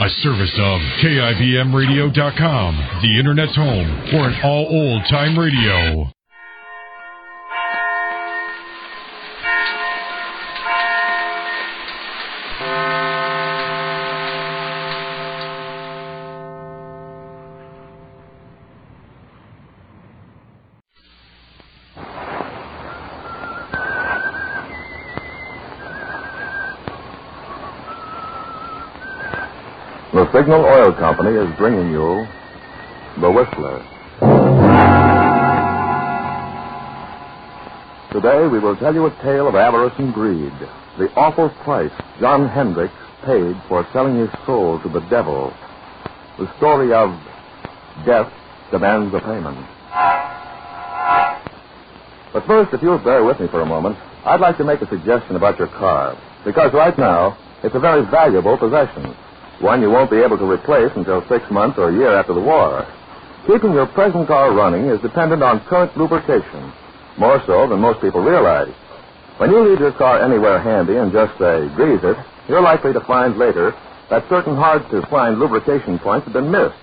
A service of KIBMradio.com, the Internet's home for an all old-time radio. The Signal Oil Company is bringing you The Whistler. Today we will tell you a tale of avarice and greed, the awful price John Hendricks paid for selling his soul to the devil, the story of Death Demands a Payment. But first, if you'll bear with me for a moment, I'd like to make a suggestion about your car, because right now it's a very valuable possession. One you won't be able to replace until 6 months or a year after the war. Keeping your present car running is dependent on current lubrication, more so than most people realize. When you leave your car anywhere handy and just say, grease it, you're likely to find later that certain hard-to-find lubrication points have been missed.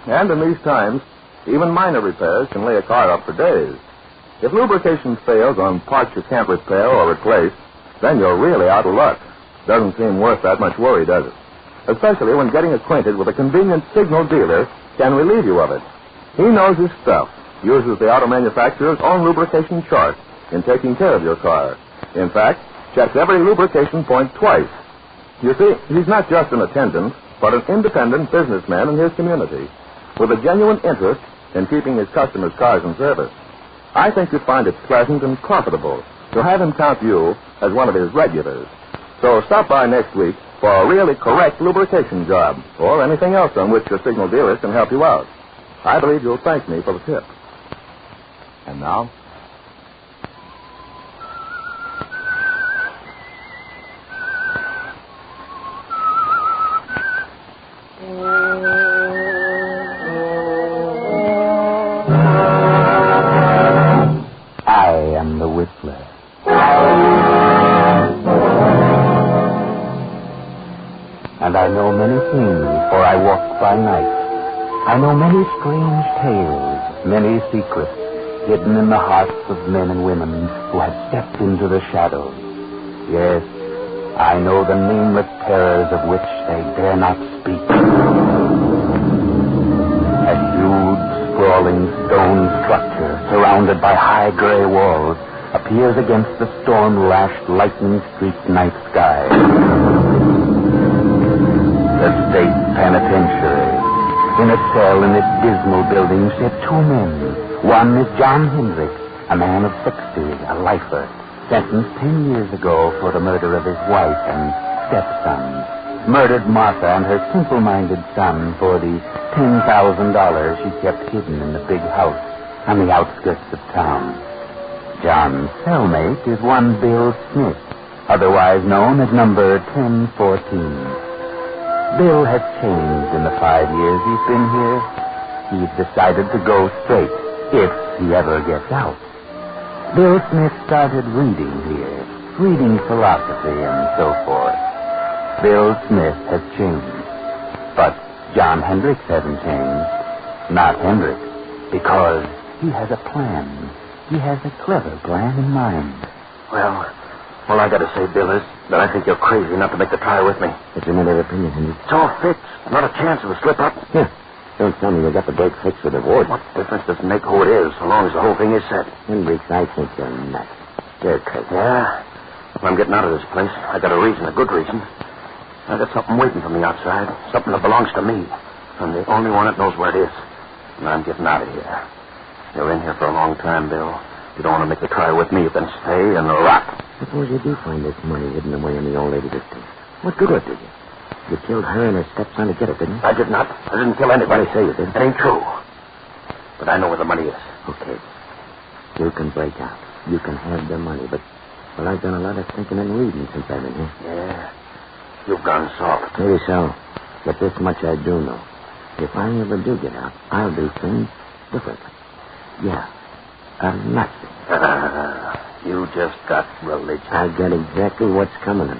And in these times, even minor repairs can lay a car up for days. If lubrication fails on parts you can't repair or replace, then you're really out of luck. Doesn't seem worth that much worry, does it? Especially when getting acquainted with a convenient signal dealer can relieve you of it. He knows his stuff, uses the auto manufacturer's own lubrication chart in taking care of your car. In fact, checks every lubrication point twice. You see, he's not just an attendant, but an independent businessman in his community, with a genuine interest in keeping his customers' cars in service. I think you'd find it pleasant and profitable to have him count you as one of his regulars. So stop by next week for a really correct lubrication job, or anything else on which your signal dealer can help you out. I believe you'll thank me for the tip. And now? I am the Whistler. And I know many things, for I walk by night. I know many strange tales, many secrets, hidden in the hearts of men and women who have stepped into the shadows. Yes, I know the nameless terrors of which they dare not speak. A huge, sprawling stone structure, surrounded by high gray walls, appears against the storm-lashed, lightning-streaked night sky. The state penitentiary. In a cell in this dismal building sit two men. One is John Hendricks, a man of 60, a lifer, sentenced 10 years ago for the murder of his wife and stepson. Murdered Martha and her simple-minded son for the $10,000 she kept hidden in the big house on the outskirts of town. John's cellmate is one Bill Smith, otherwise known as number 1014. Bill has changed in the 5 years he's been here. He's decided to go straight, if he ever gets out. Bill Smith started reading here, reading philosophy and so forth. Bill Smith has changed. But John Hendricks hasn't changed. Not Hendricks, because he has a plan. He has a clever plan in mind. Well, I gotta say, Bill, is that I think you're crazy not to make the try with me. It's another opinion, Hendricks. It's all fixed. Not a chance of a slip-up. Here, don't tell me you got the break fixed with the ward. What difference does it make who it is, so long as the whole thing is set? Hendricks, I think you're nuts. You're crazy. Yeah? If I'm getting out of this place, I got a reason, a good reason. I got something waiting for me outside, something that belongs to me. I'm the only one that knows where it is. And I'm getting out of here. You're in here for a long time, Bill. You don't want to make the try with me, then stay and rot. Suppose you do find this money hidden away in the old lady's estate. What good would it do you? You killed her and her stepson to get it, didn't you? I did not. I didn't kill anybody. I say you did. It ain't true. But I know where the money is. Okay. You can break out. You can have the money, but... Well, I've done a lot of thinking and reading since I've been here. Yeah. You've gone soft. Maybe so. But this much I do know. If I ever do get out, I'll do things differently. Yeah. Nothing. You just got religion. I get exactly what's coming.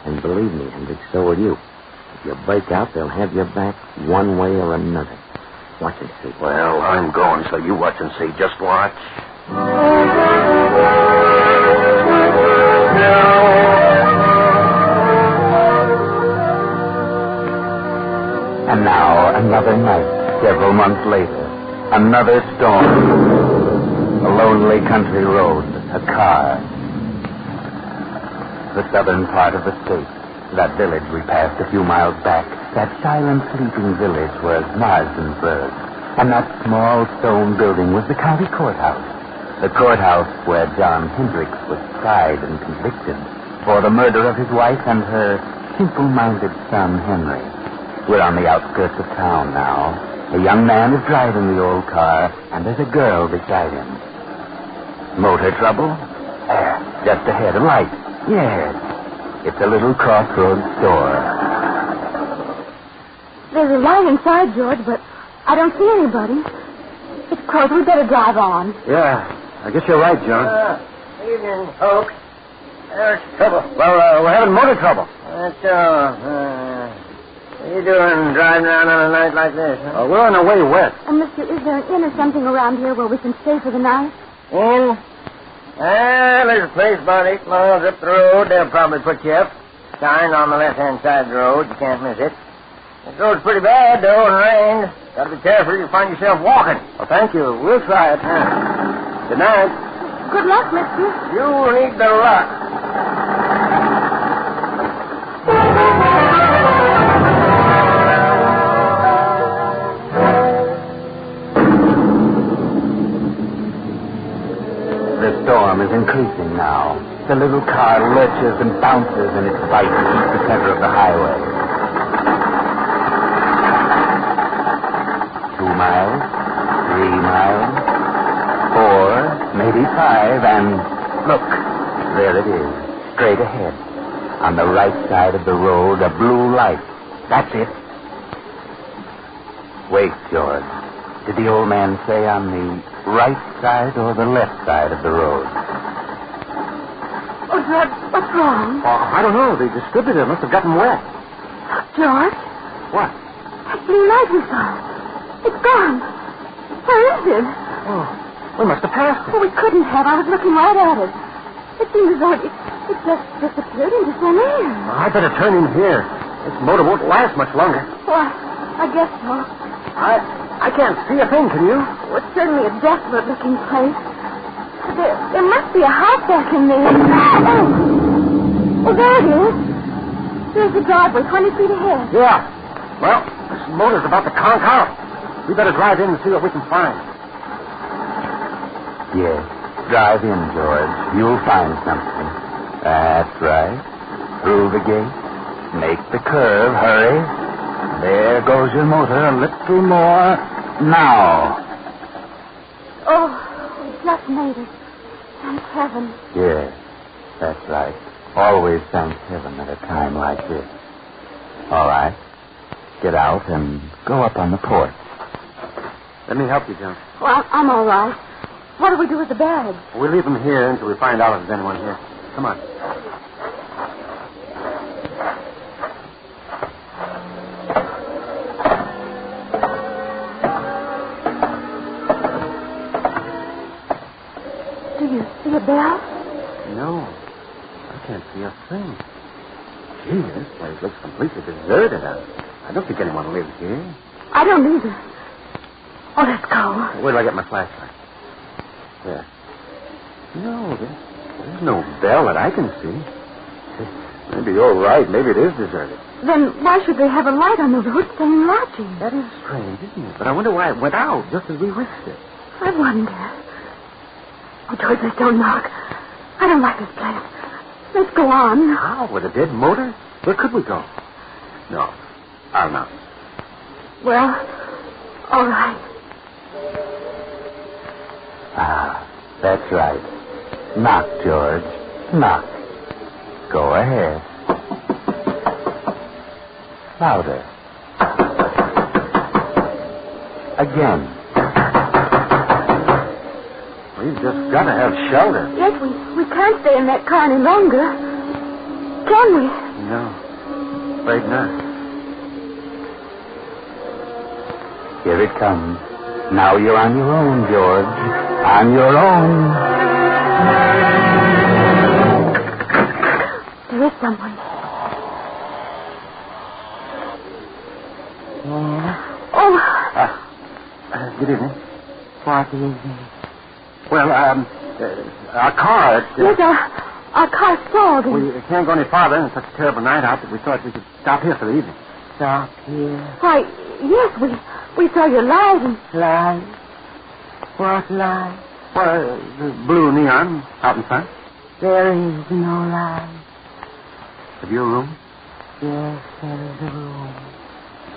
And believe me, Hendricks, so will you. If you break out, they'll have your back one way or another. Watch and see. Well, I'm going, so you watch and see. Just watch. And now, another night, several months later. Another storm. A lonely country road. A car. The southern part of the state. That village we passed a few miles back. That silent, sleeping village was Marsdensburg. And that small stone building was the county courthouse. The courthouse where John Hendricks was tried and convicted for the murder of his wife and her simple-minded son, Henry. We're on the outskirts of town now. A young man is driving the old car, and there's a girl beside him. Motor trouble? Just ahead, a light. Yes. It's a little crossroads store. There's a light inside, George, but I don't see anybody. It's closed. We'd better drive on. Yeah, I guess you're right, John. Evening, folks. There's trouble. Well, we're having motor trouble. That's all. What are you doing driving around on a night like this, huh? We're on our way west. Mister, is there an inn or something around here where we can stay for the night? In? There's a place about 8 miles up the road. They'll probably put you up. Sign on the left-hand side of the road. You can't miss it. This road's pretty bad, though, and rains. Got to be careful. You'll find yourself walking. Well, thank you. We'll try it. Good night. Good luck, mister. You'll need the luck. The storm is increasing now. The little car lurches and bounces in its fight to keep the center of the highway. 2 miles, 3 miles, 4, maybe 5, and look, there it is, straight ahead. On the right side of the road, a blue light. That's it. Wait, George. Did the old man say on the right side or the left side of the road? Oh, George, what's wrong? I don't know. The distributor must have gotten wet. George? What? That blue light we saw. It's gone. Where is it? Oh, we must have passed it. Oh, we couldn't have. I was looking right at it. It seems as though it just disappeared into thin air. I better turn in here. This motor won't last much longer. Well, I guess so. I can't see a thing, can you? Well, it's certainly a desolate-looking place. There must be a house back in there. Oh, there it is. There's the driveway, 20 feet ahead. Yeah. Well, this motor's about to conk out. We better drive in and see what we can find. Yes. Drive in, George. You'll find something. That's right. Through the gate. Make the curve. Hurry. There goes your motor. A little more. Now. Oh, we just made it. Thank heaven. Yes, that's right. Always thank heaven at a time like this. All right. Get out and go up on the porch. Let me help you, John. Well, I'm all right. What do we do with the bags? We'll leave them here until we find out if there's anyone here. Come on. Do you see a bell? No. I can't see a thing. Gee, this place looks completely deserted. I don't think anyone lives here. I don't either. Oh, let's go. Where do I get my flashlight? There. No, there's no bell that I can see. Maybe you're right. Maybe it is deserted. Then why should they have a light on the road saying lodging? That is strange, isn't it? But I wonder why it went out just as we reached it. I wonder. Oh, George, let's don't knock. I don't like this place. Let's go on. How? With a dead motor? Where could we go? No. I'll knock. Well, all right. Ah, that's right. Knock, George. Knock. Go ahead. Louder. Again. We've just got to have shelter. Yes, we can't stay in that car any longer. Can we? No. Afraid not. Here it comes. Now you're on your own, George. On your own. There is someone. Yeah. Oh. Good evening. What is it? Well, our car... Yes, our car's stalled. We can't go any farther, and it's such a terrible night out that we thought we could stop here for the evening. Stop here. Why, yes, we saw your light and... Light? What light? Well, the blue neon out in front. There is no light. Have you a room? Yes, there is a room.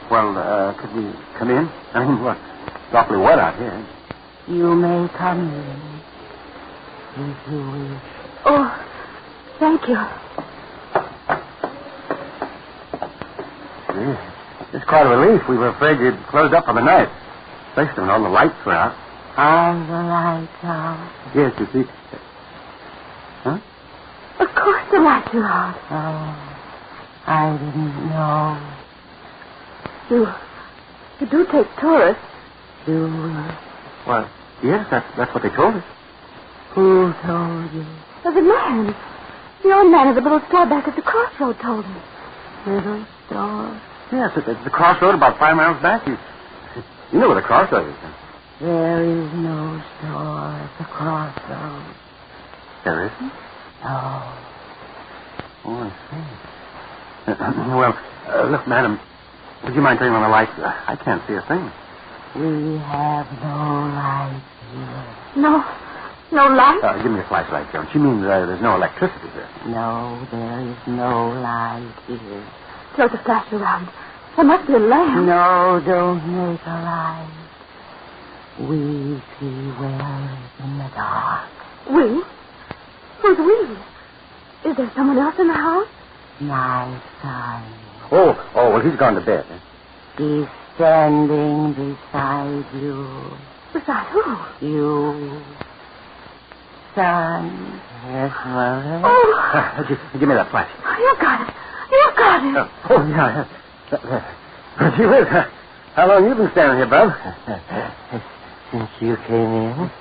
Well, could we come in? I mean, look, it's awfully wet out here. You may come in, if you wish. Oh, thank you. It's quite a relief. We were afraid you'd closed up for the night, especially when all the lights were out. All the lights out? Yes, you see. Huh? Of course the lights are out. Oh, I didn't know. You do take tourists. Do we? Well, yes, that's what they told us. Who told you? The man. The old man at the little store back at the crossroad told me. Little store? Yes, at the crossroad about 5 miles back. You know where the crossroad is. There is no store at the crossroad. There isn't? No. Oh, I see. Well, look, madam, would you mind turning on the lights? I can't see a thing. We have no light here. No light? Give me a flashlight, Joan. She means there's no electricity here. No, there is no light here. Throw the flash around. There must be a lamp. No, don't make a light. We see well in the dark. We? Who's we? Is there someone else in the house? My son. Oh, well, he's gone to bed. He's standing beside you. Beside who? You. Son. Yes, Mother. Oh. Give me that flash. You got it. You got it. Oh, yeah. Gee whiz. How long you been standing here, Bub? Since you came in.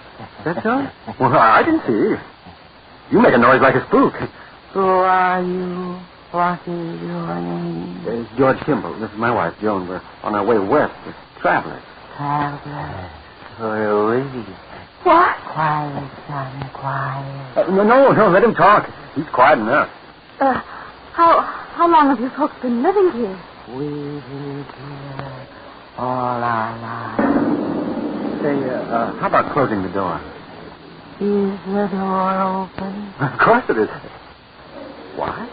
That's all? Well, I didn't see you. You make a noise like a spook. Who are you? What is your name? It's George Kimball. This is my wife, Joan. We're on our way west as travelers. Travelers. Where are we? What? Quiet, son, quiet. No, let him talk. He's quiet enough. How long have you folks been living here? We live here all our lives. Say, how about closing the door? Is the door open? Of course it is. What?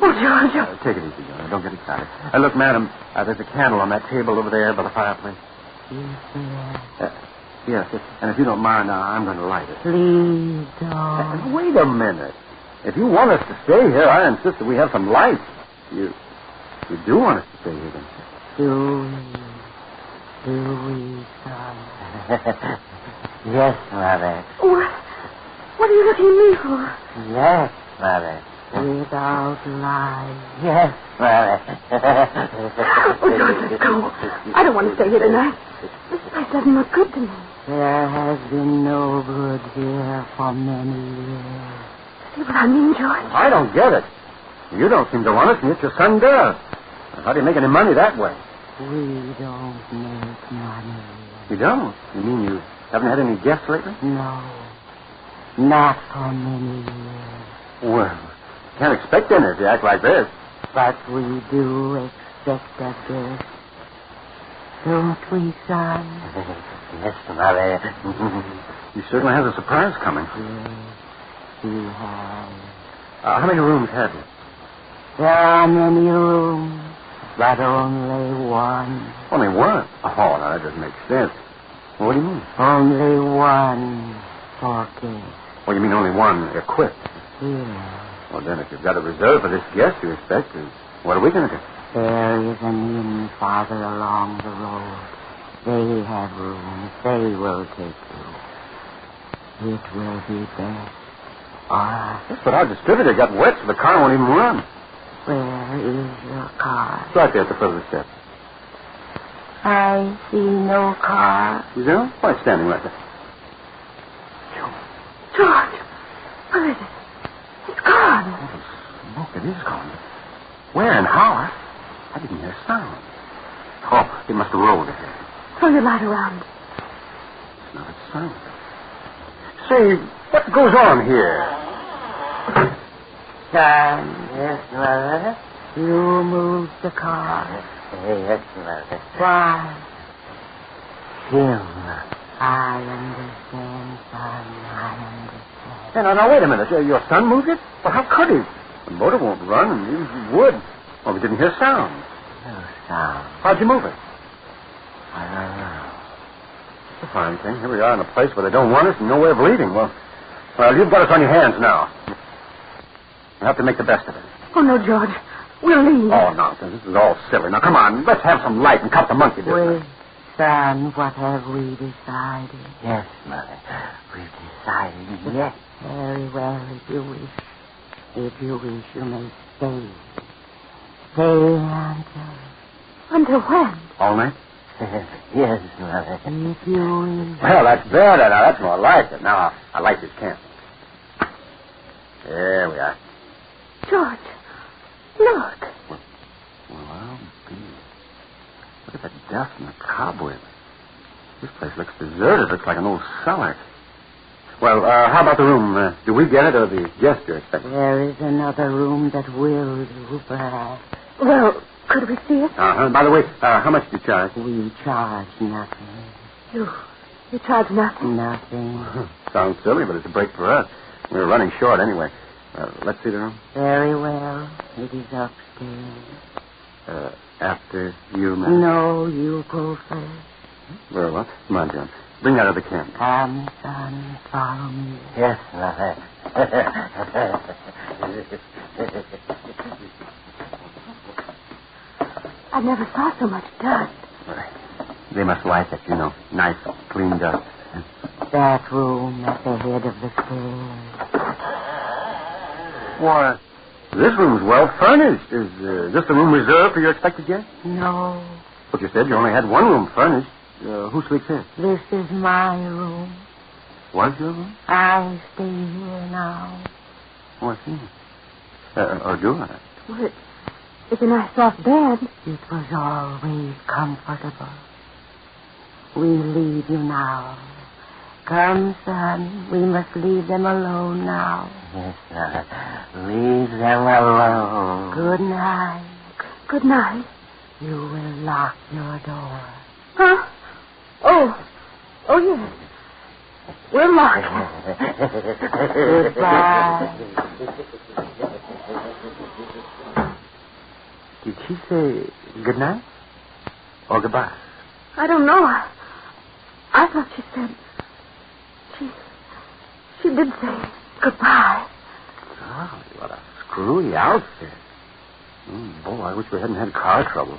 Oh, George. Take it easy, Joan. Don't get excited. Look, madam, there's a candle on that table over there by the fireplace. Yes, and if you don't mind, I'm going to light it. Please don't. Wait a minute. If you want us to stay here, I insist that we have some light. You do want us to stay here, don't you? Do we, son? Yes, Mother. What are you looking at me for? Yes, Mother. Without lying. Yes, Mother. Oh, George, let's go. I don't want to stay here tonight. This place doesn't look good to me. There has been no good here for many years. See what I mean, George? I don't get it. You don't seem to want us, and yet your son does. How do you make any money that way? We don't make money. You don't? You mean you haven't had any guests lately? No. Not for many years. Well, can't expect any if you act like this. But we do expect a guest. Don't we, son? Yes, Mother. He certainly has a surprise coming. Yes, he has. How many rooms have you? There are many rooms, but only one. Only one? Oh, now that doesn't make sense. Well, what do you mean? Only one for guests. Well, you mean only one equipped? Yes. Well, then, if you've got a reserve for this guest you expect, what are we going to do? There is an inn farther along the road. They have rooms. They will take you. It will be best. Yes, but our distributor got wet, so the car won't even run. Where is your car? It's right there at the foot of the steps. I see no car. You do? Why, it's standing right there. George, where is it? It's gone. Oh, smoke, it is gone. Where and how? I didn't hear a sound. Oh, it must have rolled ahead. Throw your light around. It's not a sound. Say, what goes on here? Son, Yes, Mother. you moved the car. Yes, Mother. Why? Him. I understand, son. I understand. Hey, now, wait a minute. Your son moved it? Well, how could he? The motor won't run, and he would. Well, we didn't hear sound. No sound. How'd you move it? I don't know. It's a fine thing. Here we are in a place where they don't want us and no way of leaving. Well, you've got us on your hands now. You have to make the best of it. Oh, no, George. We'll leave. Oh, nonsense. This is all silly. Now, come on. Let's have some light and cut the monkey business. Son, what have we decided? Yes, Mother. We've decided yes. Very well, if you wish. If you wish, you may stay. Stay until... Until when? All night? Yes, Mother. If you wish. Well, that's better. Now, that's more like it. Now, I like this camp. There we are. George, look. Well, I'll be. Look at the dust and the cobwebs. This place looks deserted. Looks like an old cellar. Well, how about the room? Do we get it or the guest you're expecting? There is another room that will do, perhaps. Well, could we see it? By the way, how much do you charge? We charge nothing. You charge nothing? Nothing. Sounds silly, but it's a break for us. We're running short anyway. Let's see the room. Very well. It is upstairs. After you, ma'am? No, you go first. Very well. Come on, John. Bring that other camp. Come, son, follow me. Yes, Mother. I never saw so much dust. They must like it, you know. Nice, clean dust. That room at the head of the stairs. Why, this room's well furnished. Is this the room reserved for your expected guest? No, But you said you only had one room furnished. Who sleeps here? this is my room. Was your room? I stay here now. Oh, I see. Or do I? Well, it's a nice soft bed. It was always comfortable. We leave you now. Come, son. We must leave them alone now. Yes, Mother. Leave them alone. Good night. Good night. You will lock your door. Huh? Oh, yes. We're locked. Goodbye. Did she say good night? Or goodbye? I don't know. I thought she said... She did say goodbye. Oh, what a screwy outfit. Boy, I wish we hadn't had car trouble.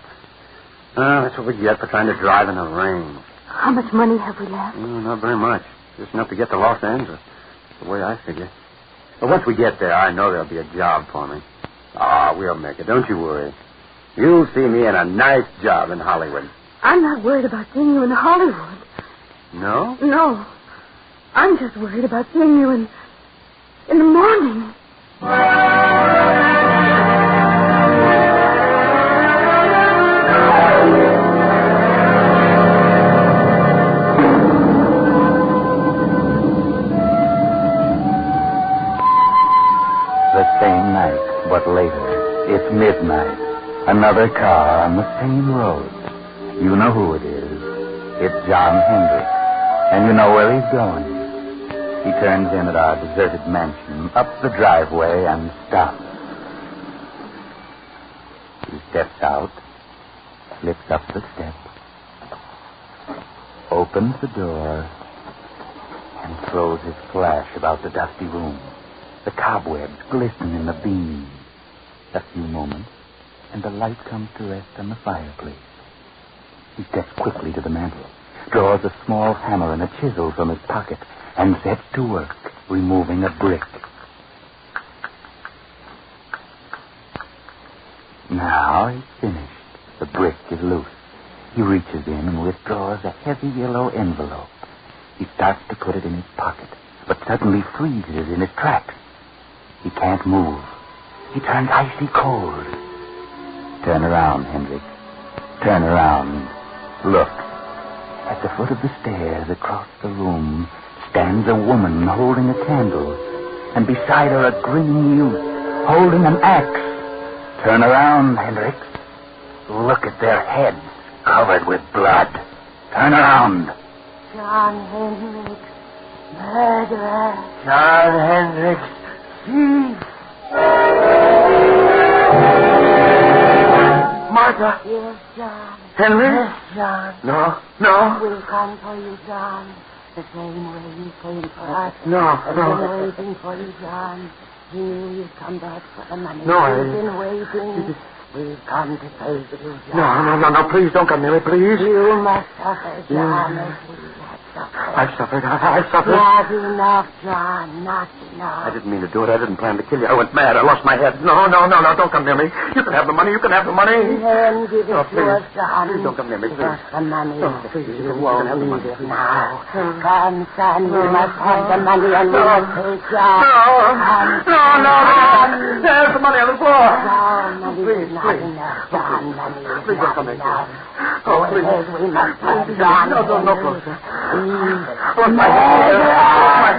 That's what we get for trying to drive in the rain. How much money have we left? Not very much. Just enough to get to Los Angeles. The way I figure. But once we get there, I know there'll be a job for me. We'll make it. Don't you worry. You'll see me in a nice job in Hollywood. I'm not worried about seeing you in Hollywood. No? No. I'm just worried about seeing you in the morning. The same night, but later. It's midnight. Another car on the same road. You know who it is. It's John Hendricks. And you know where he's going. He turns in at our deserted mansion, up the driveway, and stops. He steps out, slips up the steps, opens the door, and throws his flash about the dusty room. The cobwebs glisten in the beams. A few moments, and the light comes to rest on the fireplace. He steps quickly to the mantel, draws a small hammer and a chisel from his pocket, and sets to work, removing a brick. Now he's finished. The brick is loose. He reaches in and withdraws a heavy yellow envelope. He starts to put it in his pocket, but suddenly freezes in his tracks. He can't move. He turns icy cold. Turn around, Hendricks. Turn around. Look. At the foot of the stairs across the room stands a woman holding a candle, and beside her a grinning youth holding an axe. Turn around, Hendricks. Look at their heads covered with blood. Turn around. John Hendricks, murderer. John Hendricks, thief. Martha. Yes, John. Henry? Yes, John. No. We'll come for you, John. The same way you came for us. No. We've been waiting for you, John. He knew you'd come back for the money. No, We've been waiting. We've come to save you, John. No. Please don't come near me, please. You must suffer, John, as we have suffered. I've suffered. Not enough, John. Not enough. I didn't mean to do it. I didn't plan to kill you. I went mad. I lost my head. No. Don't come near me. You can have the money. Then give it to please. us, John. Please don't come near me, Give please. us the money. please. You won't need it now. Come, son. You must have the money and we'll take John. No. There's the money on the floor. No, money is not enough, John. Money is not enough. Go ahead. We must have John. No, closer. My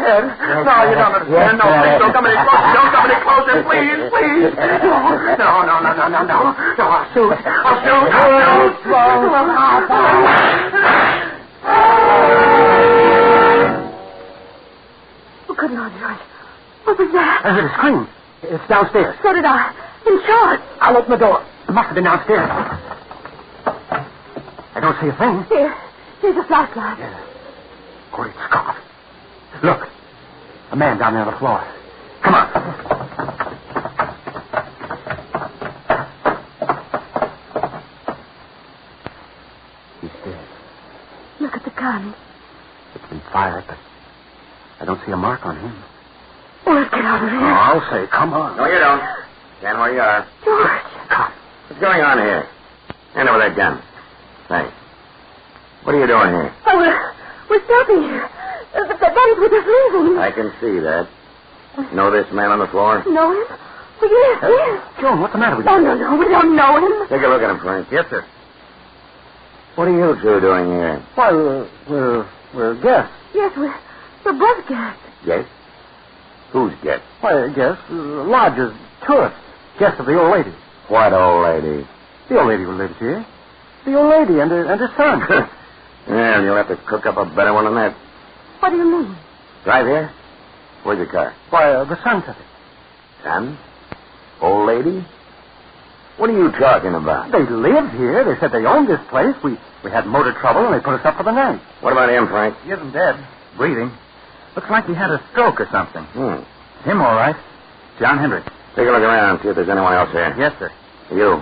head. No, you don't understand. No, please don't come any closer. Don't come any closer, please. No. I'll shoot. Oh, good Lord, George. What was that? I heard a scream. It's downstairs. So did I. In shorts. I'll open the door. It must have been downstairs. I don't see a thing. Here's a flashlight. Great Scott. Look. A man down there on the floor. Come on. He's dead. Look at the gun. It's been fired, but I don't see a mark on him. Oh, let's get out of Oh, here. I'll say, come on. No, you don't. Stand where you are. George. Come. What's going on here? Hand over that gun. Thanks. What are you doing here? Oh, we're stopping here. The bandits were just leaving. I can see that. Know this man on the floor? Know him? Oh, yes. Joan, what's the matter with you? Oh, no, we don't know him. Take a look at him, Frank. Yes, sir. What are you two doing here? Why, we're guests. Yes, we're both guests. Yes? Who's guest? Why, guests, lodgers, tourists. Guests of the old lady. What old lady? The old lady who lives here. The old lady and her son. Well, you'll have to cook up a better one than that. What do you mean? Drive here? Where's your car? Why, the son took it. Son? Old lady? What are you talking about? They live here. They said they owned this place. We had motor trouble, and they put us up for the night. What about him, Frank? He isn't dead. Breathing. Looks like he had a stroke or something. Him all right. John Hendricks. Take a look around, see if there's anyone else here. Yes, sir. You.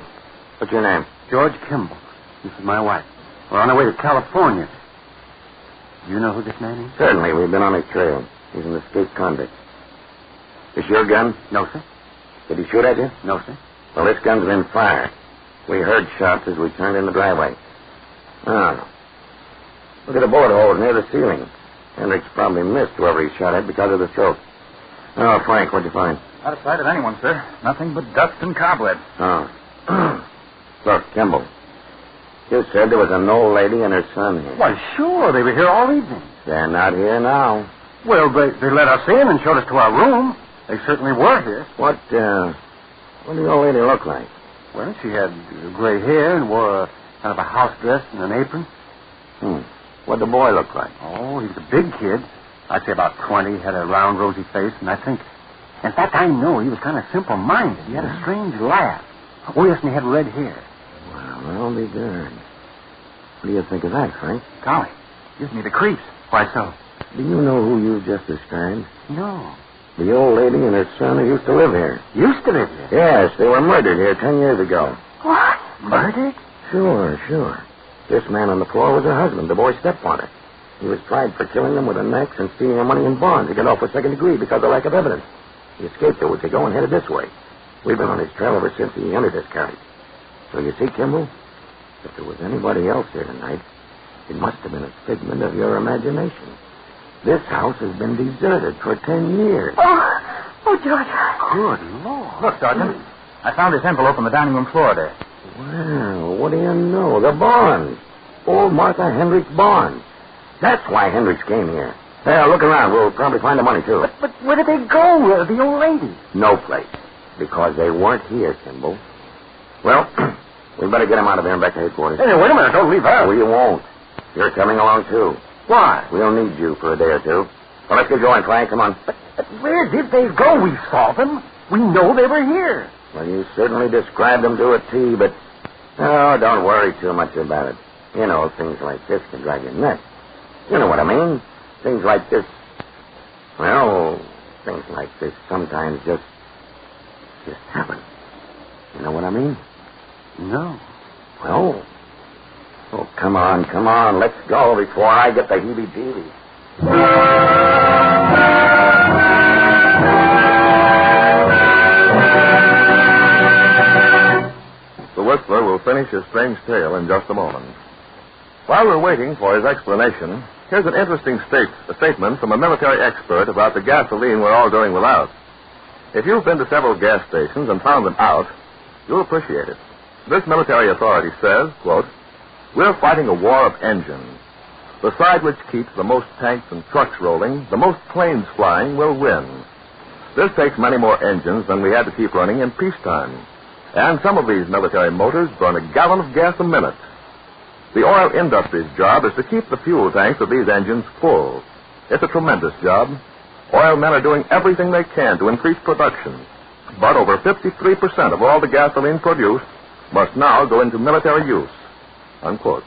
What's your name? George Kimball. This is my wife. We're on our way to California. Do you know who this man is? Certainly. We've been on his trail. He's an escaped convict. This your gun? No, sir. Did he shoot at you? No, sir. Well, this gun's been fired. We heard shots as we turned in the driveway. Oh. Look at the bullet holes near the ceiling. Hendricks probably missed whoever he shot at because of the stroke. Oh, Frank, what'd you find? Not a sight of anyone, sir. Nothing but dust and cobwebs. Oh. Look, Kimball. You said there was an old lady and her son here. Why, sure. They were here all evening. They're not here now. Well, they let us in and showed us to our room. They certainly were here. What did the old lady look like? Well, she had gray hair and wore a kind of a house dress and an apron. What'd the boy look like? Oh, he was a big kid. I'd say about 20. Had a round, rosy face, and I think... In fact, I know he was kind of simple-minded. He had a strange laugh. Oh, yes, and he had red hair. Well, I'll be darned. What do you think of that, Frank? Golly, gives me the creeps. Why so? Do you know who you just described? No. The old lady and her son who used to live here. Used to live here? Yes, they were murdered here 10 years ago. What? Murdered? Sure. This man on the floor was her husband, the boy's stepfather. He was tried for killing them with an axe and stealing their money in bonds to get off with second degree because of lack of evidence. He escaped a week ago and headed this way. We've been on his trail ever since he entered this county. So you see, Kimball, If there was anybody else here tonight, it must have been a figment of your imagination. This house has been deserted for 10 years. Oh, George. Good Lord. Look, Sergeant. I found this envelope on the dining room floor there. Well, what do you know? The barn. Old Martha Hendricks' barn. That's why Hendricks came here. Hey, look around. We'll probably find the money, too. But where did they go, the old lady? No place. Because they weren't here, Kimball. Well, we better get them out of there and back to headquarters. Hey, wait a minute. Don't leave her. Well, you won't. You're coming along, too. Why? We'll need you for a day or two. Well, let's get going, Frank. Come on. But where did they go? We saw them. We know they were here. Well, you certainly described them to a T, but... Oh, don't worry too much about it. You know, things like this can drive you nuts. You know what I mean? Things like this... Well, things like this sometimes just happen. You know what I mean? No. Well... Oh, come on. Let's go before I get the heebie-jeebies. The Whistler will finish his strange tale in just a moment. While we're waiting for his explanation, here's an interesting statement from a military expert about the gasoline we're all doing without. If you've been to several gas stations and found them out, you'll appreciate it. This military authority says, quote, "We're fighting a war of engines. The side which keeps the most tanks and trucks rolling, the most planes flying, will win. This takes many more engines than we had to keep running in peacetime. And some of these military motors burn a gallon of gas a minute. The oil industry's job is to keep the fuel tanks of these engines full. It's a tremendous job. Oil men are doing everything they can to increase production. But over 53% of all the gasoline produced must now go into military use." Unquote.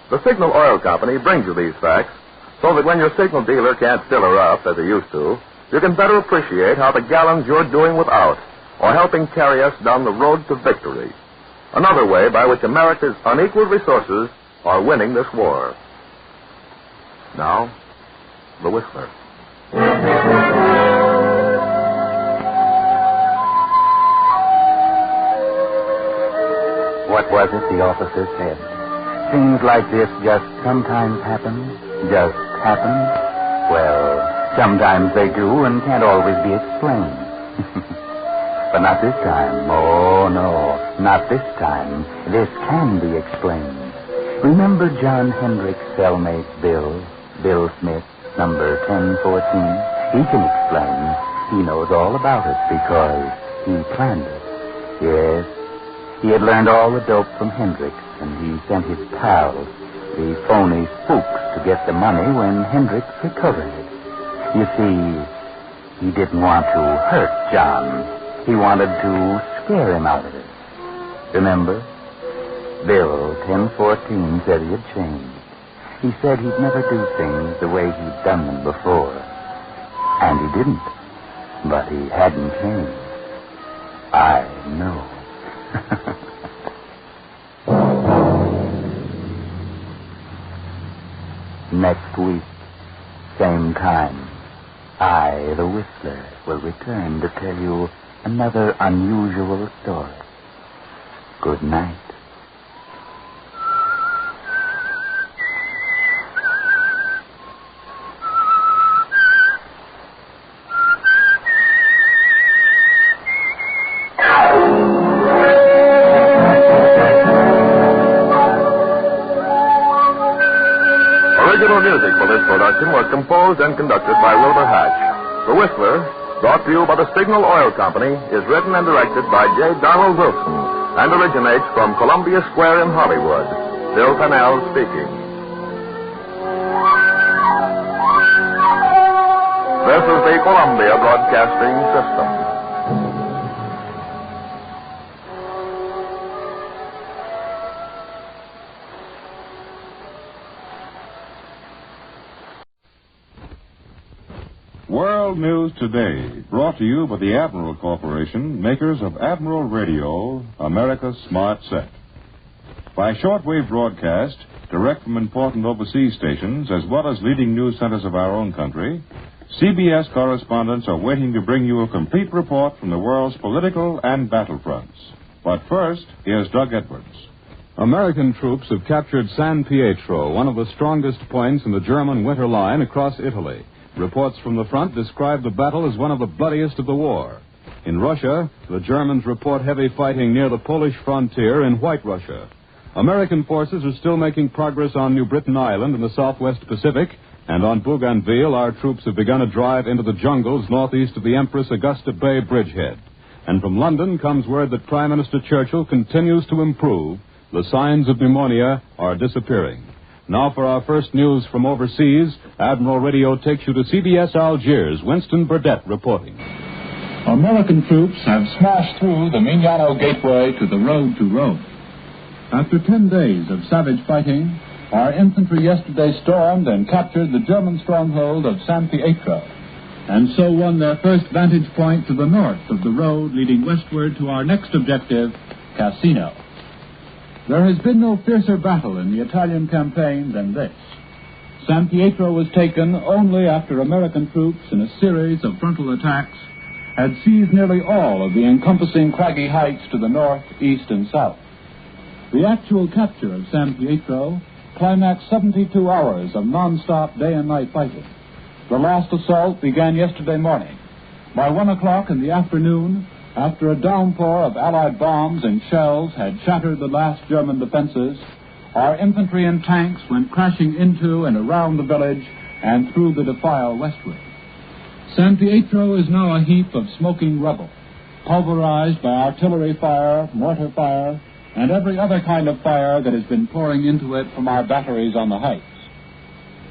The Signal Oil Company brings you these facts so that when your signal dealer can't fill her up as he used to, you can better appreciate how the gallons you're doing without are helping carry us down the road to victory. Another way by which America's unequaled resources are winning this war. Now, the Whistler. What was it the officer said? Things like this just sometimes happen? Just happen? Well, sometimes they do and can't always be explained. But not this time. Oh, no, not this time. This can be explained. Remember John Hendricks' cellmate, Bill Smith, number 1014? He can explain. He knows all about it because he planned it. Yes, he had learned all the dope from Hendricks, and he sent his pals, the phony spooks, to get the money when Hendricks recovered it. You see, he didn't want to hurt John. He wanted to scare him out of it. Remember? Bill, 1014, said he had changed. He said he'd never do things the way he'd done them before. And he didn't. But he hadn't changed. I know. Next week, same time, I, the Whistler, will return to tell you another unusual story. Good night. Original music for this production was composed and conducted by Wilbur Hatch. The Whistler, brought to you by the Signal Oil Company, is written and directed by J. Donald Wilson and originates from Columbia Square in Hollywood. Bill Pennell speaking. This is the Columbia Broadcasting System. World News Today, brought to you by the Admiral Corporation, makers of Admiral Radio, America's Smart Set. By shortwave broadcast, direct from important overseas stations, as well as leading news centers of our own country, CBS correspondents are waiting to bring you a complete report from the world's political and battlefronts. But first, here's Doug Edwards. American troops have captured San Pietro, one of the strongest points in the German winter line across Italy. Reports from the front describe the battle as one of the bloodiest of the war. In Russia, the Germans report heavy fighting near the Polish frontier in White Russia. American forces are still making progress on New Britain Island in the southwest Pacific, and on Bougainville, our troops have begun a drive into the jungles northeast of the Empress Augusta Bay bridgehead. And from London comes word that Prime Minister Churchill continues to improve. The signs of pneumonia are disappearing. Now for our first news from overseas, Admiral Radio takes you to CBS Algiers. Winston Burdett reporting. American troops have smashed through the Mignano Gateway to the road to Rome. After 10 days of savage fighting, our infantry yesterday stormed and captured the German stronghold of San Pietro, and so won their first vantage point to the north of the road leading westward to our next objective, Cassino. There has been no fiercer battle in the Italian campaign than this. San Pietro was taken only after American troops, in a series of frontal attacks, had seized nearly all of the encompassing craggy heights to the north, east, and south. The actual capture of San Pietro climaxed 72 hours of non-stop day and night fighting. The last assault began yesterday morning. By 1 o'clock in the afternoon, after a downpour of Allied bombs and shells had shattered the last German defenses, our infantry and tanks went crashing into and around the village and through the defile westward. San Pietro is now a heap of smoking rubble, pulverized by artillery fire, mortar fire, and every other kind of fire that has been pouring into it from our batteries on the heights.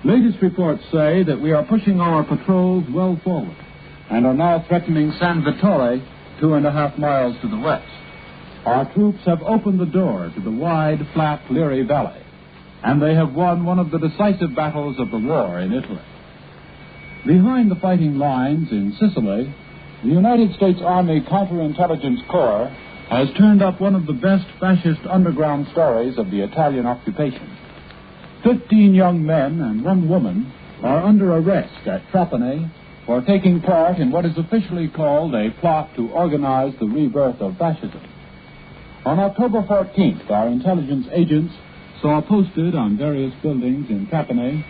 Latest reports say that we are pushing our patrols well forward and are now threatening San Vittore 2.5 miles to the west. Our troops have opened the door to the wide, flat Liri Valley, and they have won one of the decisive battles of the war in Italy. Behind the fighting lines in Sicily, the United States Army Counterintelligence Corps has turned up one of the best fascist underground stories of the Italian occupation. 15 young men and 1 woman are under arrest at Trapani for taking part in what is officially called a plot to organize the rebirth of fascism. On October 14th, our intelligence agents saw posted on various buildings in Trapani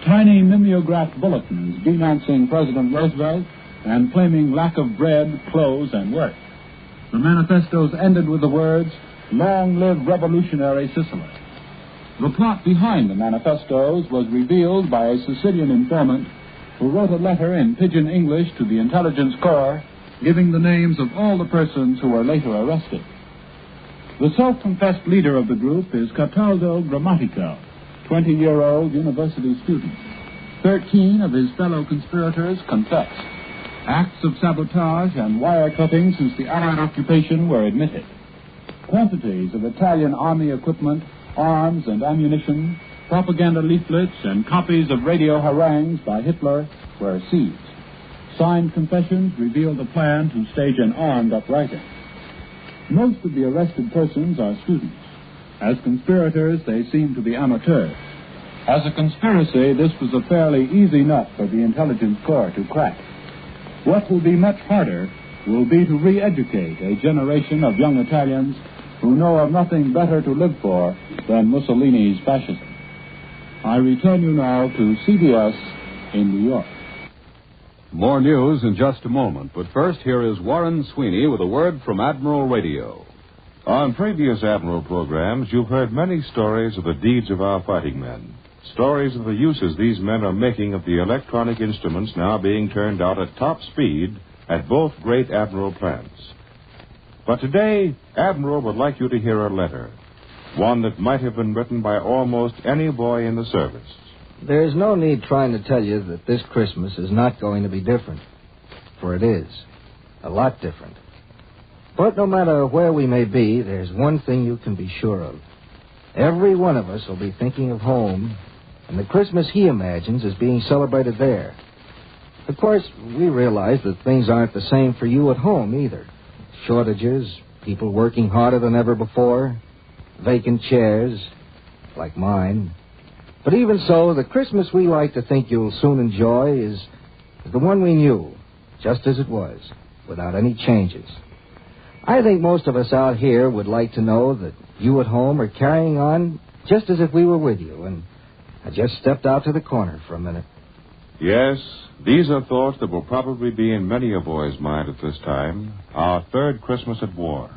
tiny mimeographed bulletins denouncing President Roosevelt and claiming lack of bread, clothes, and work. The manifestos ended with the words, "Long live revolutionary Sicily." The plot behind the manifestos was revealed by a Sicilian informant who wrote a letter in pidgin English to the Intelligence Corps giving the names of all the persons who were later arrested. The self-confessed leader of the group is Cataldo Grammatico, 20-year-old university student. 13 of his fellow conspirators confessed. Acts of sabotage and wire-cutting since the Allied occupation were admitted. Quantities of Italian army equipment, arms and ammunition, propaganda leaflets, and copies of radio harangues by Hitler were seized. Signed confessions revealed a plan to stage an armed uprising. Most of the arrested persons are students. As conspirators, they seem to be amateurs. As a conspiracy, this was a fairly easy nut for the Intelligence Corps to crack. What will be much harder will be to re-educate a generation of young Italians who know of nothing better to live for than Mussolini's fascism. I return you now to CBS in New York. More news in just a moment, but first here is Warren Sweeney with a word from Admiral Radio. On previous Admiral programs, you've heard many stories of the deeds of our fighting men. Stories of the uses these men are making of the electronic instruments now being turned out at top speed at both great Admiral plants. But today, Admiral would like you to hear a letter, one that might have been written by almost any boy in the service. There's no need trying to tell you that this Christmas is not going to be different, for it is. A lot different. But no matter where we may be, there's one thing you can be sure of. Every one of us will be thinking of home, and the Christmas he imagines is being celebrated there. Of course, we realize that things aren't the same for you at home either. Shortages, people working harder than ever before, vacant chairs, like mine. But even so, the Christmas we like to think you'll soon enjoy is the one we knew, just as it was, without any changes. I think most of us out here would like to know that you at home are carrying on just as if we were with you, and I just stepped out to the corner for a minute. Yes, these are thoughts that will probably be in many a boy's mind at this time, our third Christmas at war.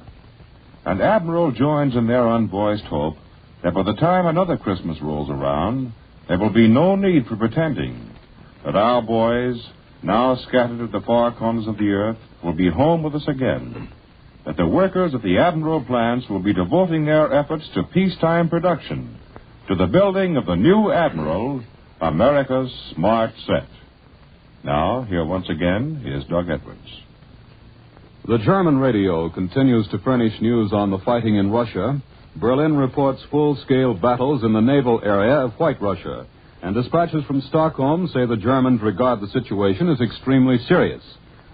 And Admiral joins in their unvoiced hope that by the time another Christmas rolls around, there will be no need for pretending that our boys, now scattered at the far corners of the earth, will be home with us again, that the workers at the Admiral plants will be devoting their efforts to peacetime production, to the building of the new Admiral, America's Smart Set. Now, here once again is Doug Edwards. The German radio continues to furnish news on the fighting in Russia. Berlin reports full-scale battles in the naval area of White Russia, and dispatches from Stockholm say the Germans regard the situation as extremely serious.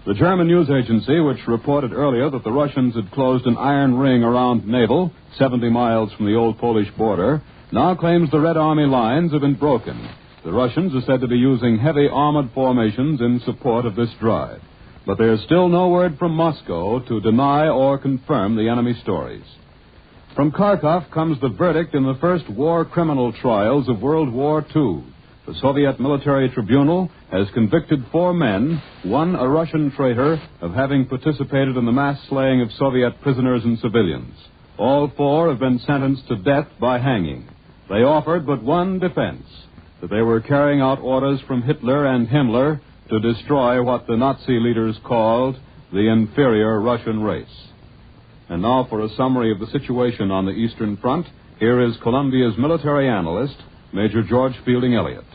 The German news agency, which reported earlier that the Russians had closed an iron ring around Naval, 70 miles from the old Polish border, now claims the Red Army lines have been broken. The Russians are said to be using heavy armored formations in support of this drive. But there is still no word from Moscow to deny or confirm the enemy stories. From Kharkov comes the verdict in the first war criminal trials of World War II. The Soviet military tribunal has convicted 4 men, one a Russian traitor, of having participated in the mass slaying of Soviet prisoners and civilians. All 4 have been sentenced to death by hanging. They offered but one defense, that they were carrying out orders from Hitler and Himmler to destroy what the Nazi leaders called the inferior Russian race. And now for a summary of the situation on the Eastern Front, here is Columbia's military analyst, Major George Fielding Elliott.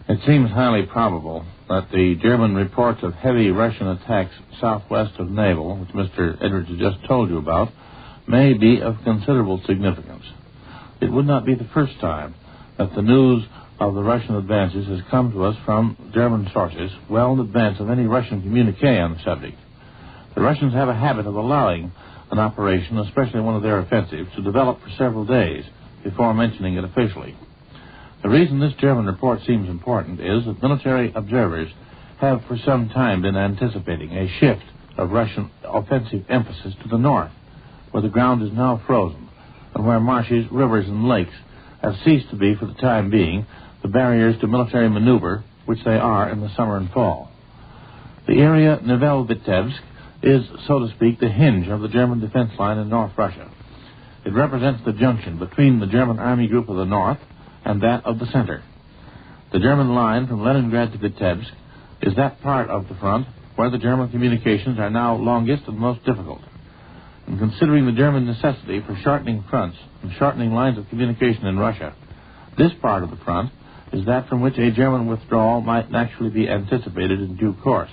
It seems highly probable that the German reports of heavy Russian attacks southwest of Naval, which Mr. Edwards has just told you about, may be of considerable significance. It would not be the first time that the news of the Russian advances has come to us from German sources well in advance of any Russian communique on the subject. The Russians have a habit of allowing an operation, especially one of their offensives, to develop for several days before mentioning it officially. The reason this German report seems important is that military observers have for some time been anticipating a shift of Russian offensive emphasis to the north, where the ground is now frozen, and where marshes, rivers, and lakes have ceased to be, for the time being, the barriers to military maneuver, which they are in the summer and fall. The area Nivelle-Vitebsk is, so to speak, the hinge of the German defense line in North Russia. It represents the junction between the German Army Group of the North and that of the center. The German line from Leningrad to Vitebsk is that part of the front where the German communications are now longest and most difficult. And considering the German necessity for shortening fronts and shortening lines of communication in Russia, this part of the front is that from which a German withdrawal might naturally be anticipated in due course.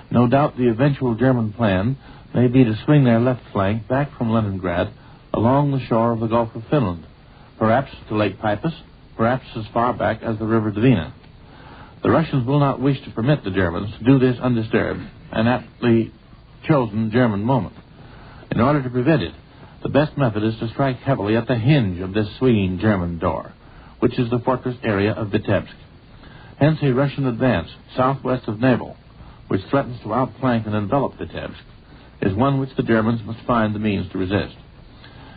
No doubt the eventual German plan may be to swing their left flank back from Leningrad along the shore of the Gulf of Finland, perhaps to Lake Peipus, perhaps as far back as the River Dvina. The Russians will not wish to permit the Germans to do this undisturbed, an aptly chosen German moment. In order to prevent it, the best method is to strike heavily at the hinge of this swinging German door, which is the fortress area of Vitebsk. Hence a Russian advance southwest of Naval, which threatens to outflank and envelop Vitebsk, is one which the Germans must find the means to resist.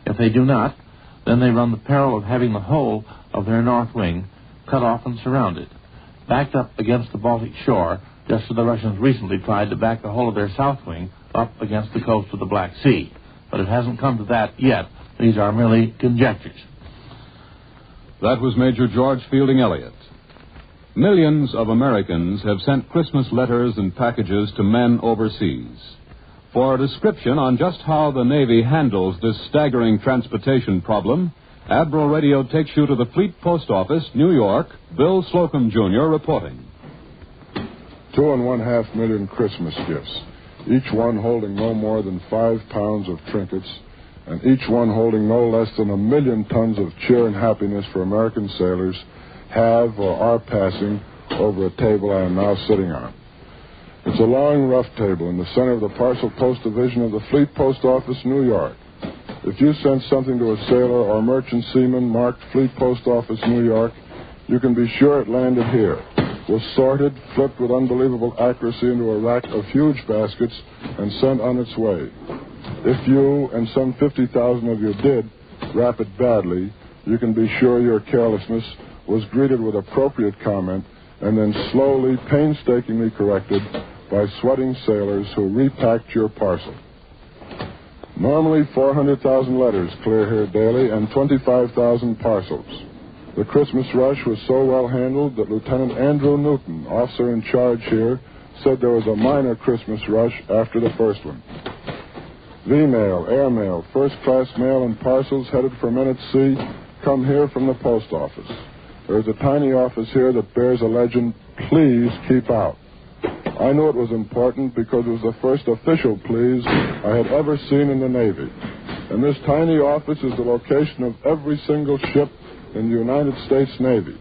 If they do not, then they run the peril of having the whole of their north wing cut off and surrounded, backed up against the Baltic shore, just as the Russians recently tried to back the whole of their south wing up against the coast of the Black Sea. But it hasn't come to that yet. These are merely conjectures. That was Major George Fielding Elliott. Millions of Americans have sent Christmas letters and packages to men overseas. For a description on just how the Navy handles this staggering transportation problem, Admiral Radio takes you to the Fleet Post Office, New York. Bill Slocum, Jr. reporting. 2.5 million Christmas gifts, each one holding no more than 5 pounds of trinkets, and each one holding no less than 1 million tons of cheer and happiness for American sailors, have or are passing over a table I am now sitting on. It's a long, rough table in the center of the Parcel Post Division of the Fleet Post Office, New York. If you sent something to a sailor or merchant seaman marked Fleet Post Office, New York, you can be sure it landed here. was sorted, flipped with unbelievable accuracy into a rack of huge baskets, and sent on its way. If you, and some 50,000 of you, did wrap it badly, you can be sure your carelessness was greeted with appropriate comment and then slowly, painstakingly corrected by sweating sailors who repacked your parcel. Normally 400,000 letters clear here daily and 25,000 parcels. The Christmas rush was so well handled that Lieutenant Andrew Newton, officer in charge here, said there was a minor Christmas rush after the first one. V-mail, airmail, first-class mail, and parcels headed for men at sea come here from the post office. There's a tiny office here that bears a legend, "Please keep out." I knew it was important because it was the first official please I had ever seen in the Navy. And this tiny office is the location of every single ship in the United States Navy.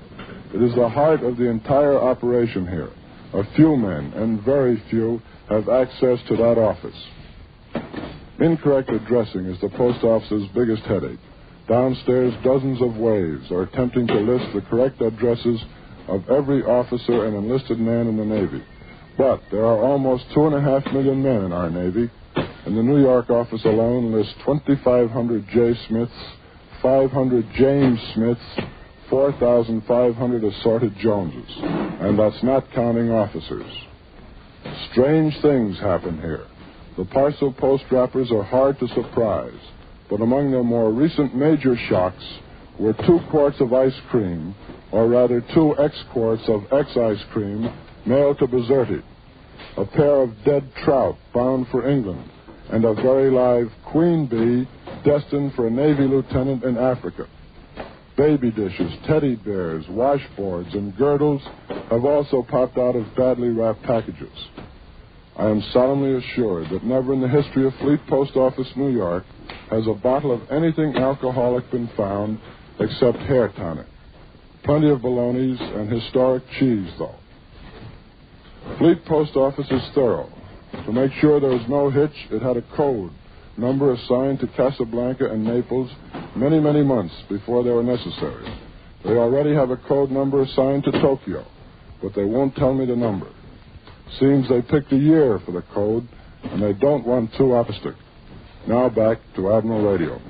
It is the heart of the entire operation here. A few men, and very few, have access to that office. Incorrect addressing is the post office's biggest headache. Downstairs, dozens of waves are attempting to list the correct addresses of every officer and enlisted man in the Navy. But there are almost 2.5 million men in our Navy, and the New York office alone lists 2,500 J. Smiths, 500 James Smiths, 4,500 assorted Joneses, and that's not counting officers. Strange things happen here. The parcel post wrappers are hard to surprise, but among their more recent major shocks were 2 quarts of ice cream, or rather 2 X-quarts of X-ice cream, mailed to Bizerti, a pair of dead trout bound for England, and a very live queen bee destined for a Navy lieutenant in Africa. Baby dishes, teddy bears, washboards, and girdles have also popped out of badly wrapped packages. I am solemnly assured that never in the history of Fleet Post Office, New York, has a bottle of anything alcoholic been found except hair tonic. Plenty of bolognas and historic cheese, though. Fleet Post Office is thorough. To make sure there was no hitch, it had a code number assigned to Casablanca and Naples many, many months before they were necessary. They already have a code number assigned to Tokyo, but they won't tell me the number. Seems they picked a year for the code, and they don't want too optimistic. Now back to Admiral Radio.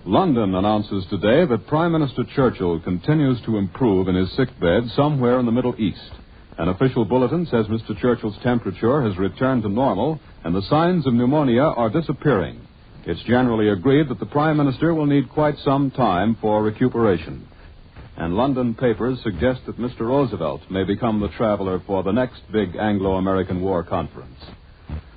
London announces today that Prime Minister Churchill continues to improve in his sickbed somewhere in the Middle East. An official bulletin says Mr. Churchill's temperature has returned to normal and the signs of pneumonia are disappearing. It's generally agreed that the Prime Minister will need quite some time for recuperation. And London papers suggest that Mr. Roosevelt may become the traveler for the next big Anglo-American war conference.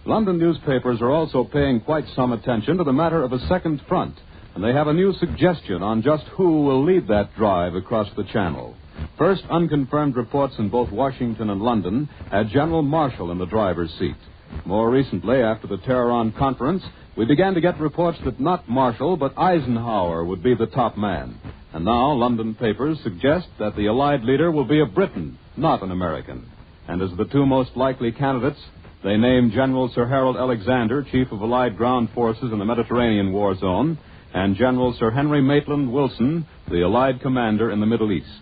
London newspapers are also paying quite some attention to the matter of a second front, and they have a new suggestion on just who will lead that drive across the Channel. First, unconfirmed reports in both Washington and London had General Marshall in the driver's seat. More recently, after the Tehran conference, we began to get reports that not Marshall, but Eisenhower would be the top man. And now London papers suggest that the Allied leader will be a Briton, not an American. And as the 2 most likely candidates, they name General Sir Harold Alexander, Chief of Allied Ground Forces in the Mediterranean War Zone, and General Sir Henry Maitland Wilson, the Allied commander in the Middle East.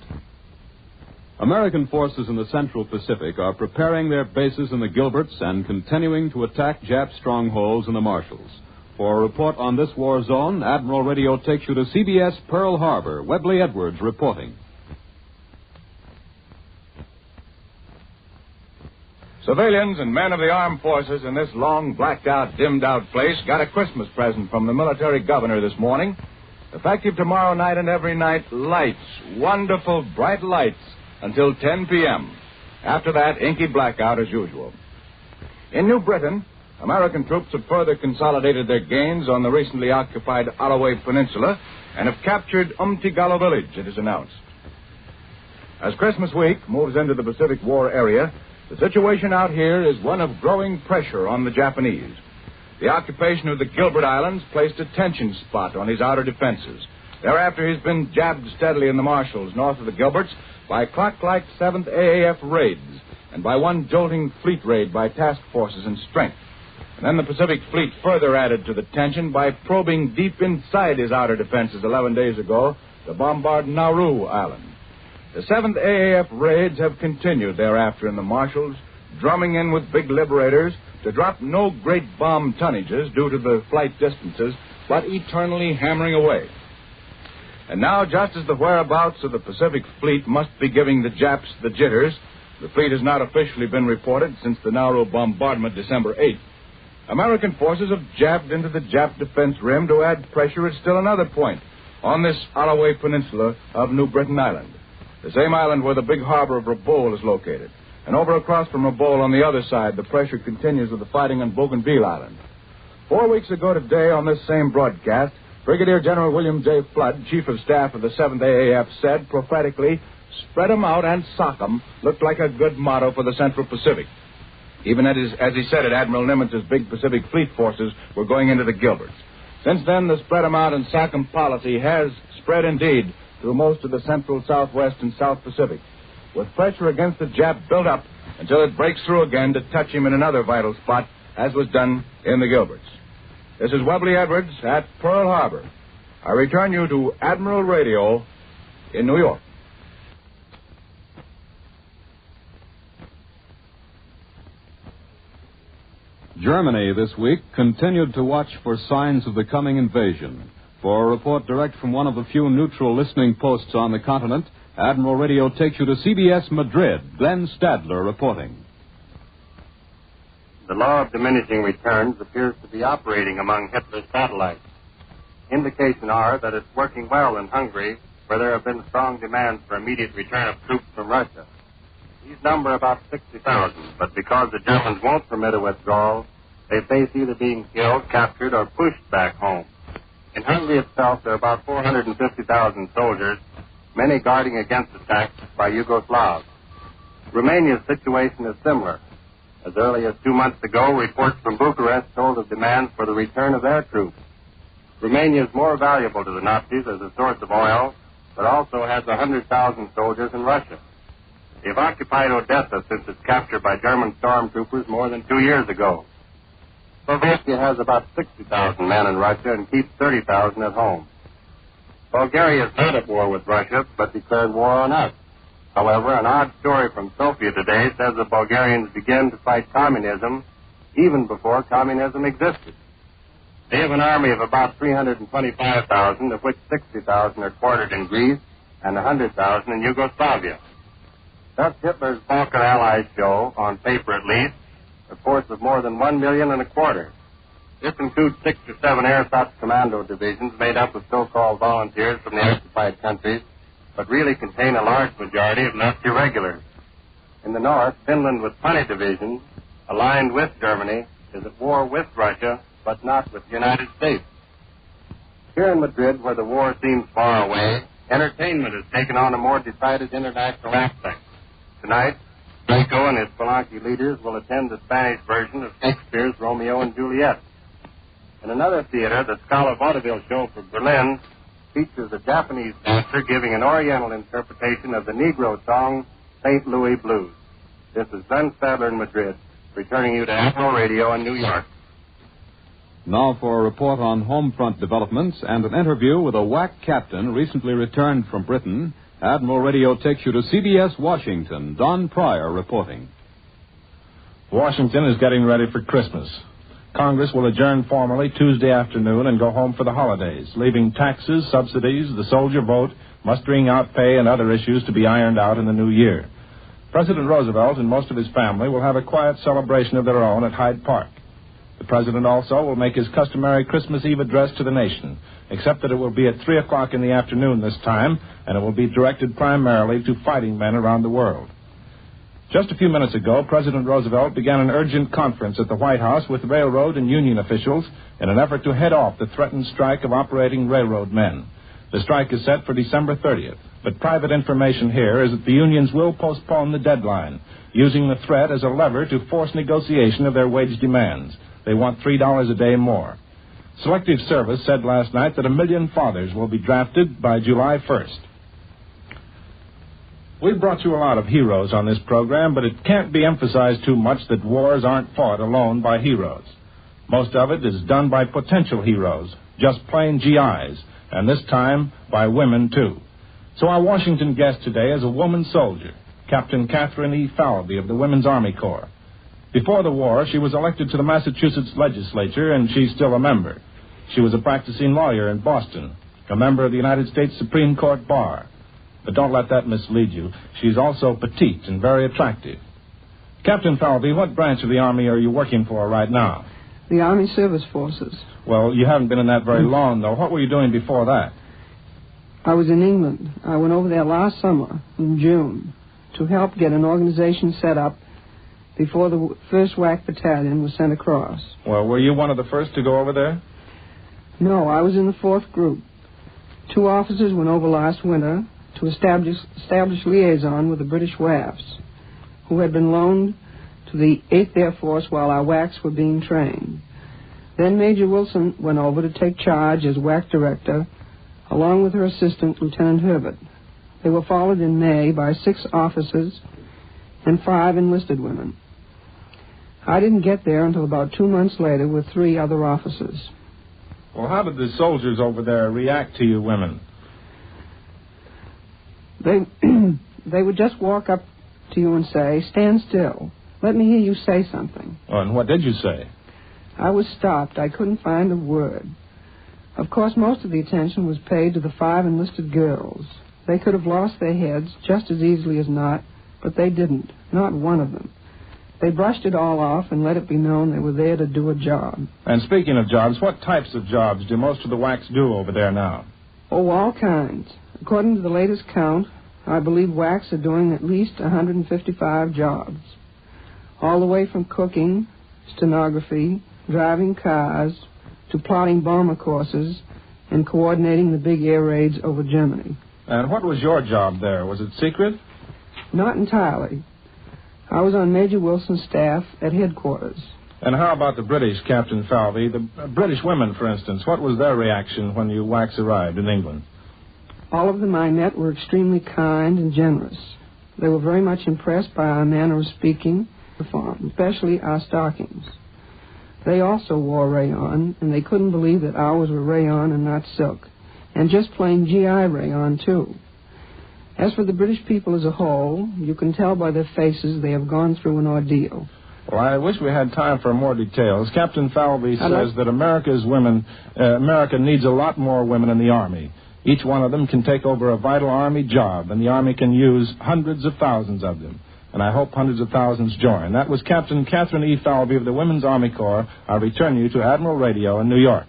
American forces in the Central Pacific are preparing their bases in the Gilberts and continuing to attack Jap strongholds in the Marshalls. For a report on this war zone, Admiral Radio takes you to CBS Pearl Harbor. Webley Edwards reporting. Civilians and men of the armed forces in this long, blacked-out, dimmed-out place got a Christmas present from the military governor this morning. Effective tomorrow night and every night, lights, wonderful, bright lights, until 10 p.m. After that, inky blackout as usual. In New Britain, American troops have further consolidated their gains on the recently occupied Alloway Peninsula and have captured Umtigallo village, it is announced. As Christmas week moves into the Pacific War area, the situation out here is one of growing pressure on the Japanese. The occupation of the Gilbert Islands placed a tension spot on his outer defenses. Thereafter, he's been jabbed steadily in the Marshalls north of the Gilberts by clock-like 7th AAF raids and by one jolting fleet raid by task forces in strength. And then the Pacific Fleet further added to the tension by probing deep inside his outer defenses 11 days ago to bombard Nauru Island. The 7th AAF raids have continued thereafter in the marshals, drumming in with big liberators to drop no great bomb tonnages due to the flight distances, but eternally hammering away. And now, just as the whereabouts of the Pacific Fleet must be giving the Japs the jitters, the fleet has not officially been reported since the Nauru bombardment December 8th. American forces have jabbed into the Jap defense rim to add pressure at still another point on this Alloway Peninsula of New Britain Island, the same island where the big harbor of Rabaul is located. And over across from Rabaul on the other side, the pressure continues with the fighting on Bougainville Island. 4 weeks ago today on this same broadcast, Brigadier General William J. Flood, Chief of Staff of the 7th AAF, said prophetically, "Spread 'em out and sock 'em" looked like a good motto for the Central Pacific. Even as he said it, Admiral Nimitz' big Pacific Fleet forces were going into the Gilberts. Since then, the spread 'em out and sock 'em policy has spread indeed through most of the Central, Southwest, and South Pacific, with pressure against the Jap built up until it breaks through again to touch him in another vital spot, as was done in the Gilberts. This is Webley Edwards at Pearl Harbor. I return you to Admiral Radio in New York. Germany this week continued to watch for signs of the coming invasion. For a report direct from one of the few neutral listening posts on the continent, Admiral Radio takes you to CBS Madrid. Glenn Stadler reporting. The law of diminishing returns appears to be operating among Hitler's satellites. Indications are that it's working well in Hungary, where there have been strong demands for immediate return of troops from Russia. These number about 60,000, but because the Germans won't permit a withdrawal, they face either being killed, captured, or pushed back home. In Hungary itself, there are about 450,000 soldiers, many guarding against attacks by Yugoslavs. Romania's situation is similar. As early as 2 months ago, reports from Bucharest told of demands for the return of their troops. Romania is more valuable to the Nazis as a source of oil, but also has 100,000 soldiers in Russia. They've occupied Odessa since its capture by German stormtroopers more than 2 years ago. Slovakia has about 60,000 men in Russia and keeps 30,000 at home. Bulgaria is not at war with Russia, but declared war on us. However, an odd story from Sofia today says the Bulgarians began to fight communism even before communism existed. They have an army of about 325,000, of which 60,000 are quartered in Greece and 100,000 in Yugoslavia. Thus, Hitler's Balkan allies show, on paper at least, a force of more than 1.25 million. This includes 6 or 7 ersatz commando divisions made up of so-called volunteers from the occupied countries, but really contain a large majority of Nazi regulars. In the north, Finland with 20 divisions, aligned with Germany, is at war with Russia, but not with the United States. Here in Madrid, where the war seems far away, entertainment has taken on a more decided international aspect. Tonight, Franco and his Palanque leaders will attend the Spanish version of Shakespeare's Romeo and Juliet. In another theater, the Scala Vaudeville show for Berlin features a Japanese dancer giving an Oriental interpretation of the Negro song, St. Louis Blues. This is Glenn Stadler in Madrid, returning you to Admiral Radio in New York. Now for a report on home front developments and an interview with a WAC captain recently returned from Britain. Admiral Radio takes you to CBS Washington. Don Pryor reporting. Washington is getting ready for Christmas. Congress will adjourn formally Tuesday afternoon and go home for the holidays, leaving taxes, subsidies, the soldier vote, mustering out pay, and other issues to be ironed out in the new year. President Roosevelt and most of his family will have a quiet celebration of their own at Hyde Park. The president also will make his customary Christmas Eve address to the nation, except that it will be at 3 o'clock in the afternoon this time, and it will be directed primarily to fighting men around the world. Just a few minutes ago, President Roosevelt began an urgent conference at the White House with railroad and union officials in an effort to head off the threatened strike of operating railroad men. The strike is set for December 30th, but private information here is that the unions will postpone the deadline, using the threat as a lever to force negotiation of their wage demands. They want $3 a day more. Selective Service said last night that 1 million fathers will be drafted by July 1st. We've brought you a lot of heroes on this program, but it can't be emphasized too much that wars aren't fought alone by heroes. Most of it is done by potential heroes, just plain GIs, and this time by women, too. So our Washington guest today is a woman soldier, Captain Catherine E. Falvey of the Women's Army Corps. Before the war, she was elected to the Massachusetts legislature, and she's still a member. She was a practicing lawyer in Boston, a member of the United States Supreme Court Bar. But don't let that mislead you. She's also petite and very attractive. Captain Falvey, what branch of the Army are you working for right now? The Army Service Forces. Well, you haven't been in that very long, though. What were you doing before that? I was in England. I went over there last summer, in June, to help get an organization set up before the 1st WAC Battalion was sent across. Well, were you one of the first to go over there? No, I was in the 4th group. 2 officers went over last winter to establish liaison with the British WAFs, who had been loaned to the 8th Air Force while our WACs were being trained. Then Major Wilson went over to take charge as WAC director, along with her assistant, Lieutenant Herbert. They were followed in May by 6 officers and 5 enlisted women. I didn't get there until about 2 months later with 3 other officers. Well, how did the soldiers over there react to you women? They would just walk up to you and say, "Stand still. Let me hear you say something." Oh, and what did you say? I was stopped. I couldn't find a word. Of course, most of the attention was paid to the 5 enlisted girls. They could have lost their heads just as easily as not, but they didn't, not one of them. They brushed it all off and let it be known they were there to do a job. And speaking of jobs, what types of jobs do most of the WACs do over there now? Oh, all kinds. According to the latest count, I believe WACs are doing at least 155 jobs. All the way from cooking, stenography, driving cars, to plotting bomber courses and coordinating the big air raids over Germany. And what was your job there? Was it secret? Not entirely. I was on Major Wilson's staff at headquarters. And how about the British, Captain Falvey? The British women, for instance. What was their reaction when you WACs arrived in England? All of them I met were extremely kind and generous. They were very much impressed by our manner of speaking, especially our stockings. They also wore rayon, and they couldn't believe that ours were rayon and not silk, and just plain GI rayon, too. As for the British people as a whole, you can tell by their faces they have gone through an ordeal. Well, I wish we had time for more details. Captain Falvey says that America needs a lot more women in the Army. Each one of them can take over a vital Army job, and the Army can use hundreds of thousands of them. And I hope hundreds of thousands join. That was Captain Catherine E. Falvey of the Women's Army Corps. I'll return you to Admiral Radio in New York.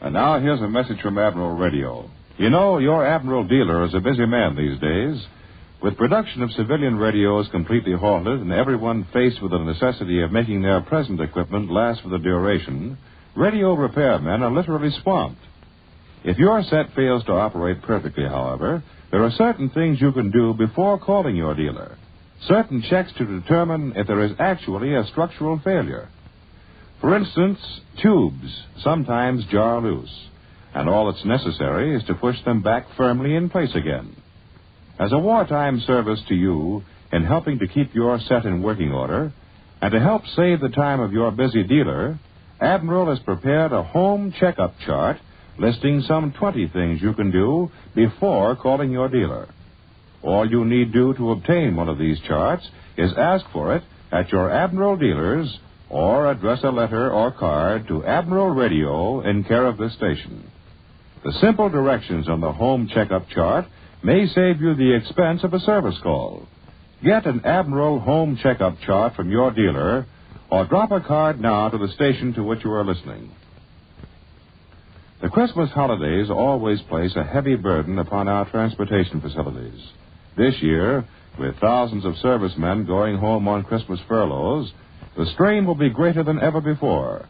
And now here's a message from Admiral Radio. You know, your Admiral dealer is a busy man these days. With production of civilian radios completely halted and everyone faced with the necessity of making their present equipment last for the duration, radio repairmen are literally swamped. If your set fails to operate perfectly, however, there are certain things you can do before calling your dealer. Certain checks to determine if there is actually a structural failure. For instance, tubes sometimes jar loose, and all that's necessary is to push them back firmly in place again. As a wartime service to you in helping to keep your set in working order, and to help save the time of your busy dealer, Admiral has prepared a home checkup chart listing some 20 things you can do before calling your dealer. All you need do to obtain one of these charts is ask for it at your Admiral dealers or address a letter or card to Admiral Radio in care of this station. The simple directions on the home checkup chart may save you the expense of a service call. Get an Admiral home checkup chart from your dealer or drop a card now to the station to which you are listening. The Christmas holidays always place a heavy burden upon our transportation facilities. This year, with thousands of servicemen going home on Christmas furloughs, the strain will be greater than ever before.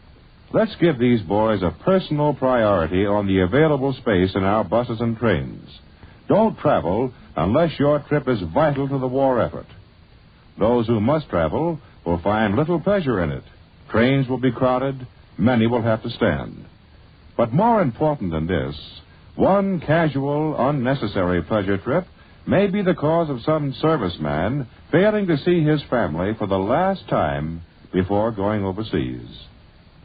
Let's give these boys a personal priority on the available space in our buses and trains. Don't travel unless your trip is vital to the war effort. Those who must travel will find little pleasure in it. Trains will be crowded, many will have to stand. But more important than this, one casual, unnecessary pleasure trip may be the cause of some serviceman failing to see his family for the last time before going overseas.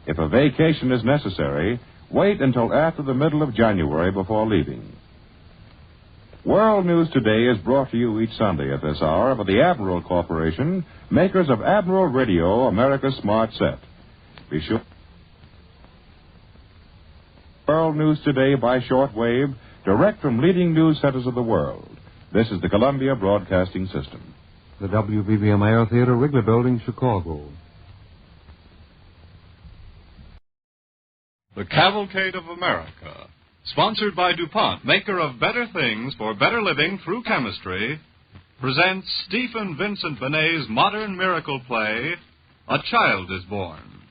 If a vacation is necessary, wait until after the middle of January before leaving. World News Today is brought to you each Sunday at this hour by the Admiral Corporation, makers of Admiral Radio, America's Smart Set. Be sure. World News Today by shortwave, direct from leading news centers of the world. This is the Columbia Broadcasting System. The KIBM Radio Theater, Wrigley Building, Chicago. The Cavalcade of America, sponsored by DuPont, maker of better things for better living through chemistry, presents Stephen Vincent Benet's modern miracle play, A Child is Born,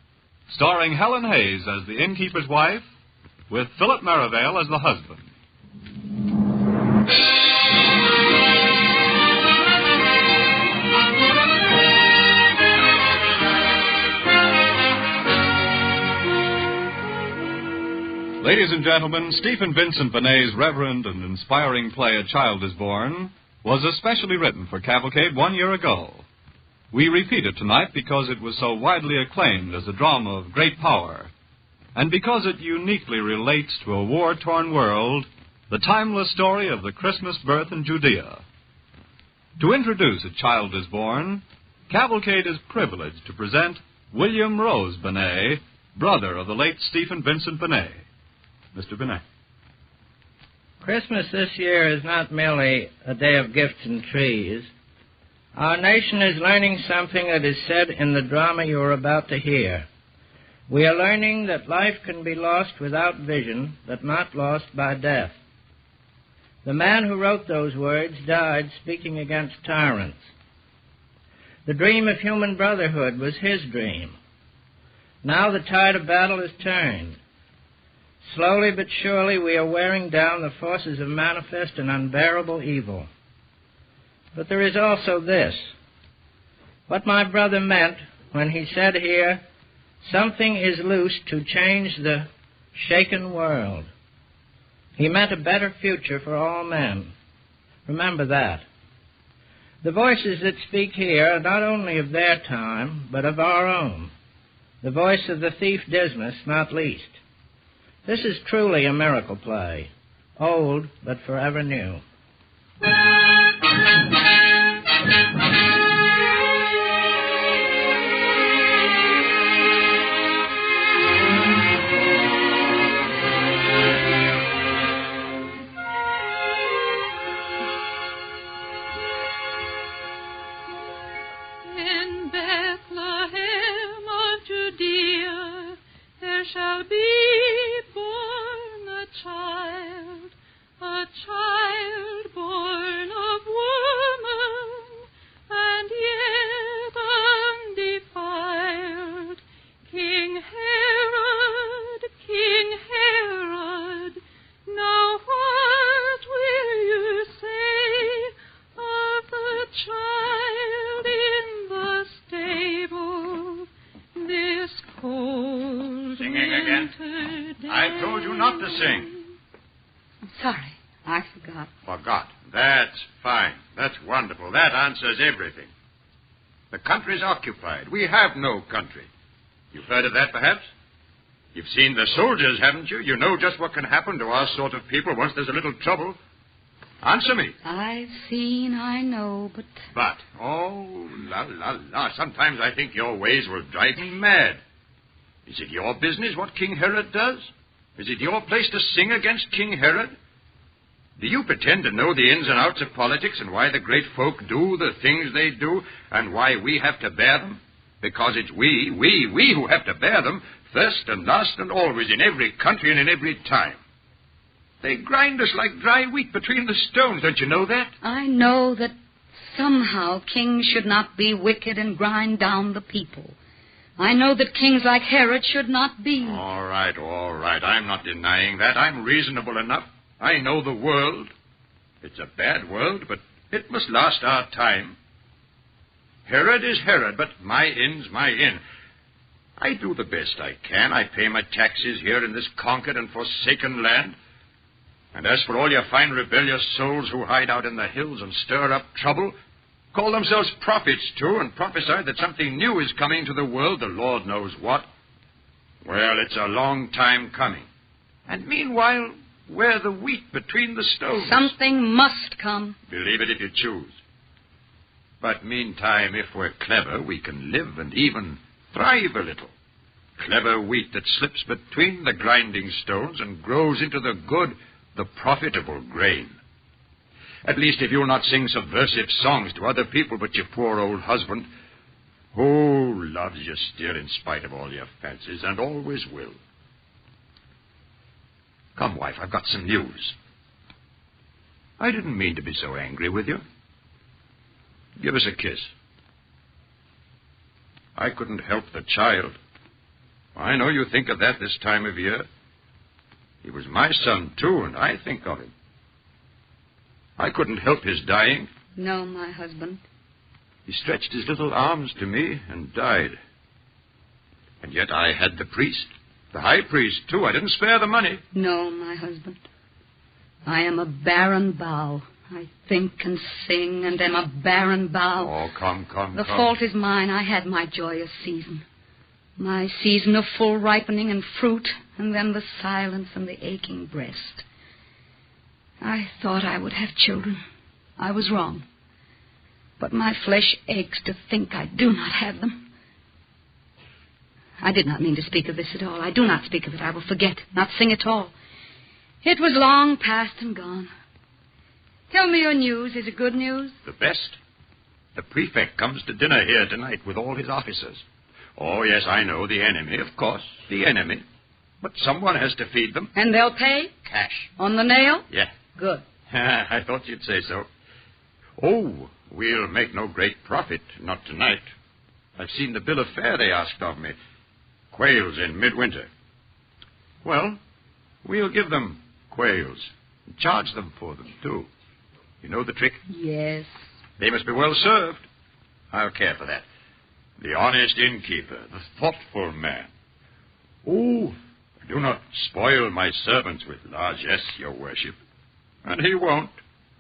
starring Helen Hayes as the innkeeper's wife, with Philip Merivale as the husband. Ladies and gentlemen, Stephen Vincent Benet's reverent and inspiring play, A Child is Born, was especially written for Cavalcade 1 year ago. We repeat it tonight because it was so widely acclaimed as a drama of great power, and because it uniquely relates to a war-torn world, the timeless story of the Christmas birth in Judea. To introduce A Child is Born, Cavalcade is privileged to present William Rose Benet, brother of the late Stephen Vincent Benet. Mr. Benet. Christmas this year is not merely a day of gifts and trees. Our nation is learning something that is said in the drama you are about to hear. We are learning that life can be lost without vision, but not lost by death. The man who wrote those words died speaking against tyrants. The dream of human brotherhood was his dream. Now the tide of battle is turned. Slowly but surely we are wearing down the forces of manifest and unbearable evil. But there is also this. What my brother meant when he said here, something is loose to change the shaken world. He meant a better future for all men. Remember that. The voices that speak here are not only of their time, but of our own. The voice of the thief Dismas, not least. This is truly a miracle play, old but forever new. In Bethlehem of Judea there shall be a child born of woman, and yet undefiled. King Herod, now what will you say of the child in the stable this cold Singing again? winter day? I told you not to sing. Sorry, I forgot. Forgot. That's fine. That's wonderful. That answers everything. The country's occupied. We have no country. You've heard of that, perhaps? You've seen the soldiers, haven't you? You know just what can happen to our sort of people once there's a little trouble. Answer me. I've seen, I know, but... But, oh, la. Sometimes I think your ways will drive me mad. Is it your business what King Herod does? Is it your place to sing against King Herod? Do you pretend to know the ins and outs of politics and why the great folk do the things they do and why we have to bear them? Because it's we who have to bear them first and last and always in every country and in every time. They grind us like dry wheat between the stones, don't you know that? I know that somehow kings should not be wicked and grind down the people. I know that kings like Herod should not be. All right. I'm not denying that. I'm reasonable enough. I know the world. It's a bad world, but it must last our time. Herod is Herod, but my in's my in. I do the best I can. I pay my taxes here in this conquered and forsaken land. And as for all your fine rebellious souls who hide out in the hills and stir up trouble, call themselves prophets, too, and prophesy that something new is coming to the world, the Lord knows what. Well, it's a long time coming. And meanwhile, Where the wheat between the stones. Something must come. Believe it if you choose. But meantime, if we're clever, we can live and even thrive a little. Clever wheat that slips between the grinding stones and grows into the good, the profitable grain. At least if you'll not sing subversive songs to other people but your poor old husband, who loves you still in spite of all your fancies and always will. Come, wife, I've got some news. I didn't mean to be so angry with you. Give us a kiss. I couldn't help the child. I know you think of that this time of year. He was my son, too, and I think of him. I couldn't help his dying. No, my husband. He stretched his little arms to me and died. And yet I had the priest, the high priest, too. I didn't spare the money. No, my husband. I am a barren bough. I think and sing and am a barren bough. Oh, come. The fault is mine. I had my joyous season. My season of full ripening and fruit, and then the silence and the aching breast. I thought I would have children. I was wrong. But my flesh aches to think I do not have them. I did not mean to speak of this at all. I do not speak of it. I will forget, not sing at all. It was long past and gone. Tell me your news. Is it good news? The best. The prefect comes to dinner here tonight with all his officers. Oh, yes, I know, the enemy, of course, the enemy. But someone has to feed them. And they'll pay? Cash. On the nail? Yeah. Good. I thought you'd say so. Oh, we'll make no great profit, not tonight. I've seen the bill of fare they asked of me. Quails in midwinter. Well, we'll give them quails. And charge them for them, too. You know the trick? Yes. They must be well served. I'll care for that. The honest innkeeper, the thoughtful man. Oh, do not spoil my servants with largesse, your worship. And he won't.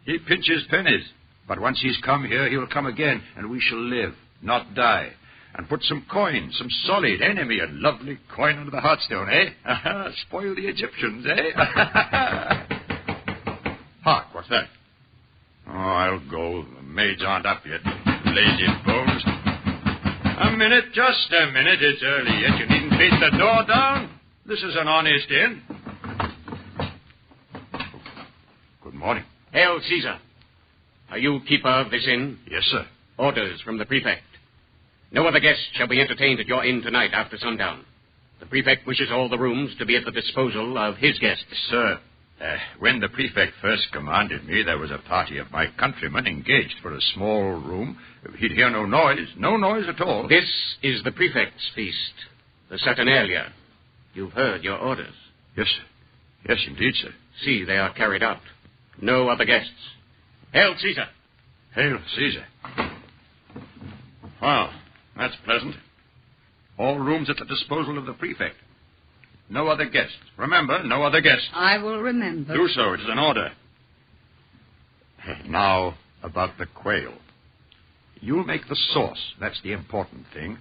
He pinches pennies. But once he's come here, he'll come again, and we shall live, not die. And put some coin, some solid enemy, a lovely coin under the hearthstone, eh? Spoil the Egyptians, eh? Hark, what's that? Oh, I'll go. The maids aren't up yet. Lazy bones. A minute, just a minute. It's early yet. You needn't beat the door down. This is an honest inn. Good morning. Hail, Caesar. Are you keeper of this inn? Yes, sir. Orders from the prefect. No other guests shall be entertained at your inn tonight after sundown. The prefect wishes all the rooms to be at the disposal of his guests. Sir, when the prefect first commanded me, there was a party of my countrymen engaged for a small room. He'd hear no noise at all. This is the prefect's feast, the Saturnalia. You've heard your orders. Yes, sir. Yes, indeed, sir. See, they are carried out. No other guests. Hail, Caesar. Hail, Caesar. Well, that's pleasant. All rooms at the disposal of the prefect. No other guests. Remember, no other guests. I will remember. Do so. It is an order. Now, about the quail. You'll make the sauce. That's the important thing.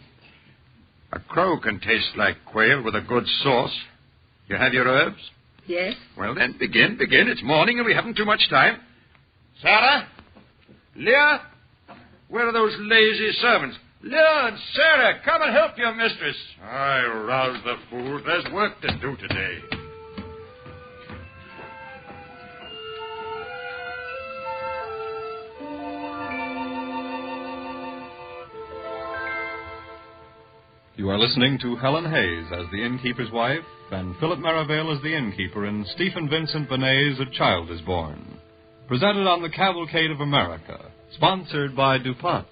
A crow can taste like quail with a good sauce. You have your herbs? Yes. Well, then, begin. It's morning and we haven't too much time. Sarah? Leah? Where are those lazy servants? Leah and Sarah, come and help your mistress. I'll rouse the fools. There's work to do today. You are listening to Helen Hayes as the innkeeper's wife and Philip Merivale as the innkeeper in Stephen Vincent Benet's A Child is Born. Presented on the Cavalcade of America. Sponsored by DuPont.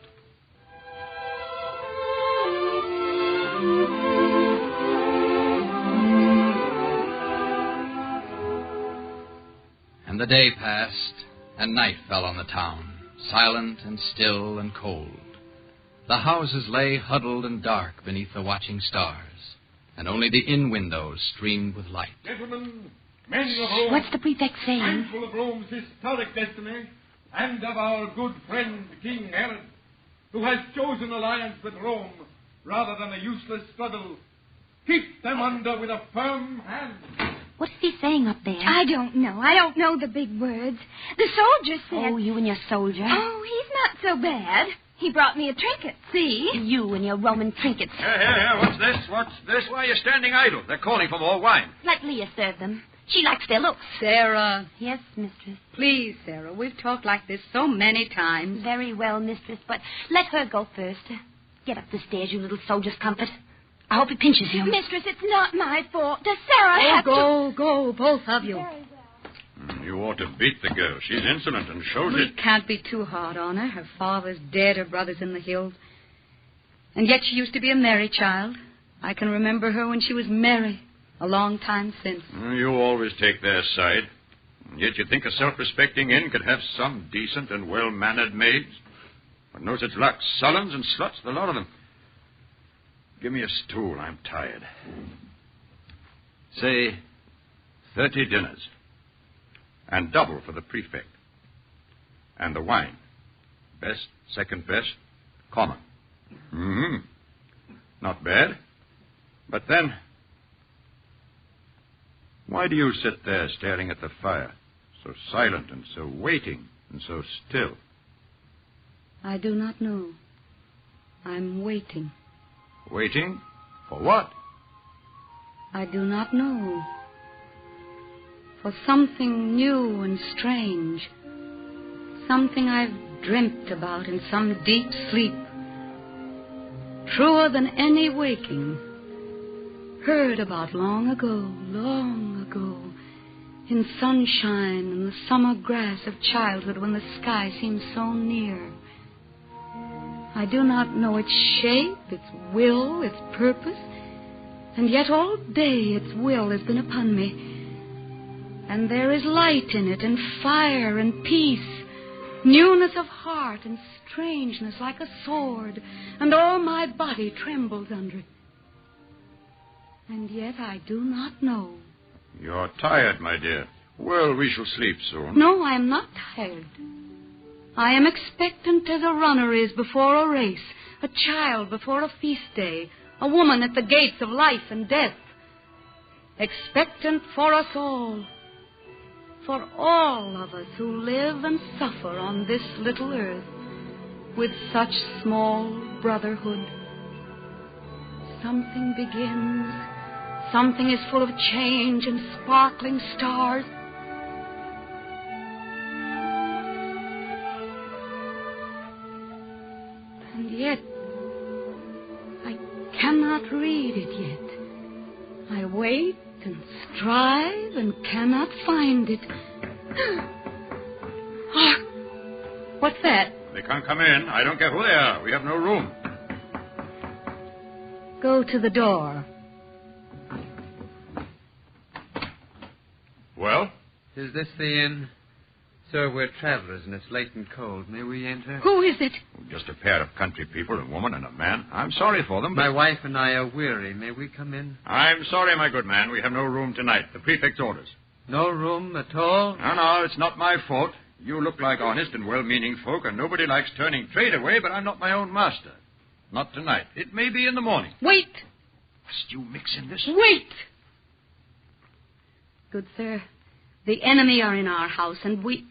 And the day passed, and night fell on the town, silent and still and cold. The houses lay huddled and dark beneath the watching stars, and only the inn windows streamed with light. Gentlemen, men of Rome. What's the prefect saying? Mindful of Rome's historic destiny, and of our good friend King Herod, who has chosen alliance with Rome rather than a useless struggle, keep them under with a firm hand. What is he saying up there? I don't know. I don't know the big words. The soldier said... Oh, you and your soldier. Oh, he's not so bad. He brought me a trinket, see? You and your Roman trinkets. Here, what's this? What's this? Why are you standing idle? They're calling for more wine. Let Leah serve them. She likes their looks. Sarah. Yes, mistress. Please, Sarah. We've talked like this so many times. Very well, mistress, but let her go first. Get up the stairs, you little soldier's comfort. I hope he pinches you. Mistress, it's not my fault. Does Sarah have to... Go, both of you. You ought to beat the girl. She's insolent and shows We it. can't be too hard on her. Her father's dead, her brother's in the hills. And yet she used to be a merry child. I can remember her when she was merry, a long time since. You always take their side. Yet you think a self-respecting inn could have some decent and well-mannered maids? But no such luck. Sullens and sluts, the lot of them. Give me a stool. I'm tired. Say 30 dinners. And double for the prefect. And the wine. Best, second best, common. Not bad. But then, why do you sit there staring at the fire, so silent and so waiting and so still? I do not know. I'm waiting. Waiting? For what? I do not know. For something new and strange. Something I've dreamt about in some deep sleep. Truer than any waking. Heard about long ago, in sunshine and the summer grass of childhood when the sky seemed so near. I do not know its shape, its will, its purpose, and yet all day its will has been upon me. And there is light in it, and fire, and peace, newness of heart, and strangeness like a sword, and all my body trembles under it. And yet I do not know. You're tired, my dear. Well, we shall sleep soon. No, I am not tired. I am expectant as a runner is before a race, a child before a feast day, a woman at the gates of life and death. Expectant for us all, for all of us who live and suffer on this little earth with such small brotherhood. Something begins, something is full of change and sparkling stars. And yet, I cannot read it yet. I wait and strive and cannot find it. Hark! What's that? They can't come in. I don't care who they are. We have no room. Go to the door. Well? Is this the inn? Sir, we're travelers and it's late and cold. May we enter? Who is it? Just a pair of country people, a woman and a man. I'm sorry for them, but... My wife and I are weary. May we come in? I'm sorry, my good man. We have no room tonight. The prefect's orders. No room at all? No, it's not my fault. You look like honest and well-meaning folk, and nobody likes turning trade away, but I'm not my own master. Not tonight. It may be in the morning. Wait! Must you mix in this? Wait! Good sir, the enemy are in our house, and we...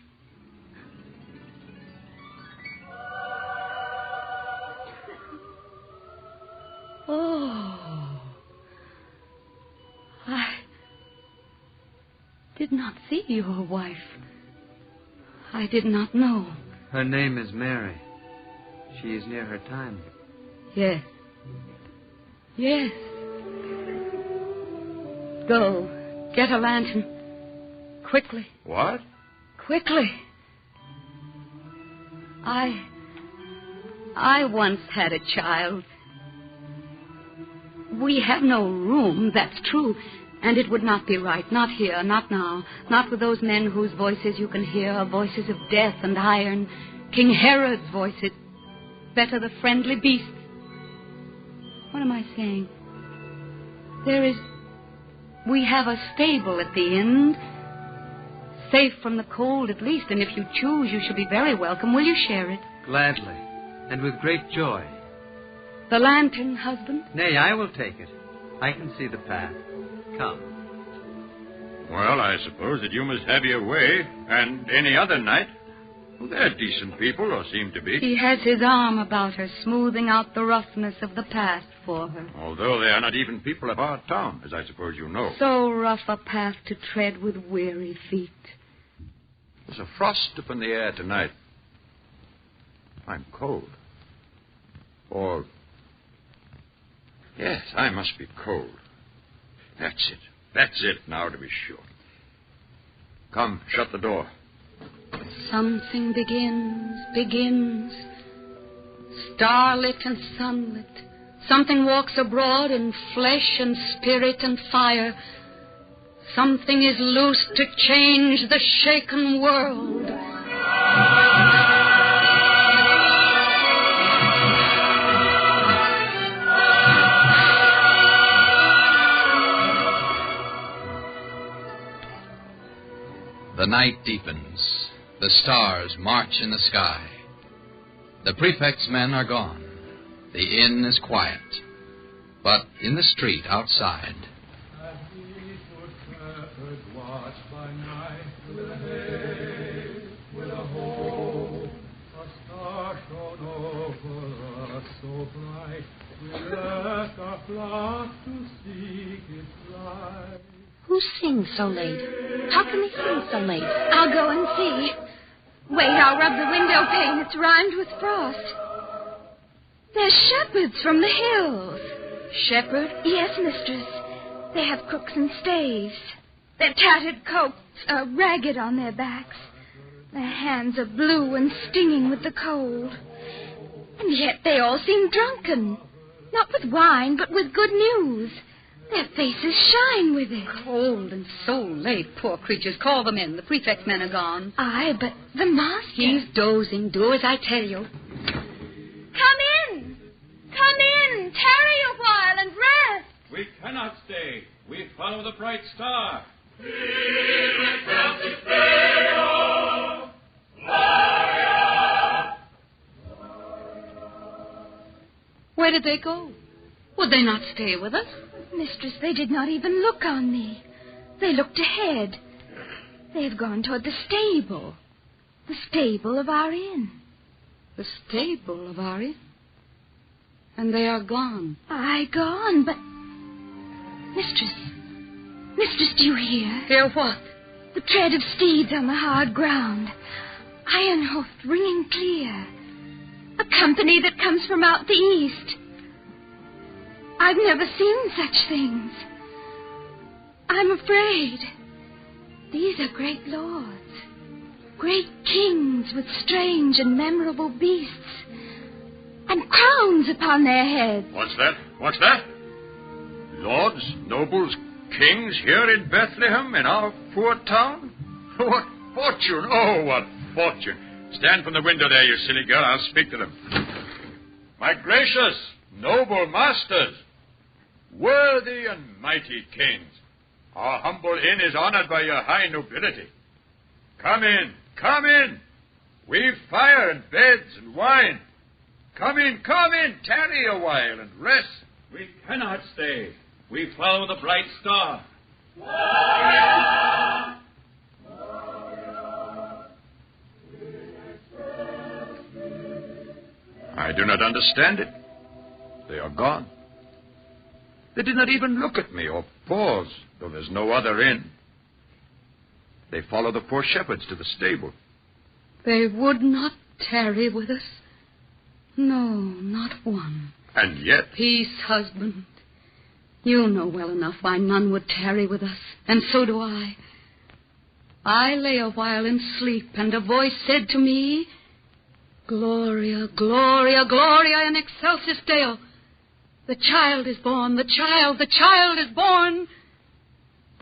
Oh. I did not see your wife. I did not know. Her name is Mary. She is near her time. Yes. Yes. Go. Get a lantern. Quickly. What? Quickly. I once had a child. We have no room, that's true. And it would not be right. Not here, not now. Not with those men whose voices you can hear, voices of death and iron. King Herod's voices. Better the friendly beasts. What am I saying? We have a stable at the inn. Safe from the cold at least, and if you choose, you shall be very welcome. Will you share it? Gladly, and with great joy. The lantern, husband? Nay, I will take it. I can see the path. Come. Well, I suppose that you must have your way, and any other night. Well, they're decent people, or seem to be. He has his arm about her, smoothing out the roughness of the past for her. Although they are not even people of our town, as I suppose you know. So rough a path to tread with weary feet. There's a frost up in the air tonight. I'm cold. Or... yes, I must be cold. That's it. That's it now, to be sure. Come, shut the door. Something begins. Starlit and sunlit. Something walks abroad in flesh and spirit and fire. Something is loose to change the shaken world. The night deepens. The stars march in the sky. The prefect's men are gone. The inn is quiet. But in the street outside... Who sings so late? How can they sing so late? I'll go and see. Wait, I'll rub the window pane. It's rimed with frost. They're shepherds from the hills. Shepherd? Yes, mistress. They have crooks and staves. Their tattered coats are ragged on their backs. Their hands are blue and stinging with the cold. And yet they all seem drunken. Not with wine, but with good news. Their faces shine with it. Cold and so late, poor creatures. Call them in. The prefect's men are gone. Aye, but the master... He's dozing. Do as I tell you. Come in. Come in. Tarry a while and rest. We cannot stay. We follow the bright star. Where did they go? Would they not stay with us? Mistress, they did not even look on me. They looked ahead. They've gone toward the stable. The stable of our inn. The stable of our inn? And they are gone. Aye, gone, but... Mistress, do you hear? Hear what? The tread of steeds on the hard ground. Iron hoofed, ringing clear. A company that comes from out the east. I've never seen such things. I'm afraid. These are great lords. Great kings with strange and memorable beasts. And crowns upon their heads. What's that? What's that? Lords, nobles, kings here in Bethlehem, in our poor town? What fortune! Oh, what fortune! Stand from the window there, you silly girl. I'll speak to them. My gracious, noble masters, worthy and mighty kings, our humble inn is honored by your high nobility. Come in, come in. We've fire and beds and wine. Come in, tarry a while and rest. We cannot stay. We follow the bright star. I do not understand it. They are gone. They did not even look at me or pause, though there's no other inn. They follow the poor shepherds to the stable. They would not tarry with us. No, not one. And yet... Peace, husband. You know well enough why none would tarry with us, and so do I. I lay a while in sleep, and a voice said to me, Gloria, Gloria, Gloria in excelsis Deo. The child is born, the child is born.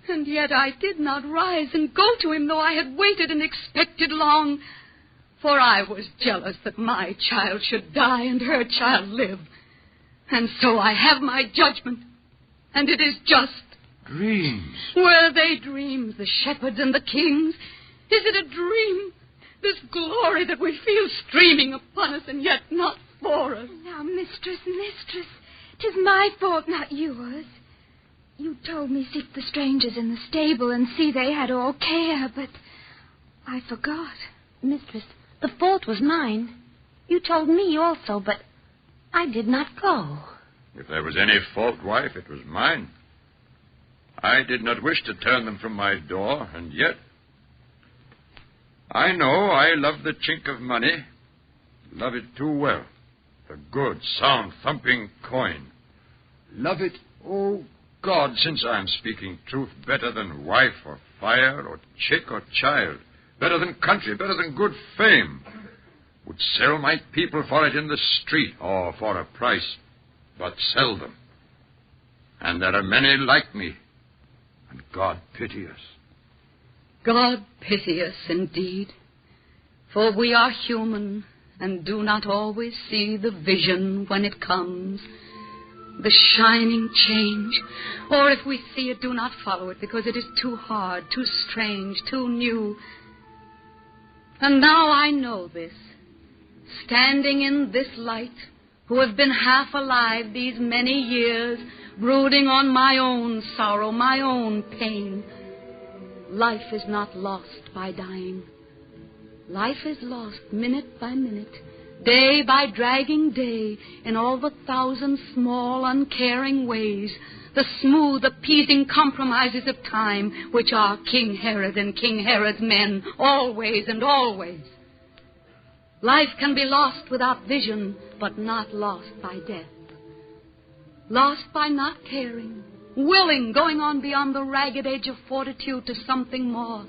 And yet I did not rise and go to him, though I had waited and expected long. For I was jealous that my child should die and her child live. And so I have my judgment, and it is just. Dreams. Were they dreams, the shepherds and the kings? Is it a dream? This glory that we feel streaming upon us and yet not for us. Now, mistress, 'tis my fault, not yours. You told me seek the strangers in the stable and see they had all care, but I forgot. Mistress, the fault was mine. You told me also, but I did not go. If there was any fault, wife, it was mine. I did not wish to turn them from my door, and yet I know I love the chink of money. Love it too well. The good, sound, thumping coin. Love it, oh God, since I am speaking truth, better than wife or fire or chick or child. Better than country, better than good fame. Would sell my people for it in the street or for a price, but sell them. And there are many like me. And God pity us. God pity us indeed, for we are human and do not always see the vision when it comes, the shining change, or if we see it, do not follow it because it is too hard, too strange, too new. And now I know this, standing in this light, who have been half alive these many years, brooding on my own sorrow, my own pain. Life is not lost by dying. Life is lost minute by minute, day by dragging day, in all the thousand small, uncaring ways, the smooth, appeasing compromises of time, which are King Herod and King Herod's men, always and always. Life can be lost without vision, but not lost by death. Lost by not caring, willing, going on beyond the ragged edge of fortitude to something more,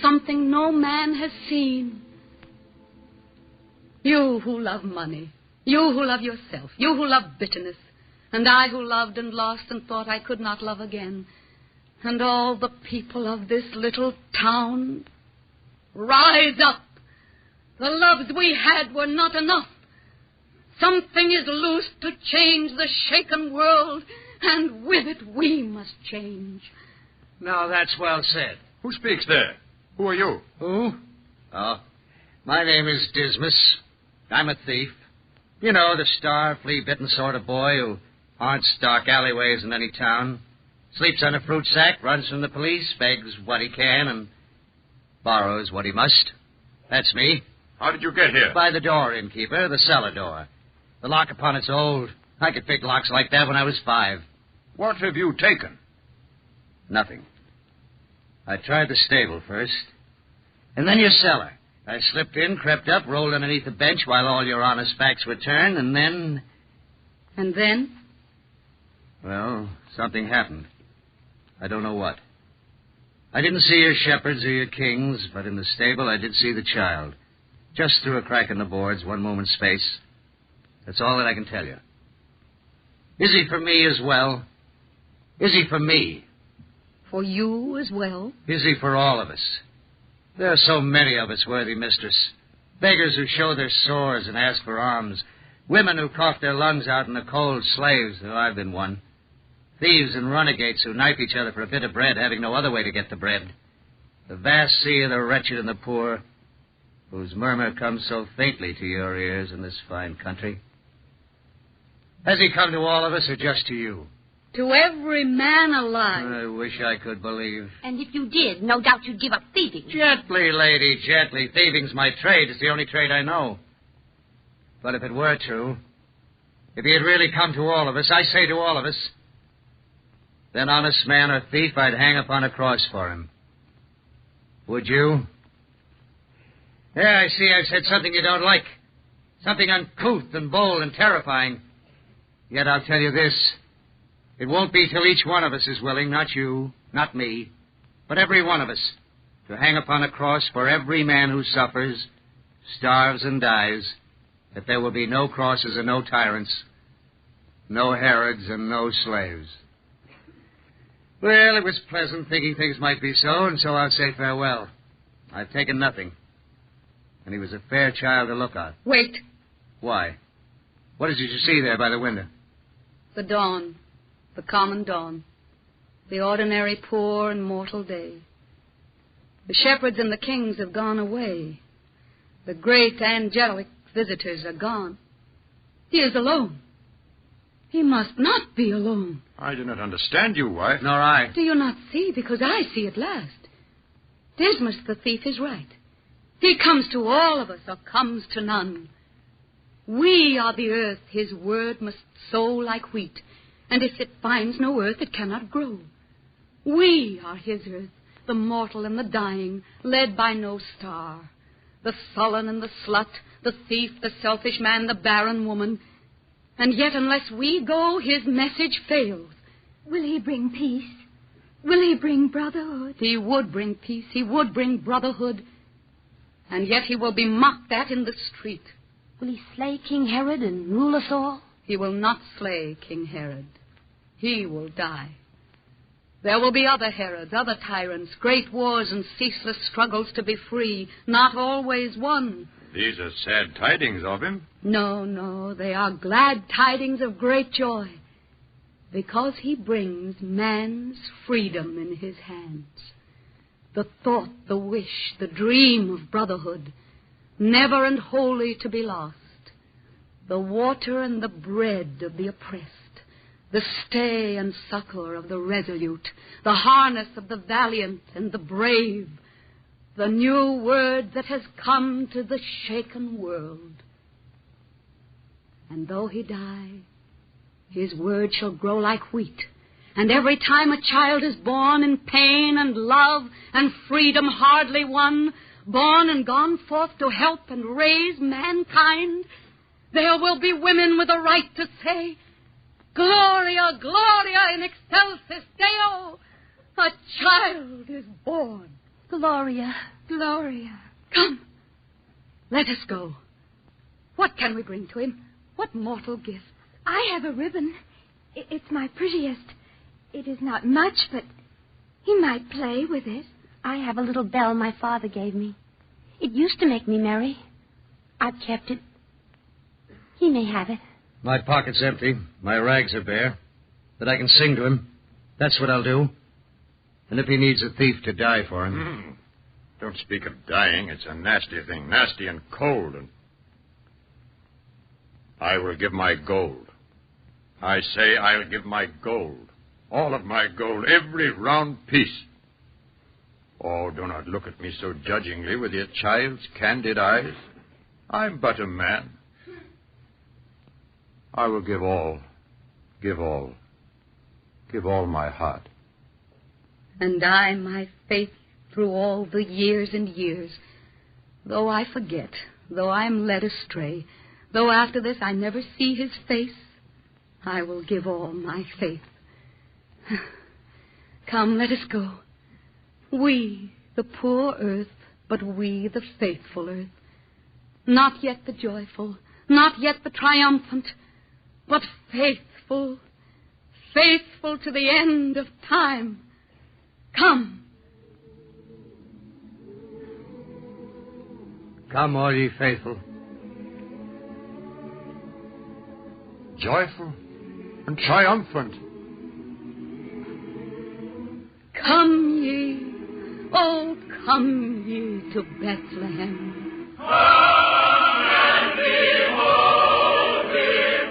something no man has seen. You who love money, you who love yourself, you who love bitterness, and I who loved and lost and thought I could not love again, and all the people of this little town, rise up. The loves we had were not enough. Something is loose to change the shaken world, and with it we must change. Now, that's well said. Who speaks there? Who are you? Who? Oh, my name is Dismas. I'm a thief. You know, the star, flea-bitten sort of boy who haunts dark alleyways in any town, sleeps on a fruit sack, runs from the police, begs what he can, and borrows what he must. That's me. How did you get here? By the door, innkeeper, the cellar door. The lock upon it's old. I could pick locks like that when I was 5. What have you taken? Nothing. I tried the stable first, and then your cellar. I slipped in, crept up, rolled underneath the bench while all your honest backs were turned, and then... And then? Well, something happened. I don't know what. I didn't see your shepherds or your kings, but in the stable I did see the child. Just through a crack in the boards, one moment's space. That's all that I can tell you. Is he for me as well? Is he for me? For you as well? Is he for all of us? There are so many of us, worthy mistress. Beggars who show their sores and ask for alms. Women who cough their lungs out in the cold. Slaves, though I've been one. Thieves and renegades who knife each other for a bit of bread, having no other way to get the bread. The vast sea of the wretched and the poor, whose murmur comes so faintly to your ears in this fine country. Has he come to all of us or just to you? To every man alive. I wish I could believe. And if you did, no doubt you'd give up thieving. Gently, lady, gently. Thieving's my trade. It's the only trade I know. But if it were true, if he had really come to all of us, I say to all of us, then honest man or thief, I'd hang upon a cross for him. Would you? Yeah, I see I've said something you don't like. Something uncouth and bold and terrifying. Yet I'll tell you this. It won't be till each one of us is willing, not you, not me, but every one of us, to hang upon a cross for every man who suffers, starves, and dies, that there will be no crosses and no tyrants, no Herods and no slaves. Well, it was pleasant thinking things might be so, and so I'll say farewell. I've taken nothing. And he was a fair child to look at. Wait. Why? What did you see there by the window? The dawn. The common dawn. The ordinary poor and mortal day. The shepherds and the kings have gone away. The great angelic visitors are gone. He is alone. He must not be alone. I do not understand you, wife. Nor I. Do you not see? Because I see at last. Dismas the thief is right. He comes to all of us or comes to none. We are the earth his word must sow like wheat, and if it finds no earth, it cannot grow. We are his earth, the mortal and the dying, led by no star. The sullen and the slut, the thief, the selfish man, the barren woman. And yet, unless we go, his message fails. Will he bring peace? Will he bring brotherhood? He would bring peace. He would bring brotherhood. And yet he will be mocked at in the street. Will he slay King Herod and rule us all? He will not slay King Herod. He will die. There will be other Herods, other tyrants, great wars and ceaseless struggles to be free, not always won. These are sad tidings of him. No, no, they are glad tidings of great joy, because he brings man's freedom in his hands. The thought, the wish, the dream of brotherhood, never and wholly to be lost. The water and the bread of the oppressed, the stay and succor of the resolute, the harness of the valiant and the brave, the new word that has come to the shaken world. And though he die, his word shall grow like wheat, and every time a child is born in pain and love and freedom hardly won, born and gone forth to help and raise mankind, there will be women with a right to say, Gloria, Gloria in excelsis Deo, a child is born. Gloria, Gloria. Come, let us go. What can we bring to him? What mortal gift? I have a ribbon. It's my prettiest. It is not much, but he might play with it. I have a little bell my father gave me. It used to make me merry. I've kept it. He may have it. My pocket's empty. My rags are bare. But I can sing to him. That's what I'll do. And if he needs a thief to die for him. Don't speak of dying. It's a nasty thing. Nasty and cold. And I will give my gold. I say I'll give my gold. All of my gold. Every round piece. Oh, do not look at me so judgingly with your child's candid eyes. I'm but a man. I will give all my heart. And I my faith through all the years and years. Though I forget, though I am led astray, though after this I never see his face, I will give all my faith. Come, let us go. We, the poor earth, but we, the faithful earth. Not yet the joyful, not yet the triumphant, but faithful, faithful to the end of time. Come. Come, all ye faithful. Joyful and triumphant. Come ye, oh, come ye to Bethlehem. Come and behold him,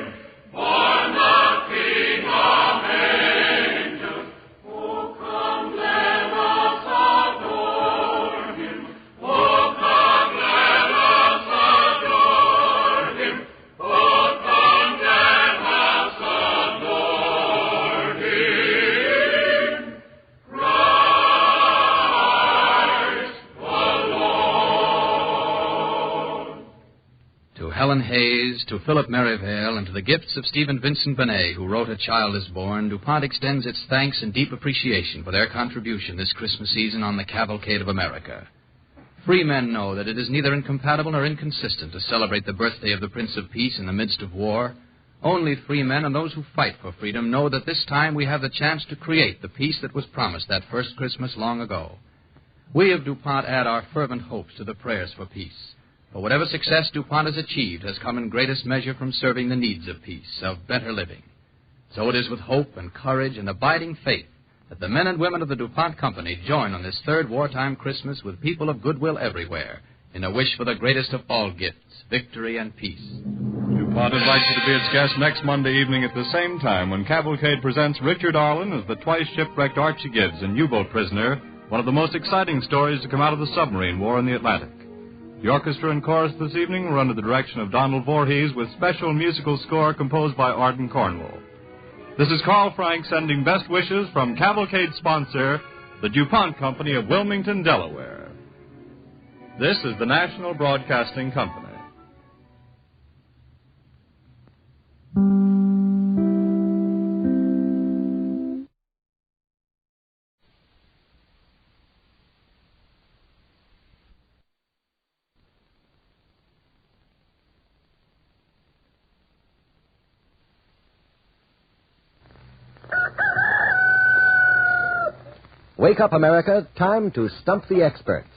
born the King of angels. Oh, come, let us adore him. Oh, come, let us adore him. Oh, come, let us adore him. To Helen Hayes, to Philip Merivale, and to the gifts of Stephen Vincent Benet, who wrote A Child is Born, DuPont extends its thanks and deep appreciation for their contribution this Christmas season on the Cavalcade of America. Free men know that it is neither incompatible nor inconsistent to celebrate the birthday of the Prince of Peace in the midst of war. Only free men and those who fight for freedom know that this time we have the chance to create the peace that was promised that first Christmas long ago. We of DuPont add our fervent hopes to the prayers for peace. For whatever success DuPont has achieved has come in greatest measure from serving the needs of peace, of better living. So it is with hope and courage and abiding faith that the men and women of the DuPont Company join on this third wartime Christmas with people of goodwill everywhere in a wish for the greatest of all gifts, victory and peace. To Mott invites you to be its guest next Monday evening at the same time when Cavalcade presents Richard Arlen as the twice-shipwrecked Archie Gibbs in U-Boat Prisoner, one of the most exciting stories to come out of the submarine war in the Atlantic. The orchestra and chorus this evening were under the direction of Donald Voorhees with special musical score composed by Arden Cornwall. This is Carl Frank sending best wishes from Cavalcade's sponsor, the DuPont Company of Wilmington, Delaware. This is the National Broadcasting Company. Wake up, America. Time to stump the experts.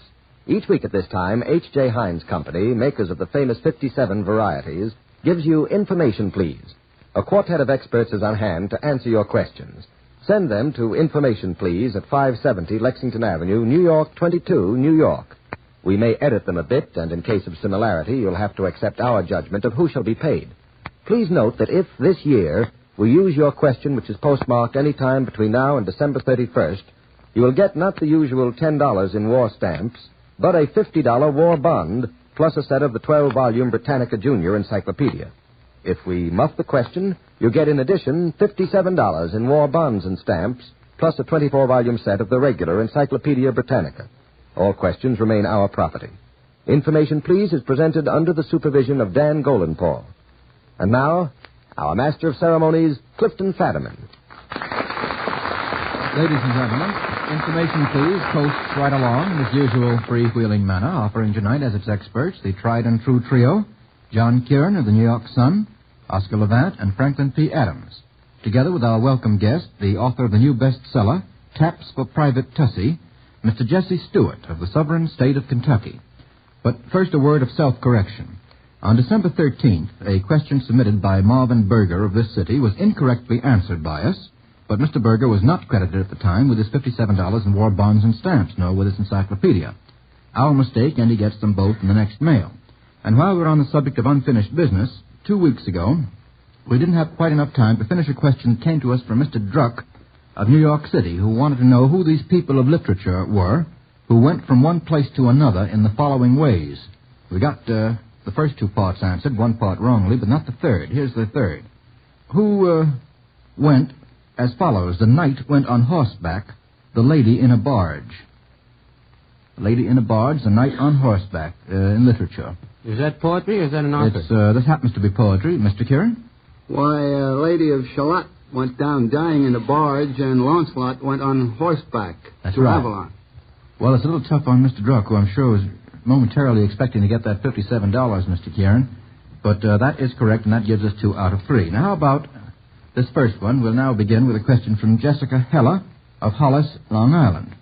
Each week at this time, H.J. Heinz Company, makers of the famous 57 varieties, gives you Information Please. A quartet of experts is on hand to answer your questions. Send them to Information Please at 570 Lexington Avenue, New York 22, New York. We may edit them a bit, and in case of similarity, you'll have to accept our judgment of who shall be paid. Please note that if, this year, we use your question, which is postmarked any time between now and December 31st, you will get not the usual $10 in war stamps, but a $50 war bond, plus a set of the 12-volume Britannica Junior Encyclopedia. If we muff the question, you get in addition $57 in war bonds and stamps, plus a 24-volume set of the regular Encyclopedia Britannica. All questions remain our property. Information Please is presented under the supervision of Dan Golenpaul. And now, our Master of Ceremonies, Clifton Fadiman. Ladies and gentlemen, Information Please coasts right along in his usual freewheeling manner, offering tonight as its experts the tried and true trio, John Kieran of the New York Sun, Oscar Levant, and Franklin P. Adams. Together with our welcome guest, the author of the new bestseller, Taps for Private Tussie, Mr. Jesse Stewart of the sovereign state of Kentucky. But first a word of self-correction. On December 13th, a question submitted by Marvin Berger of this city was incorrectly answered by us, but Mr. Berger was not credited at the time with his $57 in war bonds and stamps, nor with his encyclopedia. Our mistake, and he gets them both in the next mail. And while we're on the subject of unfinished business, 2 weeks ago, we didn't have quite enough time to finish a question that came to us from Mr. Druck of New York City, who wanted to know who these people of literature were who went from one place to another in the following ways. We got the first two parts answered, one part wrongly, but not the third. Here's the third. Who went as follows: the knight went on horseback, the lady in a barge. The lady in a barge, the knight on horseback, in literature. Is that poetry or is that an author? This happens to be poetry. Mr. Kieran? Why, Lady of Shalott went down dying in a barge, and Launcelot went on horseback That's to right. Avalon. Well, it's a little tough on Mr. Druck, who I'm sure was momentarily expecting to get that $57, Mr. Kieran. But that is correct, and that gives us 2 out of 3. Now, how about this first one? We'll now begin with a question from Jessica Heller of Hollis, Long Island.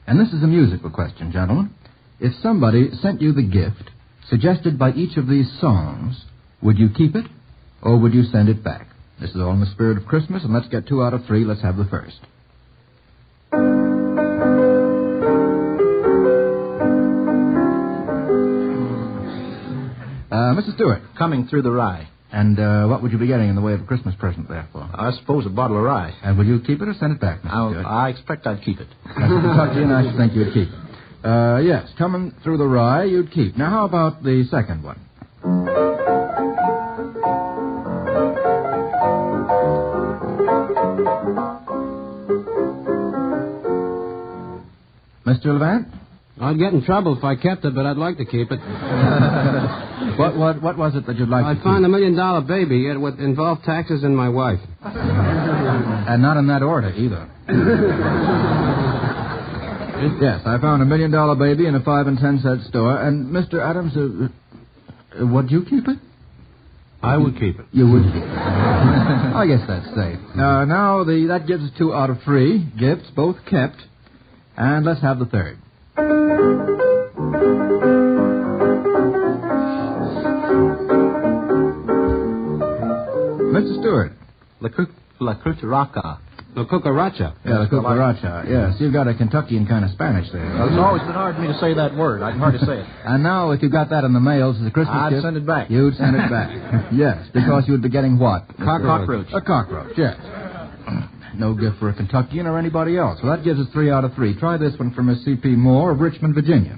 And this is a musical question, gentlemen. If somebody sent you the gift suggested by each of these songs, would you keep it or would you send it back? This is all in the spirit of Christmas, and let's get 2 out of 3. Let's have the first. Mrs. Stewart. Coming Through the Rye. And what would you be getting in the way of a Christmas present, therefore? I suppose a bottle of rye. And will you keep it or send it back, Mr. Stewart? I expect I'd keep it. Kentucky, and I should think you'd keep it. Yes, Coming Through the Rye, you'd keep. Now, how about the second one? Mr. Levant? I'd get in trouble if I kept it, but I'd like to keep it. What was it that you'd like to keep? I'd find $1 million baby. It would involve taxes and my wife. And not in that order, either. Yes, I found $1 million baby in a 5 and 10 cent store. And Mr. Adams, would you keep it? I would keep it. You would keep it. I guess that's safe. Now, that gives us 2 out of 3 gifts, both kept. And let's have the third. Mr. Stewart. La Crutaraca. The cucaracha. Yeah, the cucaracha. Yes, you've got a Kentuckian kind of Spanish there. Well, it's always been hard for me to say that word. I can hardly say it. And now, if you got that in the mails as a Christmas I'd gift... send it back. You'd send it back. Yes, because you would be getting what? Cockroach. A cockroach, yes. No gift for a Kentuckian or anybody else. Well, that gives us 3 out of 3. Try this one from Miss C.P. Moore of Richmond, Virginia.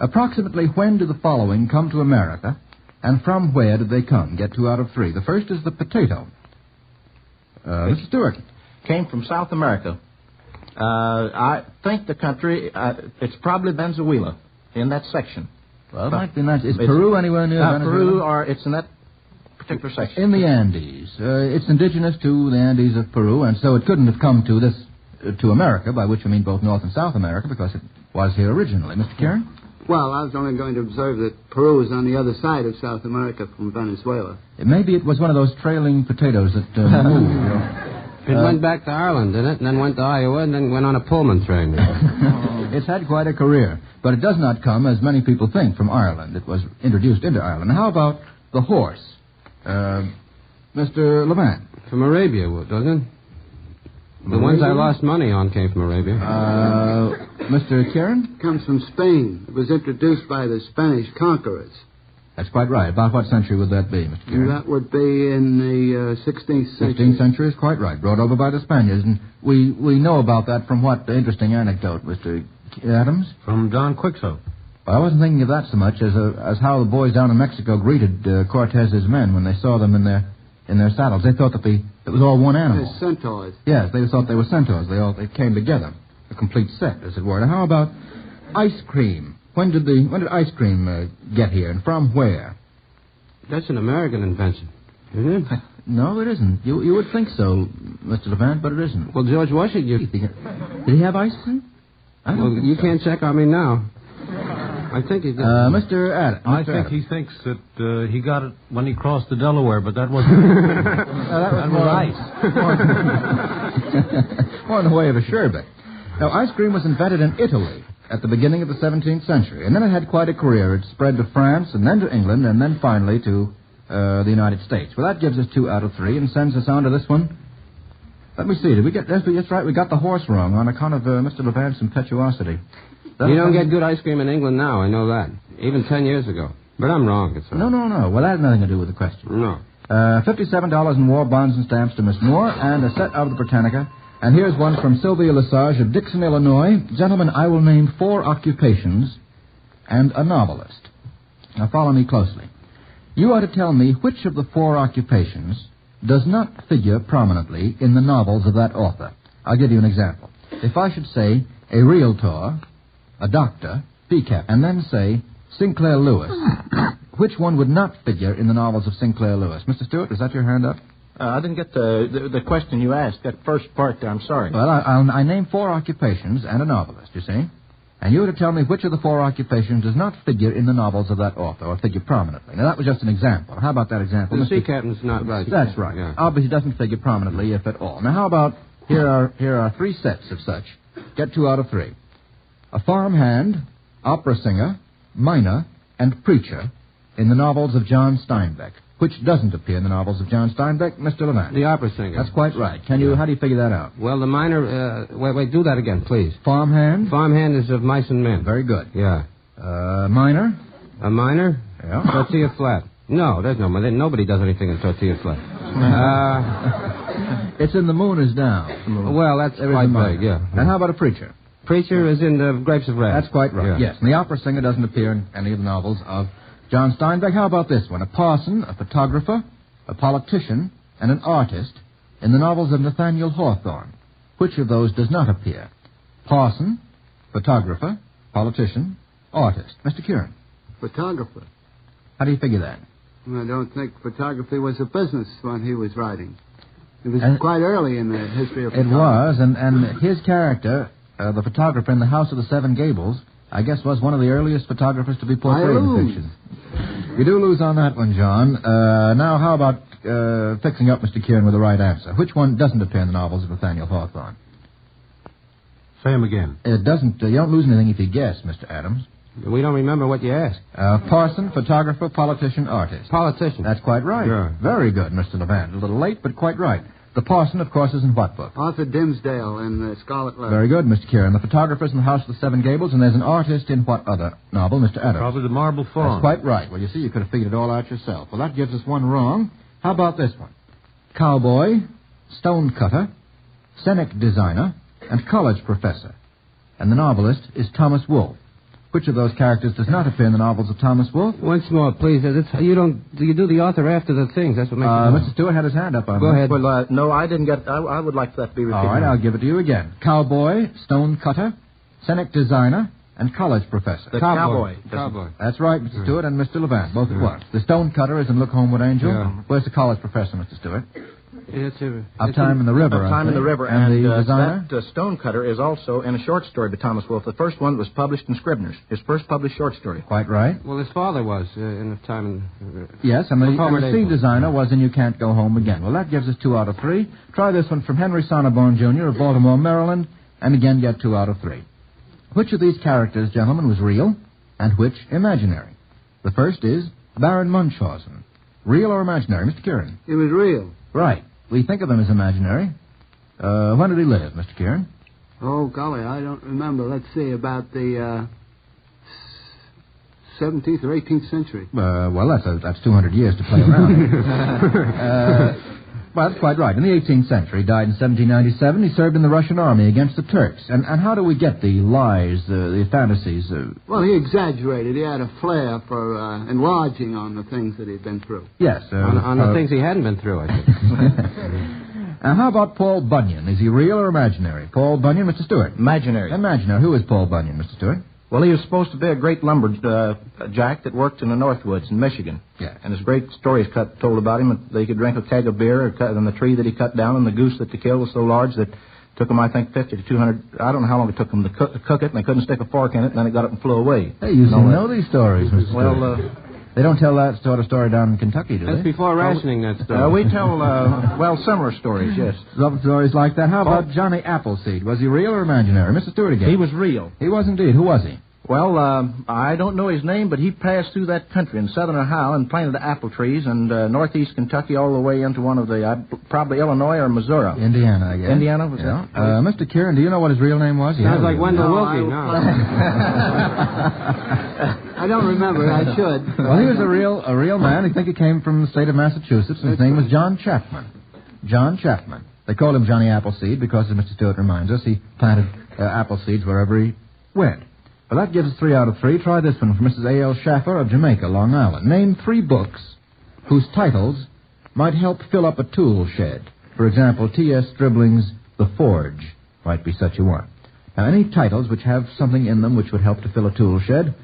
Approximately when do the following come to America, and from where did they come? Get 2 out of 3. The first is the potato. Mr. Stewart. Came from South America. I think the country, it's probably Venezuela in that section. Well, it might be nice. Is Peru anywhere near Venezuela? Peru, or it's in that particular section. In the Andes. It's indigenous to the Andes of Peru, and so it couldn't have come to America, by which I mean both North and South America, because it was here originally. Mr. Kieran? Well, I was only going to observe that Peru is on the other side of South America from Venezuela. Maybe it was one of those trailing potatoes that moved, you know. It went back to Ireland, didn't it? And then went to Iowa, and then went on a Pullman train. It's had quite a career, but it does not come, as many people think, from Ireland. It was introduced into Ireland. How about the horse? Mr. Levant. From Arabia, doesn't it? The ones I lost money on came from Arabia. Mr. Kieran? Comes from Spain. It was introduced by the Spanish conquerors. That's quite right. About what century would that be, Mr. Kieran? That would be in the 16th century. 16th century is quite right. Brought over by the Spaniards. And we know about that from what interesting anecdote, Mr. Adams? From Don Quixote. Well, I wasn't thinking of that so much as how the boys down in Mexico greeted Cortez's men when they saw them in their saddles. They thought that it was all one animal. They're centaurs. Yes, they thought they were centaurs. They came together, a complete set, as it were. Now, how about ice cream? When did ice cream get here, and from where? That's an American invention, isn't it? No, it isn't. You would think so, Mr. Levant, but it isn't. Well, George Washington... Did he have ice cream? Well, you can't check on me now. I think he did. Mr. Adams. I think he thinks that he got it when he crossed the Delaware, but that wasn't... that was ice. More in the way of a sherbet. Now, ice cream was invented in Italy at the beginning of the 17th century, and then it had quite a career. It spread to France, and then to England, and then finally to the United States. Well, that gives us 2 out of 3 and sends us on to this one. Let me see. Did we get... That's right. We got the horse wrong on account of Mr. Levant's impetuosity. You don't get good ice cream in England now, I know that. Even 10 years ago. But I'm wrong. It's No. Well, that had nothing to do with the question. No. $57 in war bonds and stamps to Miss Moore, and a set out of the Britannica. And here's one from Sylvia Lesage of Dixon, Illinois. Gentlemen, I will name 4 occupations and a novelist. Now, follow me closely. You are to tell me which of the 4 occupations does not figure prominently in the novels of that author. I'll give you an example. If I should say a realtor, a doctor, PCAP, and then say Sinclair Lewis, which one would not figure in the novels of Sinclair Lewis? Mr. Stewart, is that your hand up? I didn't get the question you asked, that first part there. I'm sorry. Well, I named 4 occupations and a novelist, you see. And you were to tell me which of the 4 occupations does not figure in the novels of that author, or figure prominently. Now, that was just an example. How about that example? The sea captain's not right. That's right. Yeah. Obviously doesn't figure prominently, if at all. Now, how about, here are 3 sets of such. Get 2 out of 3. A farmhand, opera singer, miner, and preacher in the novels of John Steinbeck. Which doesn't appear in the novels of John Steinbeck, Mr. Levant? The opera singer. That's quite right. How do you figure that out? Well, the miner, wait, do that again, please. Farmhand? Farmhand is of mice and men. Very good. Yeah. Miner? A miner? Yeah. Tortilla flat. No, there's no money. Nobody does anything in tortilla flat. It's in The Moon is Down. Well, that's quite vague, yeah. And how about a preacher? Preacher is in The Grapes of Wrath. That's quite right, yes. And the opera singer doesn't appear in any of the novels of John Steinbeck. How about this one? A parson, a photographer, a politician, and an artist in the novels of Nathaniel Hawthorne. Which of those does not appear? Parson, photographer, politician, artist. Mr. Kieran. Photographer. How do you figure that? I don't think photography was a business when he was writing. It was quite early in the history of photography. It was, and his character, the photographer in The House of the Seven Gables, I guess was one of the earliest photographers to be portrayed in fiction. You do lose on that one, John. Now, how about fixing up Mr. Kieran with the right answer? Which one doesn't appear in the novels of Nathaniel Hawthorne? Say him again. It doesn't. You don't lose anything if you guess, Mr. Adams. We don't remember what you asked. Parson, photographer, politician, artist. Politician. That's quite right. Yeah. Very good, Mr. Levant. A little late, but quite right. The parson, of course, is in what book? Arthur Dimmesdale in the Scarlet Letter. Very good, Mr. Kieran. The photographer's in the House of the Seven Gables, and there's an artist in what other novel, Mr. Adams? Probably the Marble Fawn. That's quite right. Well, you see, you could have figured it all out yourself. Well, that gives us one wrong. How about this one? Cowboy, stonecutter, scenic designer, and college professor. And the novelist is Thomas Wolfe. Which of those characters does not appear in the novels of Thomas Wolfe? Once more, please. You do the author after the things. That's what makes it... Mr. Stewart had his hand up on Go ahead. Well, no, I didn't get... I would like that to be repeated. All right, I'll give it to you again. Cowboy, stonecutter, scenic designer, and college professor. The cowboy. That's right, Mr. Stewart and Mr. Levant, both at once. The stonecutter is in Look Homeward Angel. Yeah. Where's the college professor, Mr. Stewart? Uptime in the River. Uptime in the River. And the designer? That stonecutter is also in a short story by Thomas Wolfe. The first one was published in Scribner's. His first published short story. Quite right. Well, his father was in the time in... Yes, and the scene designer was in You Can't Go Home Again. Well, that gives us 2 out of 3. Try this one from Henry Sonneborn, Jr. of Baltimore, Maryland, and again get 2 out of 3. Which of these characters, gentlemen, was real, and which imaginary? The first is Baron Munchausen. Real or imaginary, Mr. Kieran? It was real. Right. We think of him as imaginary. When did he live, Mr. Kieran? Oh, golly, I don't remember. Let's see, about the 17th or 18th century. Well, that's 200 years to play around. Well, that's quite right. In the 18th century, he died in 1797. He served in the Russian army against the Turks. And how do we get the lies, the fantasies? Well, he exaggerated. He had a flair for enlarging on the things that he'd been through. Yes. On the things he hadn't been through, I think. And how about Paul Bunyan? Is he real or imaginary? Paul Bunyan, Mr. Stewart? Imaginary. Imaginary. Who is Paul Bunyan, Mr. Stewart? Well, he was supposed to be a great lumberjack that worked in the Northwoods in Michigan. Yeah. And there's great stories told about him. They could drink a keg of beer on the tree that he cut down, and the goose that they killed was so large that it took him, I think, 50 to 200... I don't know how long it took them to cook it, and they couldn't stick a fork in it, and then it got up and flew away. Hey, you know these stories, Mr. Stewart. Well, they don't tell that sort of story down in Kentucky, do they? That's before rationing, that story. We tell, similar stories, yes. Some stories like that. How about Johnny Appleseed? Was he real or imaginary? Mr. Stewart again. He was real. He was indeed. Who was he? Well, I don't know his name, but he passed through that country in southern Ohio and planted apple trees and northeast Kentucky all the way into one of the, probably Illinois or Missouri. Indiana, I guess. Indiana, was that? Mr. Kieran, do you know what his real name was? Sounds like Wendell Willkie, no. I don't remember. I should. Well, he was a real man. I think he came from the state of Massachusetts, and his name was John Chapman. John Chapman. They called him Johnny Appleseed because, as Mr. Stewart reminds us, he planted apple seeds wherever he went. Well, that gives us 3 out of 3. Try this one from Mrs. A.L. Schaffer of Jamaica, Long Island. Name 3 books whose titles might help fill up a tool shed. For example, T.S. Stribling's The Forge might be such a one. Now, any titles which have something in them which would help to fill a tool shed?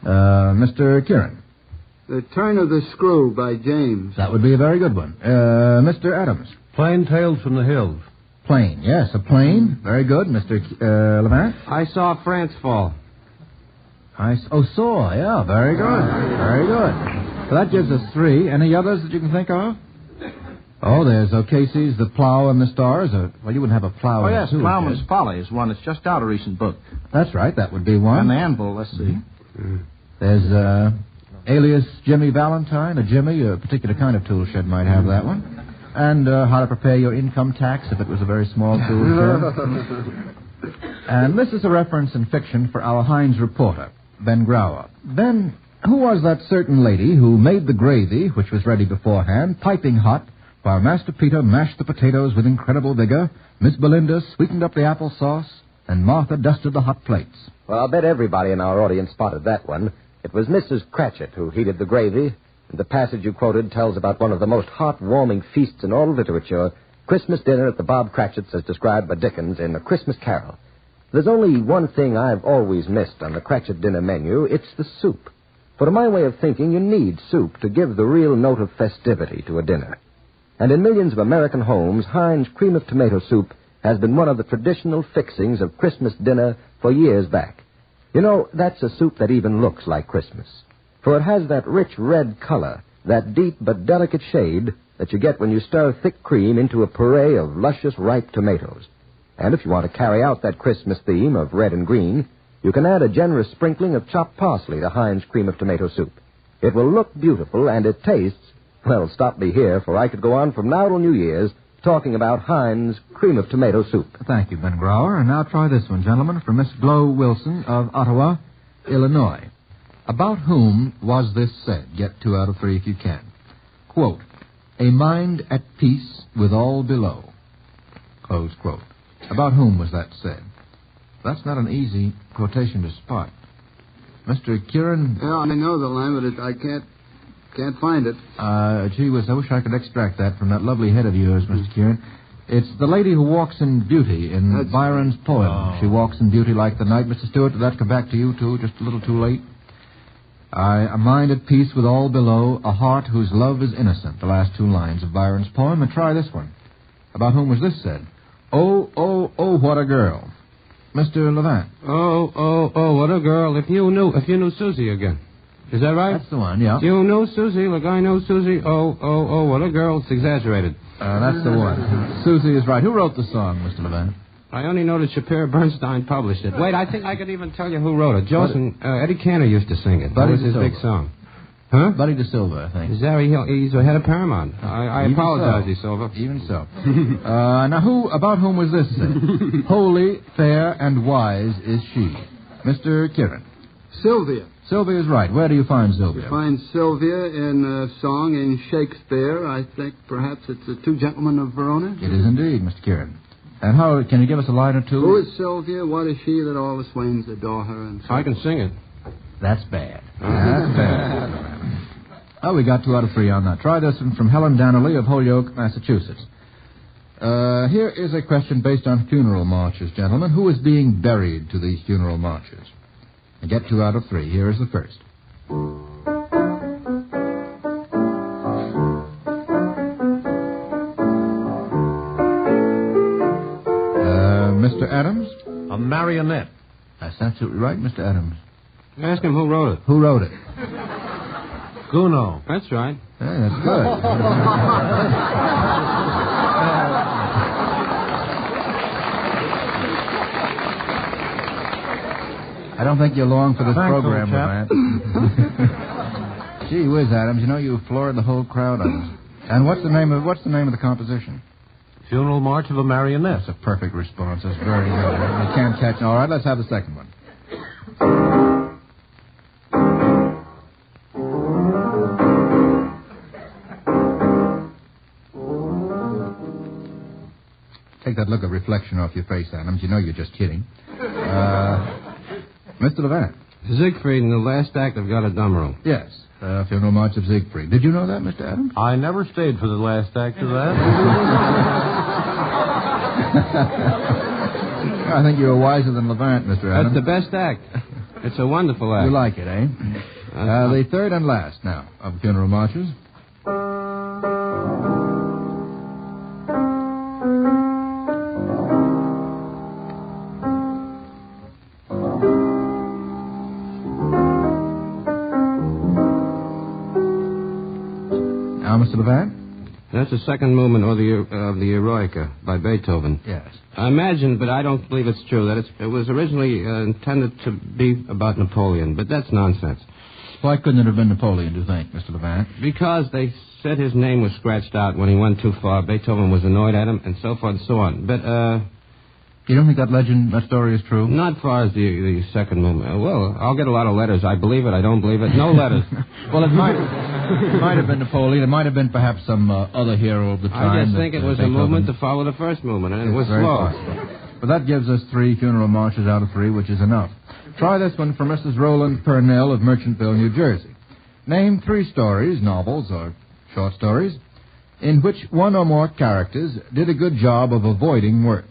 Mr. Kieran. The Turn of the Screw by James. That would be a very good one. Mr. Adams. Plain Tales from the Hills. Plain, yes, a plane. Very good. Mr. Levant. I Saw France Fall. Saw, yeah, very good. Very good. So that gives us 3. Any others that you can think of? Oh, there's O'Casey's The Plow and the Stars. Well, you wouldn't have a plow. Oh, yes, Plowman's Folly is one that's just out, a recent book. That's right, that would be one. And The Anvil, let's see. There's Alias Jimmy Valentine, a particular kind of tool shed might have that one. And How to Prepare Your Income Tax if it was a very small tool shed. And this is a reference in fiction for our Heinz reporter, Ben Grauer. Ben, who was that certain lady who made the gravy, which was ready beforehand, piping hot, while Master Peter mashed the potatoes with incredible vigor, Miss Belinda sweetened up the applesauce, and Martha dusted the hot plates? Well, I'll bet everybody in our audience spotted that one. It was Mrs. Cratchit who heated the gravy, and the passage you quoted tells about one of the most heart-warming feasts in all literature, Christmas dinner at the Bob Cratchit's as described by Dickens in A Christmas Carol. There's only one thing I've always missed on the Cratchit dinner menu. It's the soup. For to my way of thinking, you need soup to give the real note of festivity to a dinner. And in millions of American homes, Heinz cream of tomato soup has been one of the traditional fixings of Christmas dinner for years back. You know, that's a soup that even looks like Christmas. For it has that rich red color, that deep but delicate shade that you get when you stir thick cream into a puree of luscious ripe tomatoes. And if you want to carry out that Christmas theme of red and green, you can add a generous sprinkling of chopped parsley to Heinz cream of tomato soup. It will look beautiful, and it tastes, well, stop me here, for I could go on from now till New Year's, talking about Heinz cream of tomato soup. Thank you, Ben Grauer. And now try this one, gentlemen, from Miss Glow Wilson of Ottawa, Illinois. About whom was this said? Get 2 out of 3 if you can. Quote, a mind at peace with all below. Close quote. About whom was that said? That's not an easy quotation to spot. Mr. Kieran? Yeah, I know the line, but I can't find it. Gee whiz, I wish I could extract that from that lovely head of yours, Mr. Kieran. It's the lady who walks in beauty in Byron's poem. Oh. She walks in beauty like the night. Mr. Stewart, did that come back to you, too? Just a little too late? A mind at peace with all below, a heart whose love is innocent. The last 2 lines of Byron's poem. And try this one. About whom was this said? Oh, oh, oh, what a girl. Mr. Levant. Oh, oh, oh, what a girl. If you knew Susie again. Is that right? That's the one, yeah. You know Susie, like I know Susie. Oh, oh, oh, what a girl. It's exaggerated. That's the one. Susie is right. Who wrote the song, Mr. Levant? I only know that Shapiro Bernstein published it. Wait, I think I could even tell you who wrote it. Eddie Cantor used to sing it. That was his big song. Huh? Buddy DeSilva, I think. Is that he's the head of Paramount. I apologize, DeSilva. Even so. Now, about whom was this said? Holy, fair, and wise is she. Mr. Kieran. Sylvia. Sylvia's right. Where do you find Sylvia? You find Sylvia in a song in Shakespeare. I think perhaps it's The Two Gentlemen of Verona. It is indeed, Mr. Kieran. And how, can you give us a line or two? Who is Sylvia? What is she that all the swains adore her? And so I can sing it. That's bad. That's bad. Oh, we got 2 out of 3 on that. Try this one from Helen Dannerly of Holyoke, Massachusetts. Here is a question based on funeral marches, gentlemen. Who is being buried to these funeral marches? I get 2 out of 3. Here is the first. Mr. Adams? A marionette. That's absolutely right, Mr. Adams. Ask him who wrote it. Who wrote it? Gounod. That's right. Hey, that's good. I don't think you're long for this program, Levant. Gee whiz, Adams, you know you floored the whole crowd on us. And what's the name of the composition? Funeral March of a Marionette. That's a perfect response. That's very good. You can't catch... All right, let's have the second one. Take that look of reflection off your face, Adams. You know you're just kidding. Mr. Levant. Siegfried in the last act of Gotterdammerung. Yes, Funeral March of Siegfried. Did you know that, Mr. Adams? I never stayed for the last act of that. I think you're wiser than Levant, Mr. Adams. That's the best act. It's a wonderful act. You like it, eh? The third and last, now, of funeral marches. Now, Mr. Levant? That's the second movement of the Eroica by Beethoven. Yes. I imagine, but I don't believe it's true, that it was originally intended to be about Napoleon, but that's nonsense. Why couldn't it have been Napoleon, do you think, Mr. Levant? Because they said his name was scratched out when he went too far. Beethoven was annoyed at him, and so forth and so on. But, you don't think that story is true? Not as far as the second movement. Well, I'll get a lot of letters. I believe it, I don't believe it. No letters. Well, it might have been Napoleon. It might have been perhaps some other hero of the time. I just think it was a movement to follow the first movement, and it was slow. But that gives us 3 funeral marches out of 3, which is enough. Try this one from Mrs. Roland Purnell of Merchantville, New Jersey. Name 3 stories, novels or short stories, in which one or more characters did a good job of avoiding work.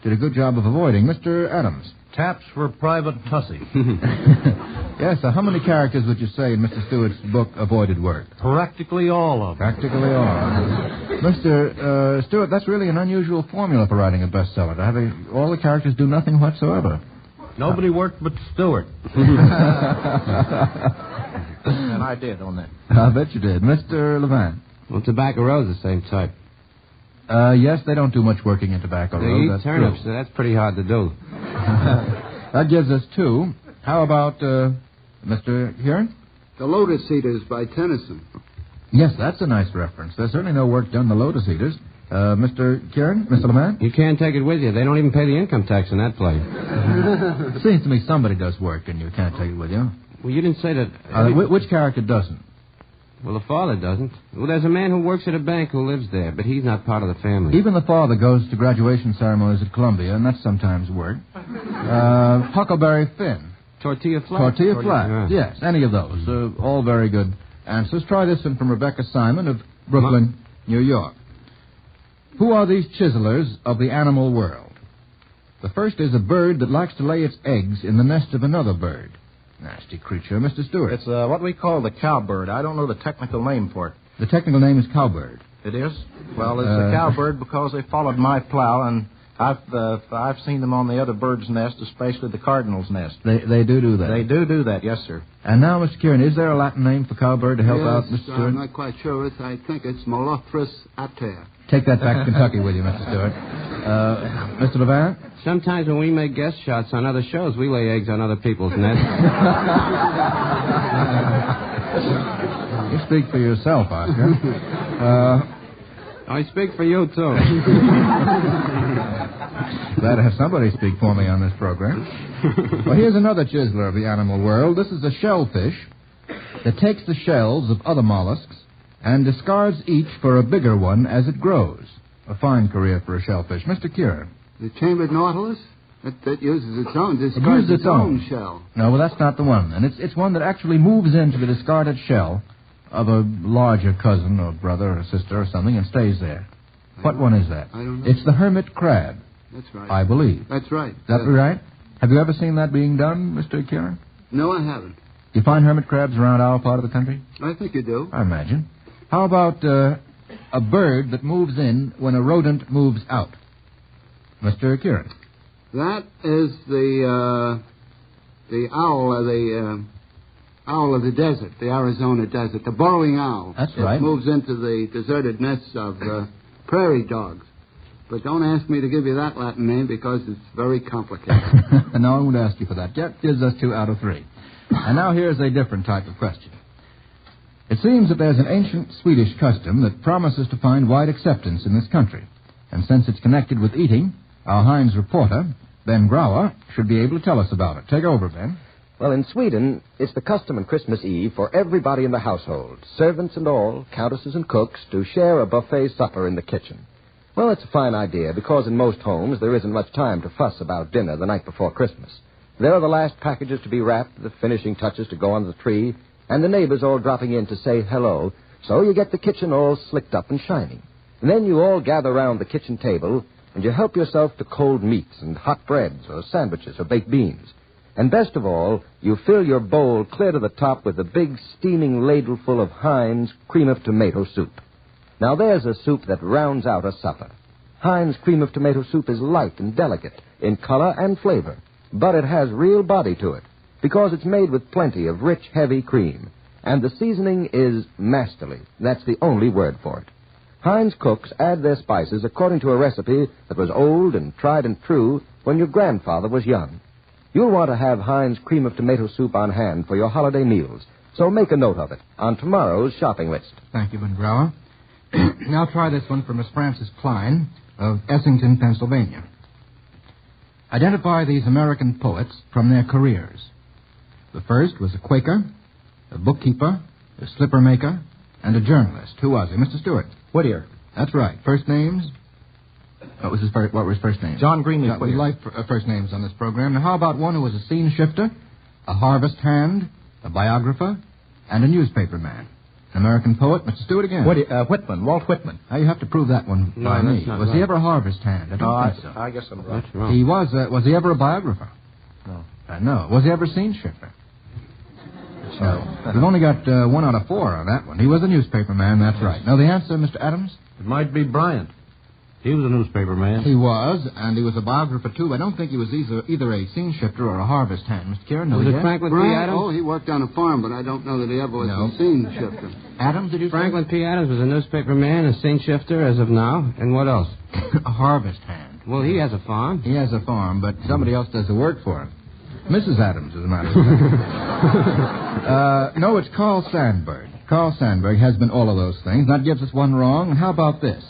Mr. Adams. Taps for Private Tussey. Yes, how many characters would you say in Mr. Stewart's book avoided work? Practically all of them. Practically all. Mr. Stewart, that's really an unusual formula for writing a bestseller. To have all the characters do nothing whatsoever. Nobody worked but Stewart. And I did on that. I bet you did. Mr. Levant. Well, Tobacco Road's the same type. Yes, they don't do much working in Tobacco Road. They eat turnips, so that's pretty hard to do. That gives us 2. How about Mr. Kieran? The Lotus Eaters by Tennyson. Yes, that's a nice reference. There's certainly no work done the Lotus Eaters. Mr. Kieran? Mr. Levant? You can't take it with you. They don't even pay the income tax in that place. It seems to me somebody does work and you can't take it with you. Well, you didn't say that... Which character doesn't? Well, the father doesn't. Well, there's a man who works at a bank who lives there, but he's not part of the family. Even the father goes to graduation ceremonies at Columbia, and that's sometimes work. Huckleberry Finn. Tortilla Flat? Tortilla Flat, yes, any of those. All very good answers. Try this one from Rebecca Simon of Brooklyn, New York. Who are these chiselers of the animal world? The first is a bird that likes to lay its eggs in the nest of another bird. Nasty creature. Mr. Stewart. It's what we call the cowbird. I don't know the technical name for it. The technical name is cowbird. It is? Well, it's a cowbird because they followed my plow, and I've seen them on the other bird's nest, especially the cardinal's nest. They do that? They do that, yes, sir. And now, Mr. Kieran, is there a Latin name for cowbird to help out, Mr. Stewart? I'm not quite sure. I think it's Molothrus ater. Take that back to Kentucky with you, Mr. Stewart. Mr. Levant? Sometimes when we make guest shots on other shows, we lay eggs on other people's nests. You speak for yourself, Oscar. I speak for you, too. Glad to have somebody speak for me on this program. Well, here's another chiseler of the animal world. This is a shellfish that takes the shells of other mollusks and discards each for a bigger one as it grows. A fine career for a shellfish. Mr. Kieran. The chambered nautilus? That uses its own, discards its own shell. No, well, that's not the one. And it's one that actually moves into the discarded shell of a larger cousin or brother or sister or something and stays there. What one is that? I don't know. It's the hermit crab. That's right. I believe. That's right. Is that right? Have you ever seen that being done, Mr. Kieran? No, I haven't. You find hermit crabs around our part of the country? I think you do. I imagine. How about a bird that moves in when a rodent moves out? Mr. Kieran. That is the owl of the desert, the Arizona desert, the burrowing owl. That's right. It moves into the deserted nests of prairie dogs. But don't ask me to give you that Latin name because it's very complicated. No, I won't ask you for that. That gives us 2 out of 3. And now here's a different type of question. It seems that there's an ancient Swedish custom that promises to find wide acceptance in this country. And since it's connected with eating, our Heinz reporter, Ben Grauer, should be able to tell us about it. Take over, Ben. Well, in Sweden, it's the custom on Christmas Eve for everybody in the household, servants and all, countesses and cooks, to share a buffet supper in the kitchen. Well, it's a fine idea because in most homes there isn't much time to fuss about dinner the night before Christmas. There are the last packages to be wrapped, the finishing touches to go on the tree, and the neighbors all dropping in to say hello, so you get the kitchen all slicked up and shining. And then you all gather around the kitchen table, and you help yourself to cold meats and hot breads or sandwiches or baked beans. And best of all, you fill your bowl clear to the top with a big steaming ladleful of Heinz cream of tomato soup. Now there's a soup that rounds out a supper. Heinz cream of tomato soup is light and delicate in color and flavor, but it has real body to it because it's made with plenty of rich, heavy cream. And the seasoning is masterly. That's the only word for it. Heinz cooks add their spices according to a recipe that was old and tried and true when your grandfather was young. You'll want to have Heinz cream of tomato soup on hand for your holiday meals, so make a note of it on tomorrow's shopping list. Thank you, Ben Grauer. Now try this one from Miss Frances Klein of Essington, Pennsylvania. Identify these American poets from their careers. The first was a Quaker, a bookkeeper, a slipper maker, and a journalist. Who was he? Mr. Stewart. Whittier. That's right. First names? What were his first names? John Greenleaf We Whittier. like first names on this program. Now, how about one who was a scene shifter, a harvest hand, a biographer, and a newspaper man? An American poet. Mr. Stewart again. Whitman. Walt Whitman. Now, you have to prove that one by me. Was he ever a harvest hand? I don't think so. I guess I'm right. That's wrong. He was he ever a biographer? No. No. Was he ever a scene shifter? No. We've only got 1 out of 4 on that one. He was a newspaper man, that's right. Now, the answer, Mr. Adams? It might be Bryant. He was a newspaper man. He was, and he was a biographer, too. I don't think he was either a scene shifter or a harvest hand. Mr. Kieran, Was it Franklin P. Adams? Oh, he worked on a farm, but I don't know that he ever was a scene shifter. Adams, did you Franklin P. Adams was a newspaper man, a scene shifter as of now. And what else? A harvest hand. Well, he has a farm. He has a farm, but somebody else does the work for him. Mrs. Adams, as a matter of fact. No, it's Carl Sandburg. Carl Sandburg has been all of those things. That gives us 1 wrong. And how about this?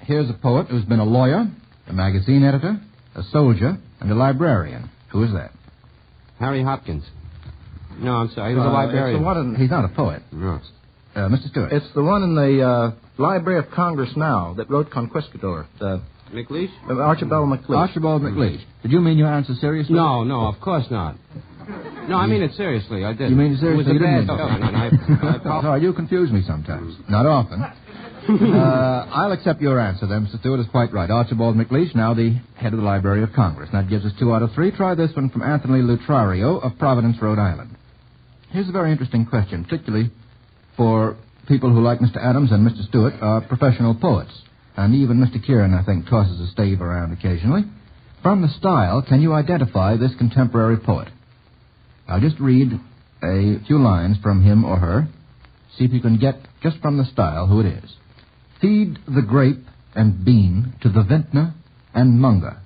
here's a poet who's been a lawyer, a magazine editor, a soldier, and a librarian. Who is that? Harry Hopkins. No, I'm sorry. He was a librarian. It's the one he's not a poet. No. Mr. Stewart. It's the one in the Library of Congress now that wrote Conquistador. McLeish? Archibald McLeish. Archibald McLeish. Did you mean your answer seriously? No, of course not. No, I mean it seriously. I did. You mean it seriously? It was a bad joke. Sorry, you confuse me sometimes. Not often. I'll accept your answer then, Mr. Stewart is quite right. Archibald McLeish, now the head of the Library of Congress. That gives us 2 out of 3. Try this one from Anthony Lutrario of Providence, Rhode Island. Here's a very interesting question, particularly for people who, like Mr. Adams and Mr. Stewart, are professional poets. And even Mr. Kieran, I think, tosses a stave around occasionally. From the style, can you identify this contemporary poet? I'll just read a few lines from him or her. See if you can get, just from the style, who it is. Feed the grape and bean to the vintner and monger.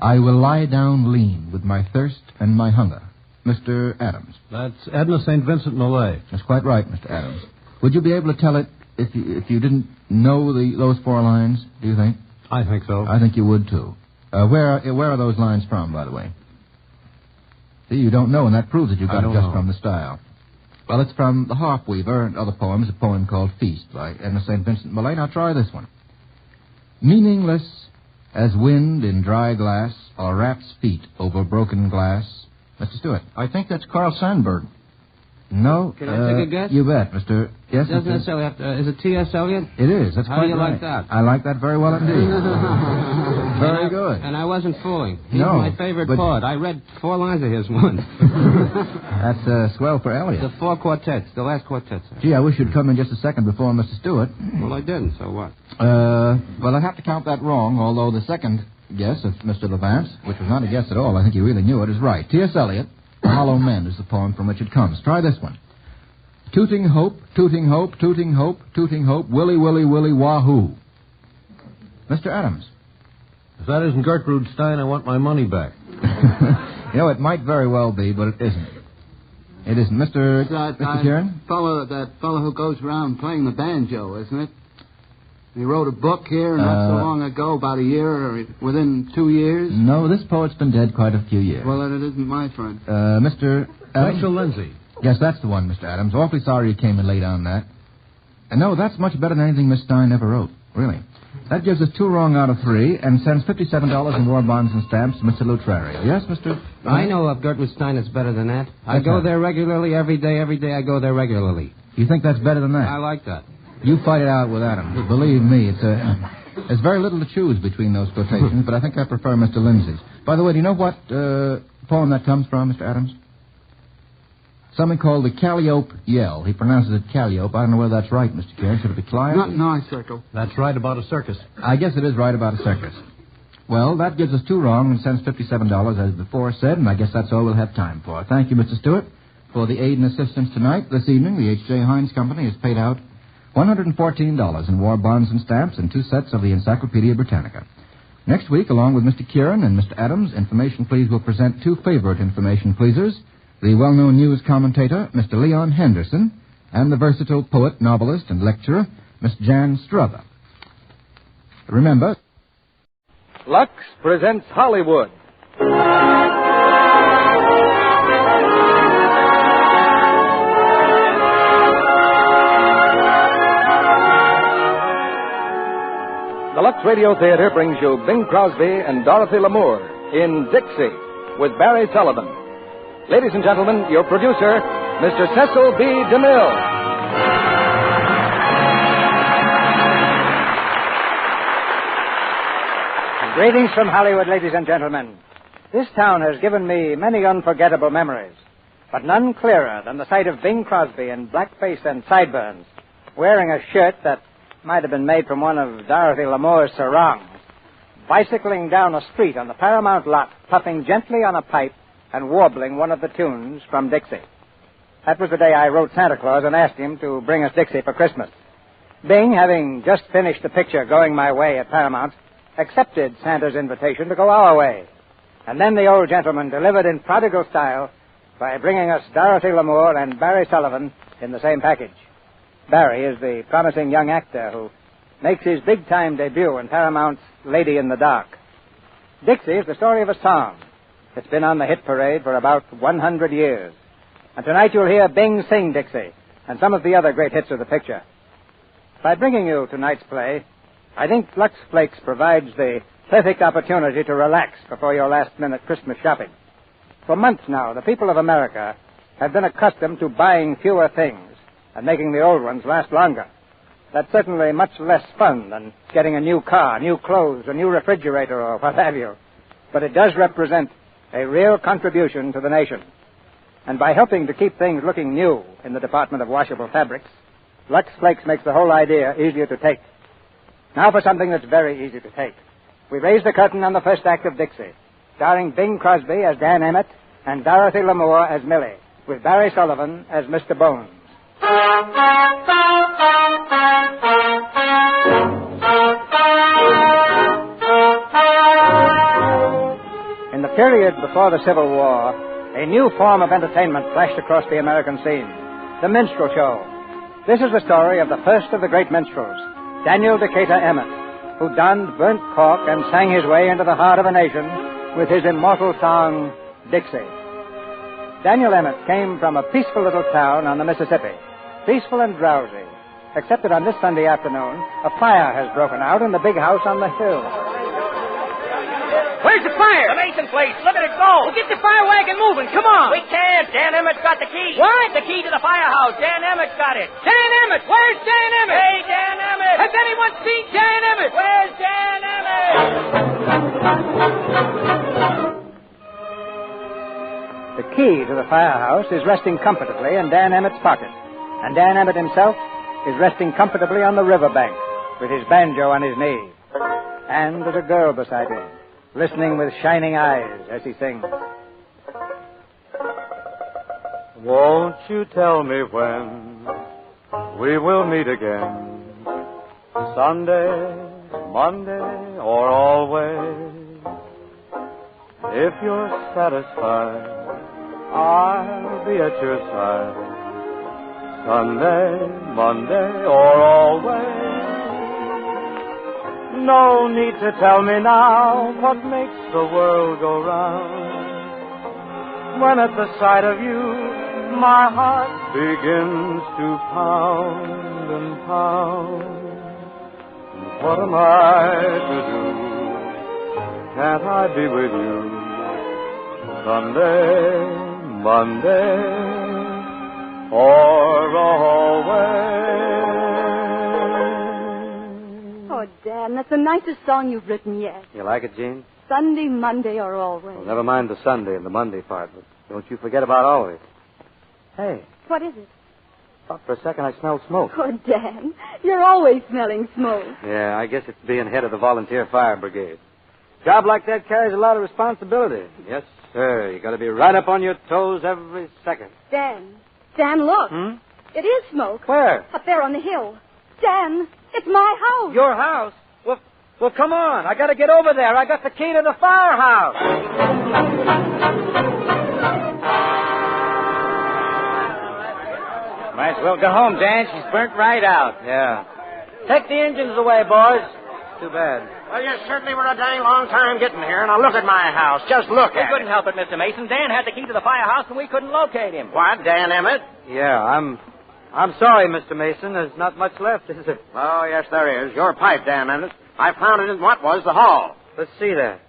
I will lie down lean with my thirst and my hunger. Mr. Adams. That's Edna St. Vincent Millay. That's quite right, Mr. Adams. Would you be able to tell it if you didn't know those 4 lines, do you think? I think so. I think you would, too. Where are those lines from, by the way? See, you don't know, and that proves that you got it just from the style. Well, it's from The Harp Weaver and other poems, a poem called Feast by Edna St. Vincent Millay. Now try this one. Meaningless as wind in dry glass or rat's feet over broken glass. Mr. Stewart. I think that's Carl Sandburg. No. Can I take a guess? You bet, Mr. Yes, It doesn't necessarily have to... Is it T.S. Eliot? It is. That's How quite do you right. like that? I like that very well indeed. Very good. And I wasn't fooling. He's No, my favorite poet. I read 4 lines of his once. That's swell for Eliot. The 4 quartets, the last quartets. Gee, I wish you'd come in just a second before Mr. Stewart. Well, I didn't, so what? Well, I have to count that wrong, although the second guess of Mr. Levant's, which was not a guess at all, I think he really knew it, is right. T.S. Eliot, Hollow Men is the poem from which it comes. Try this one. Tooting hope, tooting hope, tooting hope, tooting hope, willy, willy, willy, wahoo. Mr. Adams. If that isn't Gertrude Stein, I want my money back. You know, it might very well be, but it isn't. It isn't. Mr. Kieran? That fellow who goes around playing the banjo, isn't it? He wrote a book here not so long ago, about a year, or within 2 years. No, this poet's been dead quite a few years. Well, then it isn't my friend. Mr. Adams? Rachel Lindsay. Yes, that's the one, Mr. Adams. Awfully sorry you came in late on that. And no, that's much better than anything Miss Stein ever wrote, really. That gives us 2 wrong out of 3 and sends $57 in war bonds and stamps to Mr. Lutrario. Yes, Mr. I know of Gertrude Stein that's better than that. I go there regularly, every day I go there regularly. You think that's better than that? I like that. You fight it out with Adam. Believe me, there's very little to choose between those quotations, but I think I prefer Mr. Lindsay's. By the way, do you know what poem that comes from, Mr. Adams? Something called the Calliope Yell. He pronounces it Calliope. I don't know whether that's right, Mr. Kieran. Should it be Calliope? Not in our circle. That's right about a circus. I guess it is right about a circus. Well, that gives us 2 wrong and sends $57, as before said, and I guess that's all we'll have time for. Thank you, Mr. Stewart, for the aid and assistance tonight. This evening, the H.J. Heinz Company has paid out $114 in war bonds and stamps and 2 sets of the Encyclopedia Britannica. Next week, along with Mr. Kieran and Mr. Adams, Information Please will present 2 favorite Information Pleasers, the well-known news commentator, Mr. Leon Henderson, and the versatile poet, novelist, and lecturer, Miss Jan Strother. Remember, Lux presents Hollywood. The Lux Radio Theater brings you Bing Crosby and Dorothy Lamour in Dixie with Barry Sullivan. Ladies and gentlemen, your producer, Mr. Cecil B. DeMille. Greetings from Hollywood, ladies and gentlemen. This town has given me many unforgettable memories, but none clearer than the sight of Bing Crosby in blackface and sideburns, wearing a shirt that might have been made from one of Dorothy Lamour's sarongs, bicycling down a street on the Paramount lot, puffing gently on a pipe and warbling one of the tunes from Dixie. That was the day I wrote Santa Claus and asked him to bring us Dixie for Christmas. Bing, having just finished the picture Going My Way at Paramount, accepted Santa's invitation to go our way. And then the old gentleman delivered in prodigal style by bringing us Dorothy Lamour and Barry Sullivan in the same package. Barry is the promising young actor who makes his big-time debut in Paramount's Lady in the Dark. Dixie is the story of a song. It's been on the hit parade for about 100 years. And tonight you'll hear Bing sing Dixie and some of the other great hits of the picture. By bringing you tonight's play, I think Lux Flakes provides the perfect opportunity to relax before your last-minute Christmas shopping. For months now, the people of America have been accustomed to buying fewer things and making the old ones last longer. That's certainly much less fun than getting a new car, new clothes, a new refrigerator, or what have you. But it does represent a real contribution to the nation. And by helping to keep things looking new in the department of washable fabrics, Lux Flakes makes the whole idea easier to take. Now for something that's very easy to take. We raise the curtain on the first act of Dixie, starring Bing Crosby as Dan Emmett and Dorothy Lamour as Millie, with Barry Sullivan as Mr. Bones. In the period before the Civil War, a new form of entertainment flashed across the American scene, the minstrel show. This is the story of the first of the great minstrels, Daniel Decatur Emmett, who donned burnt cork and sang his way into the heart of a nation with his immortal song, Dixie. Daniel Emmett came from a peaceful little town on the Mississippi, peaceful and drowsy, except that on this Sunday afternoon, a fire has broken out in the big house on the hill. Where's the fire? The Mason place. Look at it go. Well, get the fire wagon moving. Come on. We can't. Dan Emmett's got the key. What? The key to the firehouse. Dan Emmett's got it. Dan Emmett? Where's Dan Emmett? Hey, Dan Emmett. Has anyone seen Dan Emmett? Where's Dan Emmett? The key to the firehouse is resting comfortably in Dan Emmett's pocket. And Dan Emmett himself is resting comfortably on the riverbank with his banjo on his knee. And there's a girl beside him, listening with shining eyes as he sings. Won't you tell me when we will meet again? Sunday, Monday, or always? If you're satisfied, I'll be at your side. Sunday, Monday, or always. No need to tell me now what makes the world go round. When at the sight of you, my heart begins to pound and pound. What am I to do? Can't I be with you? Sunday, Monday, or always? Oh, Dan, that's the nicest song you've written yet. You like it, Jean? Sunday, Monday, or always. Well, never mind the Sunday and the Monday part, but don't you forget about always. Hey, What is it? thought for a second I smelled smoke. Oh, Dan, you're always smelling smoke. Yeah, I guess it's being head of the volunteer fire brigade. Job like that carries a lot of responsibility. Yes, sir. You got to be right up on your toes every second. Dan, look. It is smoke. Where? Up there on the hill. Dan, it's my house. Your house? Well, come on. I got to get over there. I got the key to the firehouse. Might as well go home, Dan. She's burnt right out. Yeah. Take the engines away, boys. Too bad. Well, you certainly were a dang long time getting here. Now look at my house. Just look at it. We couldn't help it, Mr. Mason. Dan had the key to the firehouse, and we couldn't locate him. What, Dan Emmett? Yeah, I'm sorry, Mr. Mason. There's not much left, is there? Oh, yes, there is. Your pipe, Dan Emmett. I found it in what was the hall. Let's see that.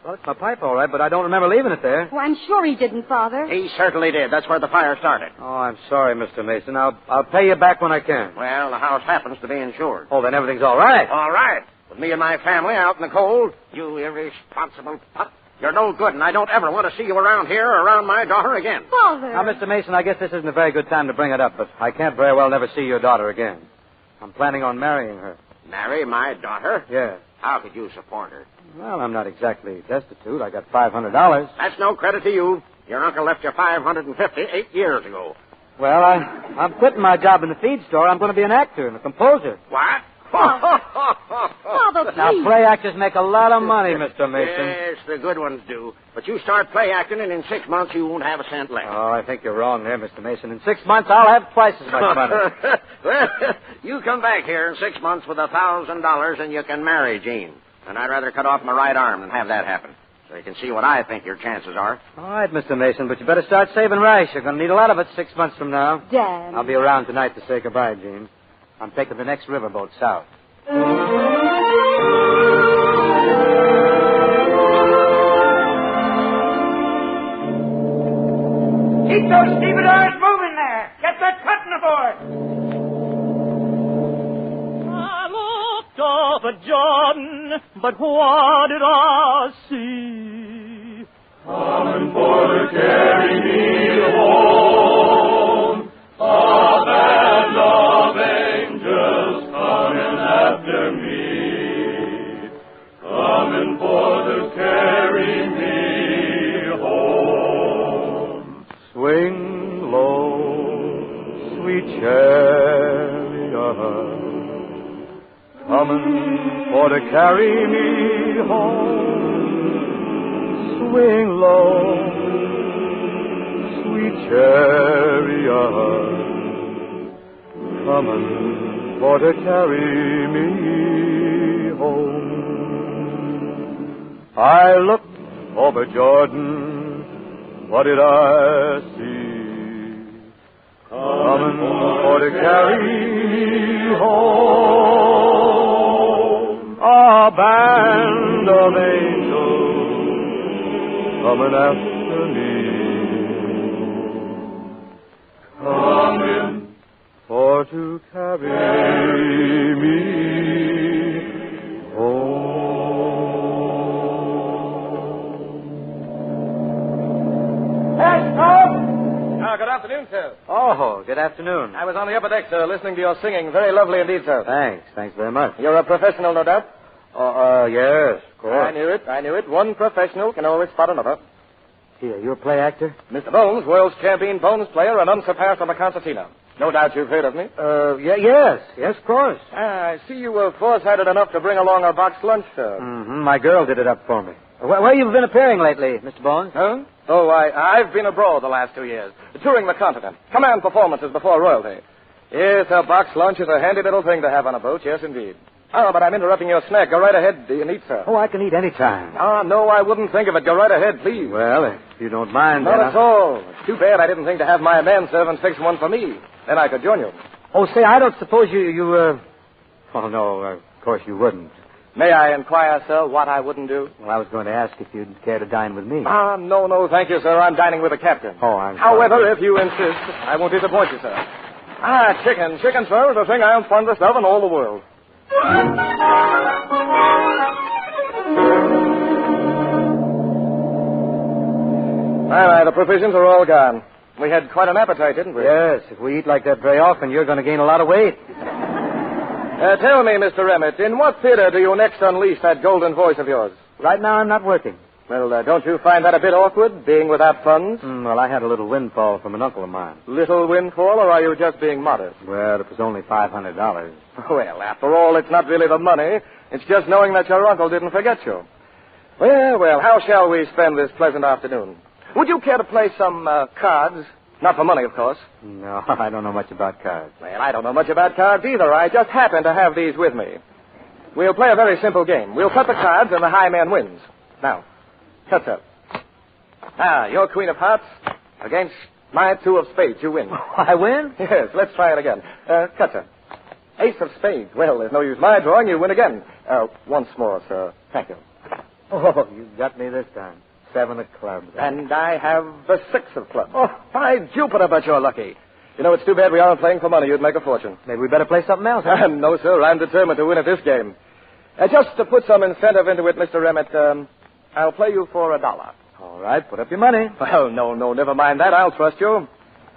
Well, it's my pipe, all right, but I don't remember leaving it there. Oh, I'm sure he didn't, Father. He certainly did. That's where the fire started. Oh, I'm sorry, Mr. Mason. I'll pay you back when I can. Well, the house happens to be insured. Oh, then everything's all right. All right. With me and my family out in the cold, you irresponsible pup. You're no good, and I don't ever want to see you around here or around my daughter again. Father. Now, Mr. Mason, I guess this isn't a very good time to bring it up, but I can't very well never see your daughter again. I'm planning on marrying her. Marry my daughter? Yeah. How could you support her? Well, I'm not exactly destitute. I got $500. That's no credit to you. Your uncle left you $550 8 years ago. Well, I'm quitting my job in the feed store. I'm going to be an actor and a composer. What? Father, please. Now, play actors make a lot of money, Mr. Mason. Yes, the good ones do. But you start play acting, and in 6 months you won't have a cent left. Oh, I think you're wrong there, Mr. Mason. In 6 months, I'll have twice as much money. Well, you come back here in 6 months with $1,000 and you can marry Jean. And I'd rather cut off my right arm than have that happen. So you can see what I think your chances are. All right, Mr. Mason, but you better start saving rice. You're going to need a lot of it 6 months from now. Dan. I'll be around tonight to say goodbye, Jean. I'm taking the next riverboat south. Keep those stevedores moving there. Get that cotton aboard. I looked up at Jordan, but what did I see? Coming for to carry me home, a band of angels coming after me, coming for to carry me home. Swing low, sweet chariot, coming for to carry me home. Swing low, sweet chariot, coming for to carry me home. I looked over Jordan, what did I see? Coming for to carry me home, a band of angels coming after me, coming for to carry me home. Good afternoon, sir. Oh, good afternoon. I was on the upper deck, sir, listening to your singing. Very lovely indeed, sir. Thanks very much. You're a professional, no doubt? Yes, of course. I knew it. One professional can always spot another. Here, you a play actor? Mr. Bones, world's champion Bones player and unsurpassed on the concertina. No doubt you've heard of me. Yes, of course. I see you were foresighted enough to bring along a box lunch, sir. Mm-hmm. My girl did it up for me. Where you been appearing lately, Mr. Bones? Huh? Oh, I've been abroad the last 2 years, touring the continent. Command performances before royalty. Yes, a box lunch is a handy little thing to have on a boat, yes, indeed. Oh, but I'm interrupting your snack. Go right ahead. Do you eat, sir? Oh, I can eat any time. No, I wouldn't think of it. Go right ahead, please. Well, if you don't mind, Not then at all. It's too bad I didn't think to have my manservant fix one for me. Then I could join you. Oh, say, I don't suppose you Oh, no, of course you wouldn't. May I inquire, sir, what I wouldn't do? Well, I was going to ask if you'd care to dine with me. No, thank you, sir. I'm dining with the captain. Oh, I'm However, sorry. if you insist, I won't disappoint you, sir. Chicken. Chicken, sir, is the thing I'm fondest of in all the world. All the provisions are all gone. We had quite an appetite, didn't we? Yes, if we eat like that very often, you're going to gain a lot of weight. Tell me, Mr. Emmett, in what theater do you next unleash that golden voice of yours? Right now, I'm not working. Well, don't you find that a bit awkward, being without funds? Well, I had a little windfall from an uncle of mine. Little windfall, or are you just being modest? Well, it was only $500. Well, after all, it's not really the money. It's just knowing that your uncle didn't forget you. Well, how shall we spend this pleasant afternoon? Would you care to play some cards? Not for money, of course. No, I don't know much about cards. Well, I don't know much about cards either. I just happen to have these with me. We'll play a very simple game. We'll cut the cards and the high man wins. Now, cut up. Your queen of hearts against my two of spades. You win. I win? Yes, let's try it again. Cut up. Ace of spades. Well, there's no use my drawing. You win again. Once more, sir. Thank you. Oh, you got me this time. 7 of clubs. And I have the 6 of clubs. Oh, by Jupiter, but you're lucky. You know, it's too bad we aren't playing for money. You'd make a fortune. Maybe we better play something else, huh? No, sir. I'm determined to win at this game. Just to put some incentive into it, Mr. Emmett, I'll play you for $1. All right, put up your money. Well, no, never mind that. I'll trust you.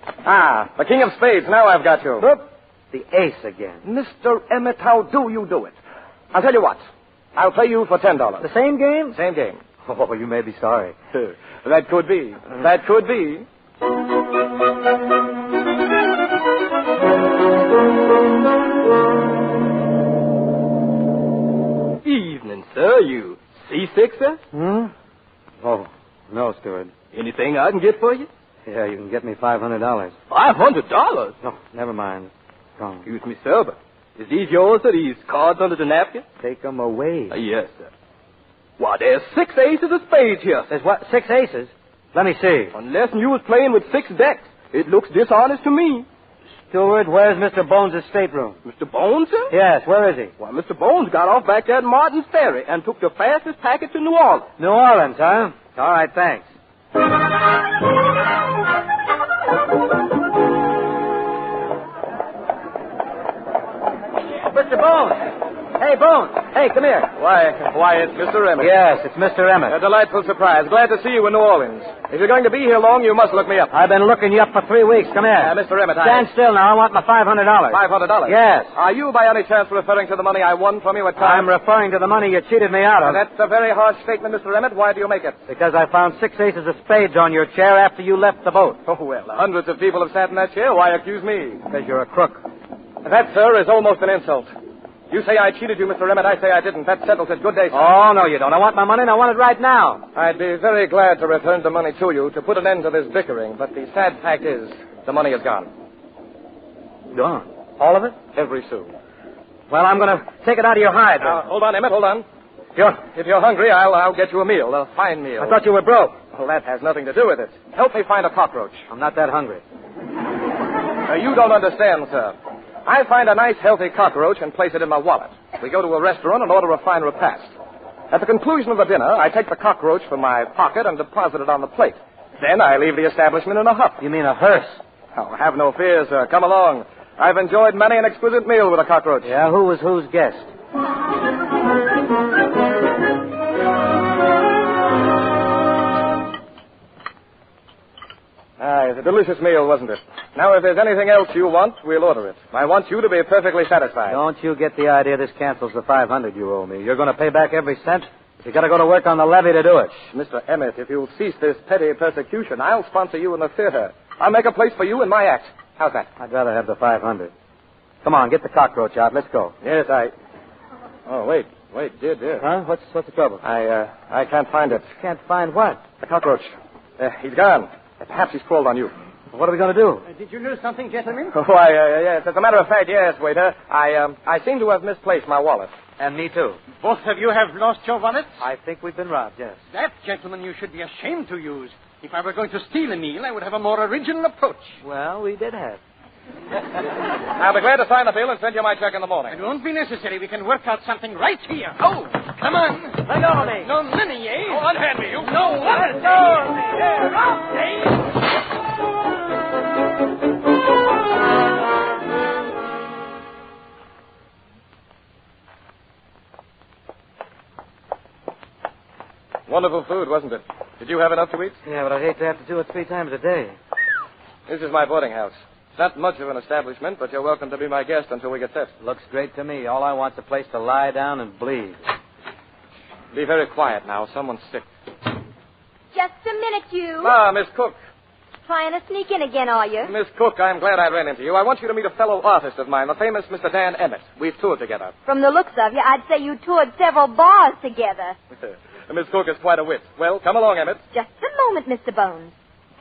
The king of spades. Now I've got you. Oop, the ace again. Mr. Emmett, how do you do it? I'll tell you what. I'll play you for $10. The same game? Same game. Oh, you may be sorry. That could be. That could be. all, Stewart. Anything I can get for you? Yeah, you can get me $500. $500? No, never mind. Gone. Excuse me, sir, but is these yours, sir? These cards under the napkin? Take them away. Yes, sir. Why, there's 6 aces of spades here. There's what? 6 aces? Let me see. Unless you was playing with 6 decks. It looks dishonest to me. Stewart, where's Mr. Bones' stateroom? Mr. Bones, sir? Yes, where is he? Why, Mr. Bones got off back there at Martin's Ferry and took the fastest packet to New Orleans. New Orleans, huh? All right, thanks. Mr. Bones! Hey, Bones! Hey, come here. Why, it's Mr. Emmett. Yes, it's Mr. Emmett. A delightful surprise. Glad to see you in New Orleans. If you're going to be here long, you must look me up. I've been looking you up for 3 weeks. Come here. Mr. Emmett, Stand still now. I want my $500. $500? Yes. Are you by any chance referring to the money I won from you at times? I'm referring to the money you cheated me out of. That's a very harsh statement, Mr. Emmett. Why do you make it? Because I found 6 aces of spades on your chair after you left the boat. Oh, well, hundreds of people have sat in that chair. Why accuse me? Because you're a crook. That, sir, is almost an insult. You say I cheated you, Mr. Emmett. I say I didn't. That settles it. Good day, sir. Oh, no, you don't. I want my money, and I want it right now. I'd be very glad to return the money to you to put an end to this bickering, but the sad fact is the money is gone. Gone? All of it? Every sou. Well, I'm going to take it out of your hide. Hold on, Emmett. Hold on. If you're hungry, I'll get you a meal, a fine meal. I thought you were broke. Well, that has nothing to do with it. Help me find a cockroach. I'm not that hungry. You don't understand, sir. I find a nice, healthy cockroach and place it in my wallet. We go to a restaurant and order a fine repast. At the conclusion of the dinner, I take the cockroach from my pocket and deposit it on the plate. Then I leave the establishment in a huff. You mean a hearse? Oh, have no fear, sir. Come along. I've enjoyed many an exquisite meal with a cockroach. Yeah, who was whose guest? It's a delicious meal, wasn't it? Now, if there's anything else you want, we'll order it. I want you to be perfectly satisfied. Don't you get the idea this cancels the $500 you owe me? You're going to pay back every cent? You got to go to work on the levee to do it. Mr. Emmett, if you'll cease this petty persecution, I'll sponsor you in the theater. I'll make a place for you in my act. How's that? I'd rather have the $500. Come on, get the cockroach out. Let's go. Yes, Oh, wait, dear. Huh? What's the trouble? I can't find it. Can't find what? The cockroach. He's gone. Perhaps he's crawled on you. What are we going to do? Did you lose something, gentlemen? Why, yes. As a matter of fact, yes, waiter. I seem to have misplaced my wallet. And me, too. Both of you have lost your wallets? I think we've been robbed, yes. That, gentlemen, you should be ashamed to use. If I were going to steal a meal, I would have a more original approach. Well, we did have. I'll be glad to sign the bill and send you my check in the morning. It won't be necessary. We can work out something right here. Oh, come on. Let go of me. No money, eh? Oh, unhand me, you. No wallet, Wonderful food, wasn't it? Did you have enough to eat? Yeah, but I'd hate to have to do it 3 times a day. This is my boarding house. Not much of an establishment, but you're welcome to be my guest until we get set. Looks great to me. All I want's a place to lie down and bleed. Be very quiet now. Someone's sick. Just a minute, you. Miss Cook. Trying to sneak in again, are you? Miss Cook, I'm glad I ran into you. I want you to meet a fellow artist of mine, the famous Mr. Dan Emmett. We've toured together. From the looks of you, I'd say you toured several bars together. Miss Cook is quite a wit. Well, come along, Emmett. Just a moment, Mr. Bones.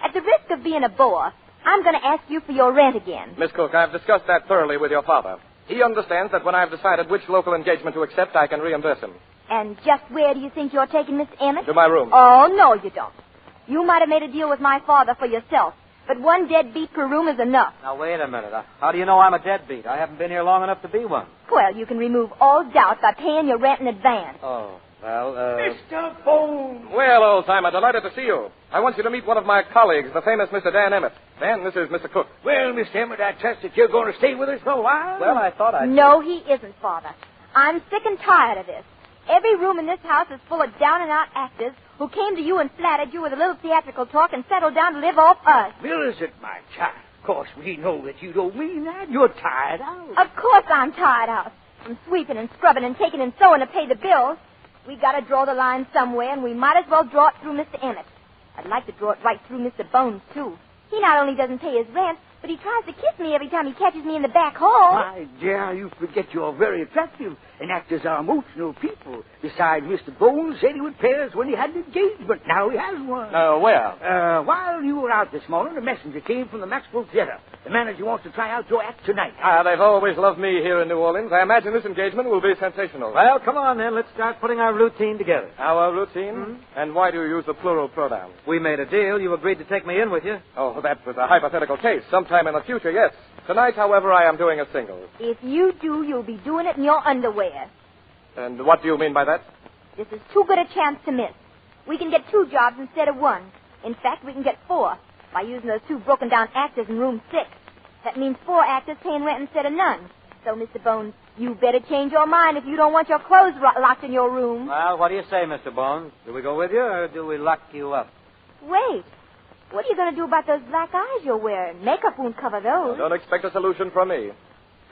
At the risk of being a bore, I'm going to ask you for your rent again. Miss Cook, I've discussed that thoroughly with your father. He understands that when I've decided which local engagement to accept, I can reimburse him. And just where do you think you're taking Mr. Emmett? To my room. Oh, no, you don't. You might have made a deal with my father for yourself, but one deadbeat per room is enough. Now, wait a minute. How do you know I'm a deadbeat? I haven't been here long enough to be one. Well, you can remove all doubt by paying your rent in advance. Oh, well, Mr. Bones! Well, old timer, delighted to see you. I want you to meet one of my colleagues, the famous Mr. Dan Emmett. Dan, this is Mr. Cook. Well, Mr. Emmett, I trust that you're going to stay with us for a while? Well, I thought I'd... No, he isn't, Father. I'm sick and tired of this. Every room in this house is full of down-and-out actors who came to you and flattered you with a little theatrical talk and settled down to live off us. Millicent, my child. Of course, we know that you don't mean that. You're tired out. Of course I'm tired out. From sweeping and scrubbing and taking and sewing to pay the bills. We got to draw the line somewhere, and we might as well draw it through Mr. Emmett. I'd like to draw it right through Mr. Bones, too. He not only doesn't pay his rent, but he tries to kiss me every time he catches me in the back hall. My dear, you forget you're very attractive. And actors are emotional people. Besides, Mr. Bones said he would pay us when he had an engagement. Now he has one. Where? While you were out this morning, a messenger came from the Maxwell Theater. The manager wants to try out your act tonight. They've always loved me here in New Orleans. I imagine this engagement will be sensational. Well, come on then. Let's start putting our routine together. Our routine? And why do you use the plural pronoun? We made a deal. You agreed to take me in with you. Oh, that was a hypothetical case. Sometime in the future, yes. Tonight, however, I am doing a single. If you do, you'll be doing it in your underwear. And what do you mean by that? This is too good a chance to miss. We can get 2 jobs instead of 1. In fact, we can get 4 by using those 2 broken-down actors in room 6. That means 4 actors paying rent instead of none. So, Mr. Bones, you better change your mind if you don't want your clothes locked in your room. Well, what do you say, Mr. Bones? Do we go with you, or do we lock you up? Wait. What are you going to do about those black eyes you're wearing? Makeup won't cover those. Don't expect a solution from me.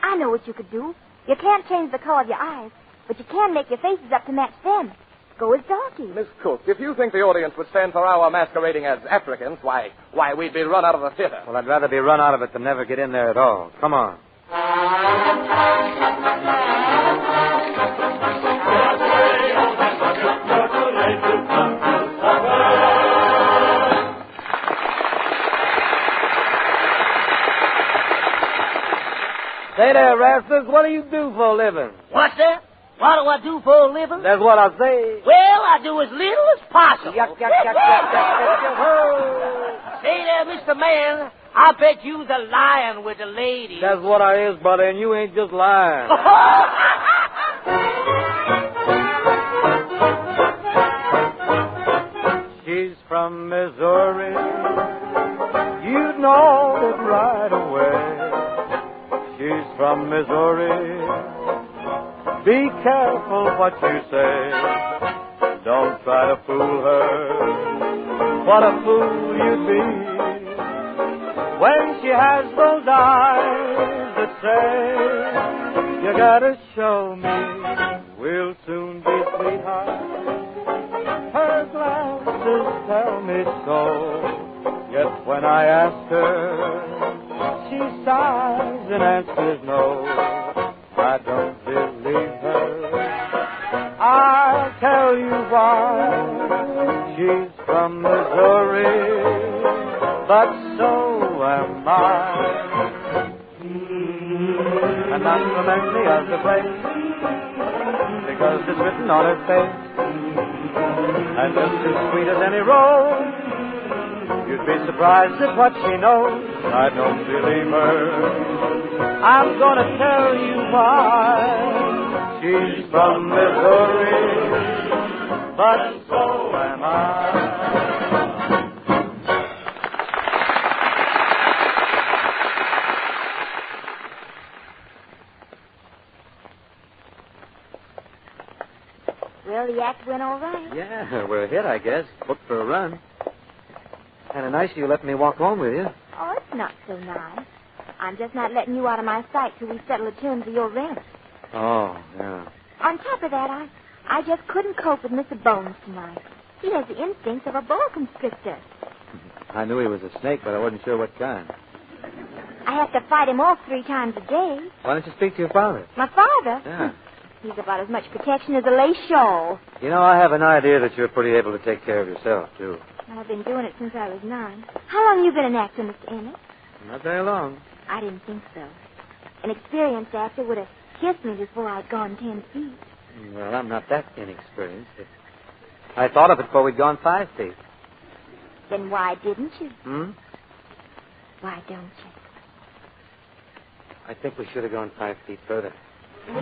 I know what you could do. You can't change the color of your eyes, but you can make your faces up to match them. Go as donkeys. Miss Cook, if you think the audience would stand for our masquerading as Africans, why, we'd be run out of the theater. Well, I'd rather be run out of it than never get in there at all. Come on. Say there, Rasmus, what do you do for a living? What's that? What do I do for a living? That's what I say. Well, I do as little as possible. Yuck, yuck, yuck, yuck, yuck, yuck, yuck. Say there, Mr. Man, I bet you's a lying with the ladies. That's what I is, brother, and you ain't just lying. She's from Missouri. You'd know it right away. She's from Missouri. Be careful what you say. Don't try to fool her. What a fool you'd be when she has those eyes that say, you gotta show me, we'll soon be sweethearts. Her glances tell me so. Yet when I ask her, she sighs and answers no. I don't believe her. I'll tell you why. She's from Missouri, but so am I. And not from any other place, because it's written on her face. And just as sweet as any rose, you'd be surprised at what she knows. I don't believe her. I'm gonna tell you why. She's from Missouri, but so am I. Well, the act went all right. Yeah, we're a hit, I guess. Booked for a run. Kind of nice of you letting me walk home with you. Oh, it's not so nice. I'm just not letting you out of my sight till we settle the terms of your rent. Oh, yeah. On top of that, I just couldn't cope with Mr. Bones tonight. He has the instincts of a boa constrictor. I knew he was a snake, but I wasn't sure what kind. I have to fight him off 3 times a day. Why don't you speak to your father? My father? Yeah. He's about as much protection as a lace shawl. You know, I have an idea that you're pretty able to take care of yourself, too. I've been doing it since I was 9. How long you been an actor, Mr. Emmett? Not very long. I didn't think so. An experienced actor would have kissed me before I'd gone 10 feet. Well, I'm not that inexperienced. I thought of it before we'd gone 5 feet. Then why didn't you? Why don't you? I think we should have gone 5 feet further. In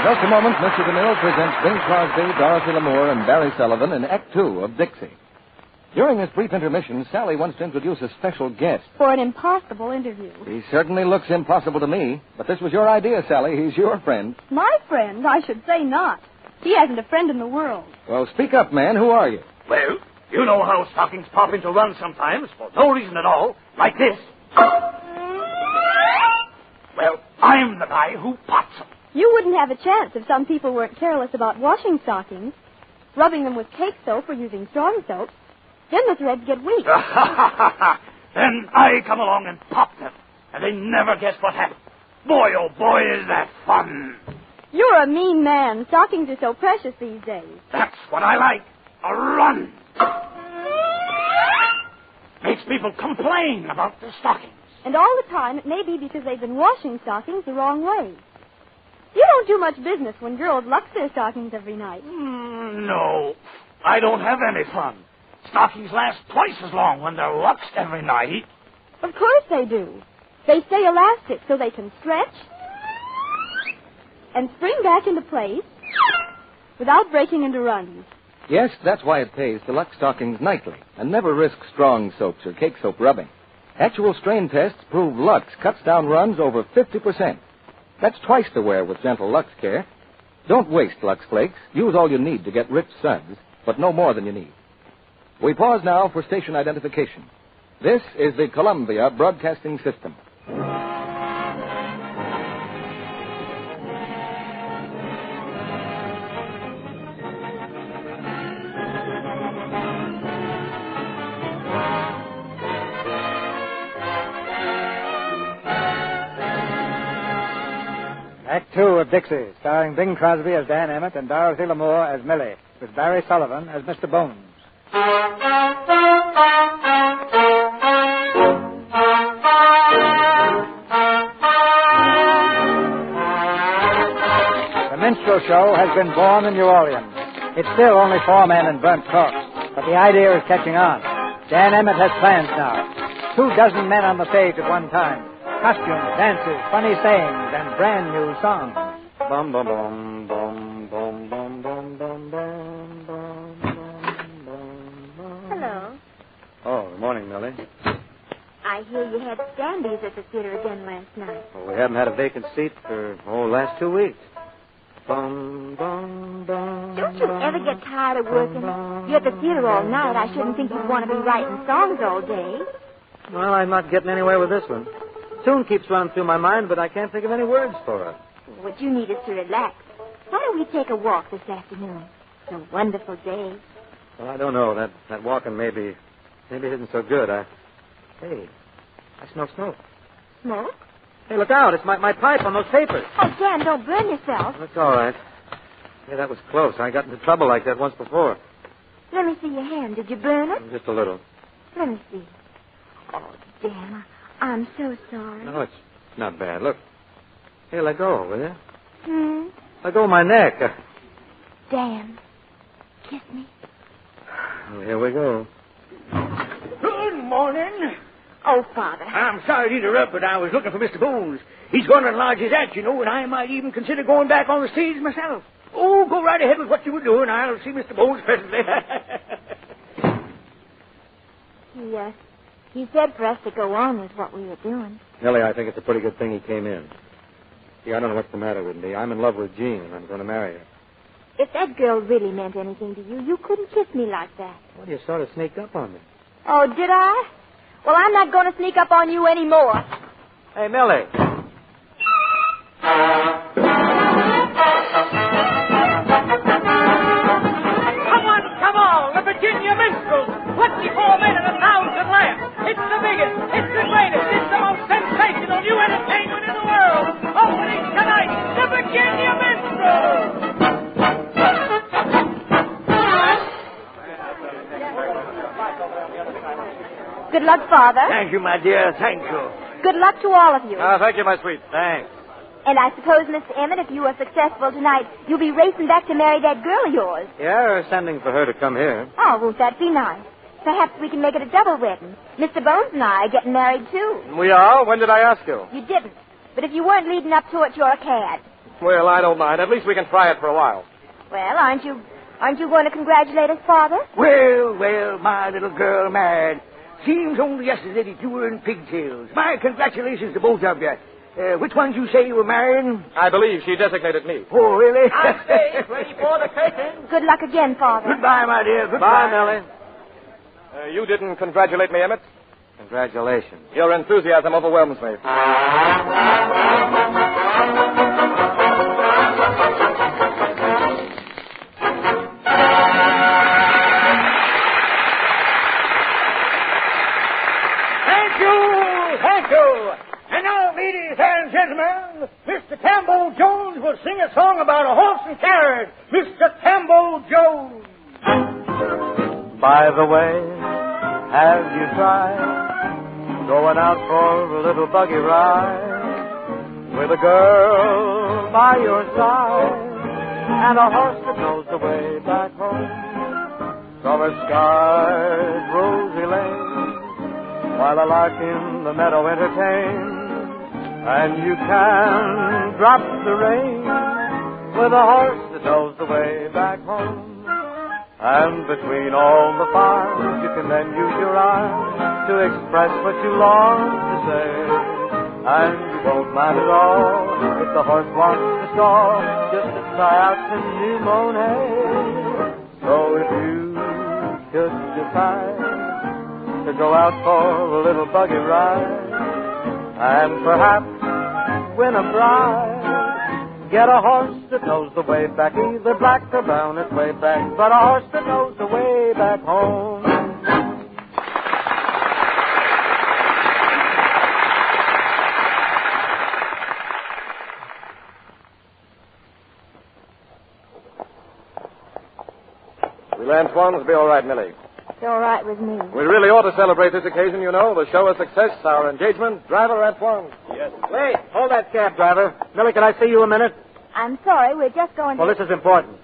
just a moment, Mr. DeMille presents Bing Crosby, Dorothy Lamour, and Barry Sullivan in Act 2 of Dixie. During this brief intermission, Sally wants to introduce a special guest. For an impossible interview. He certainly looks impossible to me, but this was your idea, Sally. He's your friend. My friend? I should say not. He hasn't a friend in the world. Well, speak up, man. Who are you? Well, you know how stockings pop into runs sometimes for no reason at all, like this. Well, I'm the guy who pots them. You wouldn't have a chance if some people weren't careless about washing stockings. rubbing them with cake soap or using strong soap, then the threads get weak. Then I come along and pop them, and they never guess what happened. Boy, oh boy, is that fun. You're a mean man. Stockings are so precious these days. That's what I like. A run. Makes people complain about the stockings. And all the time, it may be because they've been washing stockings the wrong way. You don't do much business when girls lux their stockings every night. No, I don't have any fun. Stockings last twice as long when they're luxed every night. Of course they do. They stay elastic so they can stretch and spring back into place without breaking into runs. Yes, that's why it pays to lux stockings nightly and never risk strong soaps or cake soap rubbing. Actual strain tests prove Lux cuts down runs over 50%. That's twice the wear with gentle Lux care. Don't waste Lux Flakes. Use all you need to get rich suds, but no more than you need. We pause now for station identification. This is the Columbia Broadcasting System. Act 2 of Dixie, starring Bing Crosby as Dan Emmett and Dorothy Lamour as Millie, with Barry Sullivan as Mr. Bones. The minstrel show has been born in New Orleans. It's still only 4 men and burnt corpse, but the idea is catching on. Dan Emmett has plans now. 24 men on the stage at one time. Costumes, dances, funny sayings, and brand new songs. Bum, bum, bum, bum, bum, bum, bum, bum, bum, bum. Hello. Oh, good morning, Millie. I hear you had standees at the theater again last night. Well, we haven't had a vacant seat for, last 2 weeks. Bum, bum, bum. Don't you ever get tired of working? You're at the theater all night. I shouldn't think you'd want to be writing songs all day. Well, I'm not getting anywhere with this one. Tune keeps running through my mind, but I can't think of any words for it. What you need is to relax. Why don't we take a walk this afternoon? It's a wonderful day. Well, I don't know. That walking maybe isn't so good. Hey, I smell smoke. Smoke? Hey, look out. It's my pipe on those papers. Oh, Dan, don't burn yourself. That's all right. Hey, that was close. I got into trouble like that once before. Let me see your hand. Did you burn it? Just a little. Let me see. Oh, Dan, I'm so sorry. No, it's not bad. Look. Hey, let go, will you? Let go of my neck. Dan, kiss me. Well, here we go. Good morning. Oh, Father. I'm sorry to interrupt, but I was looking for Mr. Bones. He's going to enlarge his act, you know, and I might even consider going back on the stage myself. Oh, go right ahead with what you were doing. I'll see Mr. Bones presently. He said for us to go on with what we were doing. Millie, I think it's a pretty good thing he came in. See, I don't know what's the matter with me. I'm in love with Jean, and I'm going to marry her. If that girl really meant anything to you, you couldn't kiss me like that. Well, you sort of sneaked up on me. Oh, did I? Well, I'm not going to sneak up on you anymore. Hey, Millie. Come on, the Virginia Minstrels. 24 men and 1,000 laughs. It's the biggest, it's the greatest, it's the most sensational new entertainment in the world. Opening tonight, the Virginia Minstrels. Good luck, Father. Thank you, my dear. Thank you. Good luck to all of you. Thank you, my sweet. Thanks. And I suppose, Mr. Emmett, if you are successful tonight, you'll be racing back to marry that girl of yours. Yeah, or sending for her to come here. Oh, won't that be nice? Perhaps we can make it a double wedding. Mr. Bones and I are getting married, too. We are? When did I ask you? You didn't. But if you weren't leading up to it, you're a cad. Well, I don't mind. At least we can try it for a while. Well, aren't you going to congratulate us, Father? Well, my little girl married. Seems only yesterday that you were in pigtails. My congratulations to both of you. Which ones you say you were marrying? I believe she designated me. Oh, really? On stage, ready for the curtain. Good luck again, Father. Goodbye, my dear. Goodbye. Bye, Millie. You didn't congratulate me, Emmett? Congratulations. Your enthusiasm overwhelms me. Bones will sing a song about a horse and carriage, Mr. Tambo Jones. By the way, have you tried going out for a little buggy ride with a girl by your side and a horse that knows the way back home? Summer-skies, rosy lanes, while a lark in the meadow entertains, and you can drop the rein with a horse that knows the way back home. And between all the farms, you can then use your arms to express what you long to say. And you won't mind at all if the horse wants to stall just to try out some new Monet. So if you should decide to go out for a little buggy ride and perhaps win a prize, get a horse that knows the way back, either black or brown, it's way back, but a horse that knows the way back home. Will Antoine's be all right, Millie? It's all right with me. We really ought to celebrate this occasion, you know, the show of success, our engagement. Driver, Antoine. Yes. Wait, hold that cab, driver. Millie, can I see you a minute? I'm sorry, we're just going to... Well, this is important.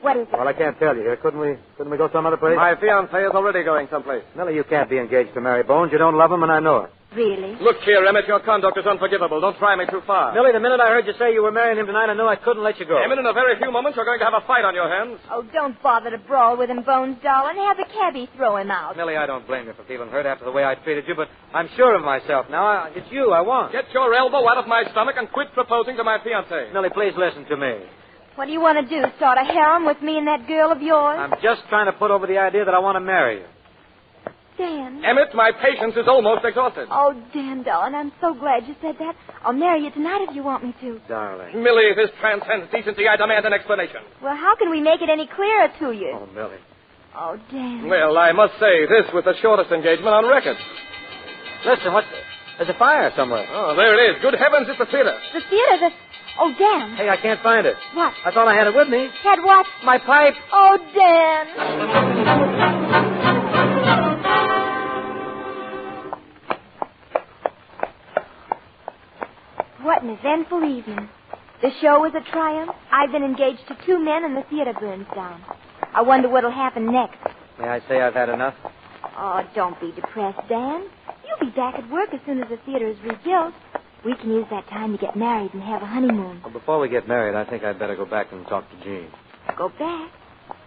What is it? Well, I can't tell you here. Couldn't we go some other place? My fiancée is already going someplace. Millie, you can't be engaged to Mary Bones. You don't love him, and I know it. Really? Look here, Emmett, your conduct is unforgivable. Don't try me too far. Millie, the minute I heard you say you were marrying him tonight, I knew I couldn't let you go. Emmett, in a very few moments, you're going to have a fight on your hands. Oh, don't bother to brawl with him, Bones, darling. Have the cabbie throw him out. Millie, I don't blame you for feeling hurt after the way I treated you, but I'm sure of myself now. It's you I want. Get your elbow out of my stomach and quit proposing to my fiancée. Millie, please listen to me. What do you want to do, start a harem with me and that girl of yours? I'm just trying to put over the idea that I want to marry you. Dan. Emmett, my patience is almost exhausted. Oh, Dan, darling, I'm so glad you said that. I'll marry you tonight if you want me to. Darling. Millie, this transcends decency. I demand an explanation. Well, how can we make it any clearer to you? Oh, Millie. Oh, Dan. Well, I must say, this was the shortest engagement on record. Listen, there's a fire somewhere. Oh, there it is. Good heavens, it's the theater. The theater, Oh, Dan. Hey, I can't find it. What? I thought I had it with me. Had what? My pipe. Oh, Dan. What an eventful evening. The show was a triumph. I've been engaged to 2 men and the theater burns down. I wonder what'll happen next. May I say I've had enough? Oh, don't be depressed, Dan. You'll be back at work as soon as the theater is rebuilt. We can use that time to get married and have a honeymoon. Well, before we get married, I think I'd better go back and talk to Jean. Go back?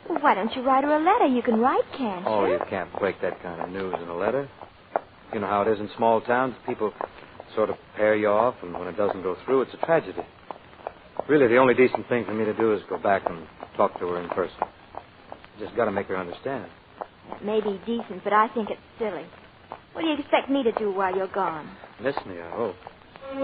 Well, why don't you write her a letter? You can write, can't you? Oh, you can't break that kind of news in a letter. You know how it is in small towns. People sort of pair you off, and when it doesn't go through, it's a tragedy. Really, the only decent thing for me to do is go back and talk to her in person. Just got to make her understand. It may be decent, but I think it's silly. What do you expect me to do while you're gone? Miss me, I hope. Don't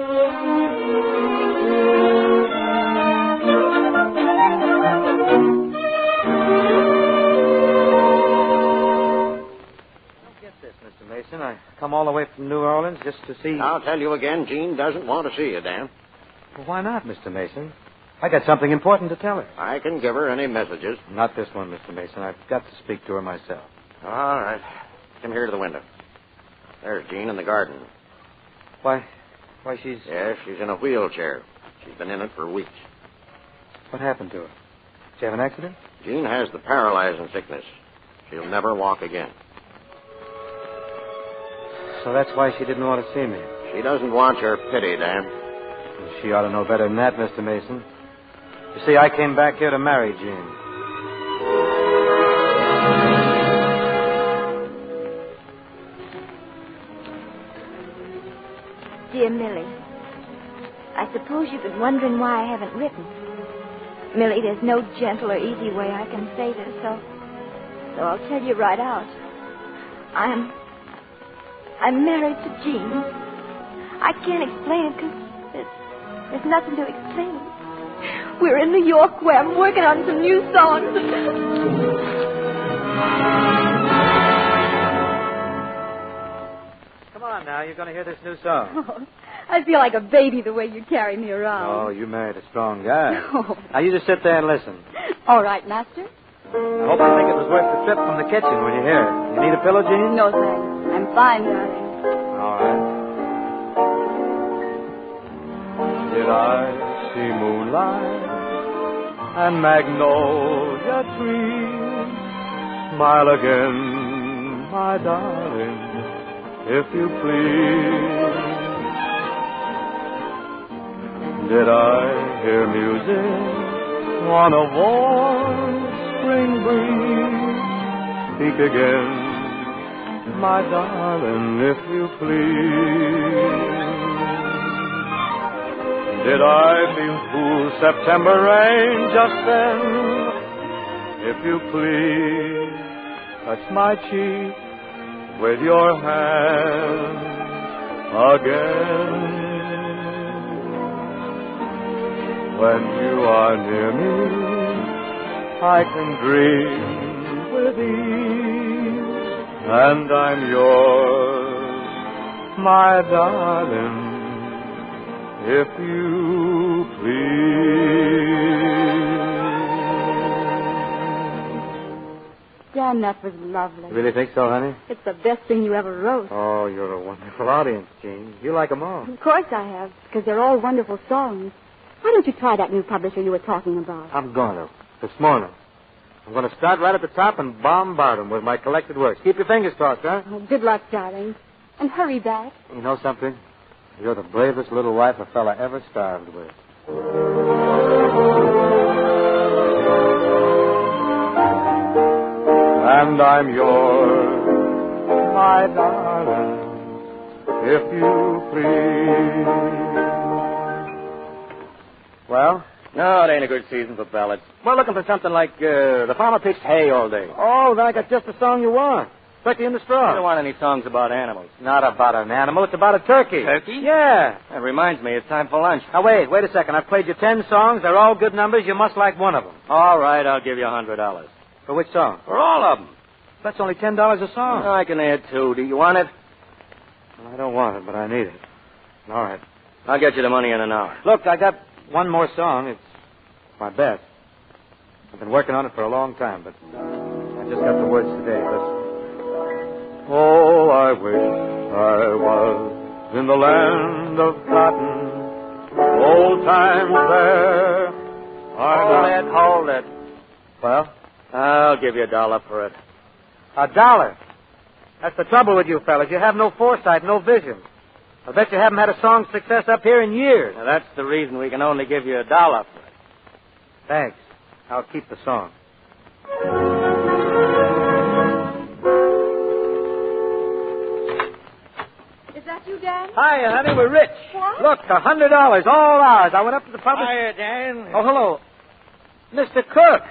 get this, Mr. Mason. I come all the way from New Orleans just to see... I'll tell you again, Jean doesn't want to see you, Dan. Well, why not, Mr. Mason? I got something important to tell her. I can give her any messages. Not this one, Mr. Mason. I've got to speak to her myself. All right. Come here to the window. There's Jean in the garden. Why, she's... Yes, she's in a wheelchair. She's been in it for weeks. What happened to her? Did she have an accident? Jean has the paralyzing sickness. She'll never walk again. So that's why she didn't want to see me. She doesn't want your pity, Dan. She ought to know better than that, Mr. Mason. You see, I came back here to marry Jean. Dear Millie, I suppose you've been wondering why I haven't written. Millie, there's no gentle or easy way I can say this, so I'll tell you right out. I'm married to Jean. I can't explain it because there's nothing to explain. We're in New York where I'm working on some new songs. Come on now, you're going to hear this new song. Oh, I feel like a baby the way you carry me around. Oh, you married a strong guy. Oh. Now, you just sit there and listen. All right, Master. I hope you think it was worth the trip from the kitchen when you hear it. You need a pillow, Jean? No, thanks. I'm fine, darling. All right. Did I see moonlight and magnolia trees? Smile again, my darling, if you please. Did I hear music on a warm spring breeze? Speak again, my darling, if you please. Did I feel cool September rain just then? If you please, touch my cheek with your hand again. When you are near me, I can dream with ease, and I'm yours, my darling, if you please. Dan, that was lovely. You really think so, honey? It's the best thing you ever wrote. Oh, you're a wonderful audience, Jean. You like them all. Of course I have, because they're all wonderful songs. Why don't you try that new publisher you were talking about? I'm going to. This morning. I'm going to start right at the top and bombard them with my collected works. Keep your fingers crossed, huh? Oh, good luck, darling. And hurry back. You know something? You're the bravest little wife a fella ever starved with. And I'm yours, my darling, if you please. Well? No, it ain't a good season for ballads. We're looking for something like The Farmer Pitched Hay All Day. Oh, then I got just the song you want. Turkey in the Straw. I don't want any songs about animals. Not about an animal. It's about a turkey. Turkey? Yeah. That reminds me, it's time for lunch. Now, wait a second. I've played you 10 songs. They're all good numbers. You must like one of them. All right, I'll give you $100. For which song? For all of them. That's only $10 a song. I can add 2. Do you want it? Well, I don't want it, but I need it. All right. I'll get you the money in an hour. Look, I got one more song. It's my best. I've been working on it for a long time, but I just got the words today. Listen. Oh, I wish I was in the land of cotton. Old times there are Hold it. Well? I'll give you $1 for it. $1? That's the trouble with you fellas. You have no foresight, no vision. I bet you haven't had a song success up here in years. Now, that's the reason we can only give you $1 for it. Thanks. I'll keep the song. Is that you, Dan? Hiya, honey. We're rich. What? Look, $100, all ours. I went up to the public. Hiya, Dan. Oh, hello. Mr. Cook.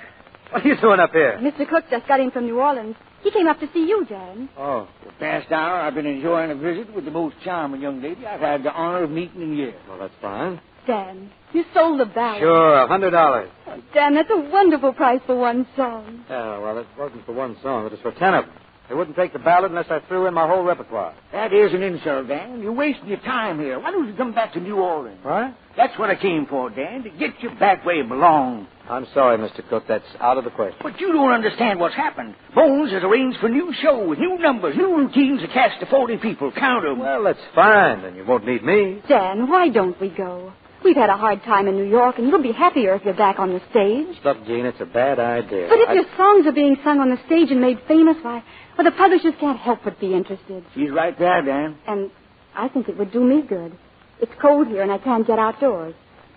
What are you doing up here? Mr. Cook just got in from New Orleans. He came up to see you, Dan. Oh. The past hour, I've been enjoying a visit with the most charming young lady I've had the honor of meeting in years. Well, that's fine. Dan, you sold the ballad. Sure, $100. Oh, Dan, that's a wonderful price for one song. Yeah, well, it wasn't for one song. It was for 10 of them. They wouldn't take the ballad unless I threw in my whole repertoire. That is an insult, Dan. You're wasting your time here. Why don't you come back to New Orleans? What? That's what I came for, Dan, to get you back where you belong. I'm sorry, Mr. Cook. That's out of the question. But you don't understand what's happened. Bones has arranged for new shows, new numbers, new routines to cast to 40 people. Count 'em. Well, that's fine. Then you won't need me. Dan, why don't we go? We've had a hard time in New York, and you'll be happier if you're back on the stage. Look, Jean, it's a bad idea. But if your songs are being sung on the stage and made famous, why, well, the publishers can't help but be interested. She's right there, Dan. And I think it would do me good. It's cold here, and I can't get outdoors.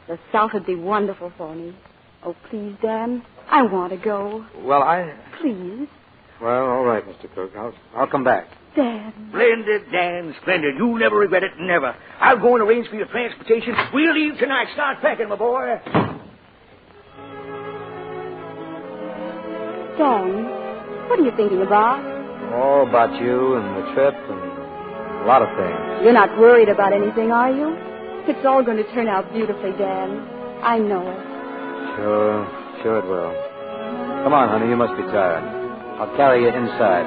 The South would be wonderful for me. Oh, please, Dan, I want to go. Well, Please. Well, all right, Mr. Cook. I'll come back. Dan. Splendid, Dan, splendid. You'll never regret it, never. I'll go and arrange for your transportation. We'll leave tonight. Start packing, my boy. Dan, what are you thinking about? Oh, about you and the trip and a lot of things. You're not worried about anything, are you? It's all going to turn out beautifully, Dan. I know it. Sure it will. Come on, honey, you must be tired. I'll carry you inside.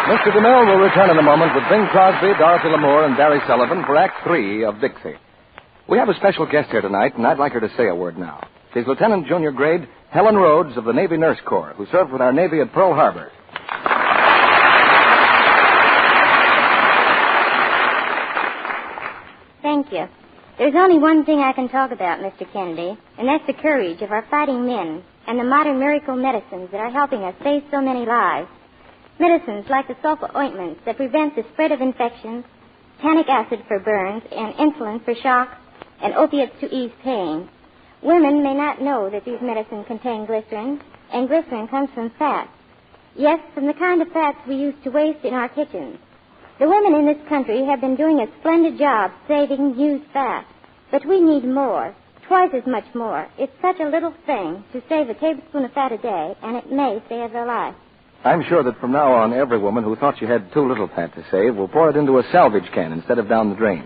Mr. DeMille will return in a moment with Bing Crosby, Dorothy Lamour, and Barry Sullivan for Act 3 of Dixie. We have a special guest here tonight, and I'd like her to say a word now. She's Lieutenant Junior Grade Helen Rhodes of the Navy Nurse Corps, who served with our Navy at Pearl Harbor. Thank you. There's only one thing I can talk about, Mr. Kennedy, and that's the courage of our fighting men and the modern miracle medicines that are helping us save so many lives. Medicines like the sulfa ointments that prevent the spread of infections, tannic acid for burns, and insulin for shock, and opiates to ease pain. Women may not know that these medicines contain glycerin, and glycerin comes from fat. Yes, from the kind of fats we used to waste in our kitchens. The women in this country have been doing a splendid job saving used fat, but we need more, twice as much more. It's such a little thing to save a tablespoon of fat a day, and it may save their life. I'm sure that from now on, every woman who thought she had too little fat to save will pour it into a salvage can instead of down the drain.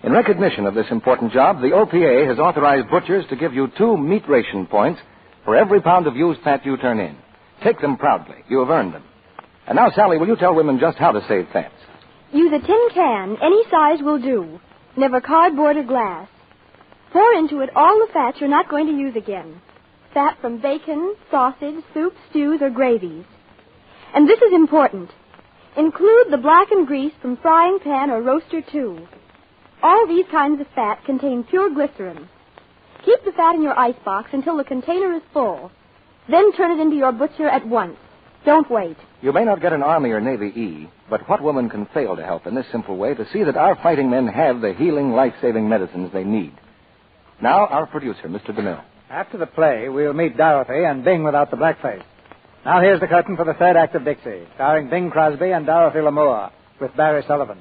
In recognition of this important job, the OPA has authorized butchers to give you 2 meat ration points for every pound of used fat you turn in. Take them proudly. You have earned them. And now, Sally, will you tell women just how to save fats? Use a tin can. Any size will do. Never cardboard or glass. Pour into it all the fats you're not going to use again. Fat from bacon, sausage, soup, stews, or gravies. And this is important. Include the blackened grease from frying pan or roaster, too. All these kinds of fat contain pure glycerin. Keep the fat in your icebox until the container is full. Then turn it into your butcher at once. Don't wait. You may not get an Army or Navy E, but what woman can fail to help in this simple way to see that our fighting men have the healing, life-saving medicines they need? Now, our producer, Mr. DeMille. After the play, we'll meet Dorothy and Bing without the blackface. Now here's the curtain for the third act of Dixie, starring Bing Crosby and Dorothy Lamour, with Barry Sullivan.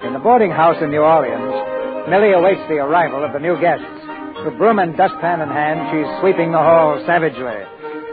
In the boarding house in New Orleans, Millie awaits the arrival of the new guests. With broom and dustpan in hand, she's sweeping the hall savagely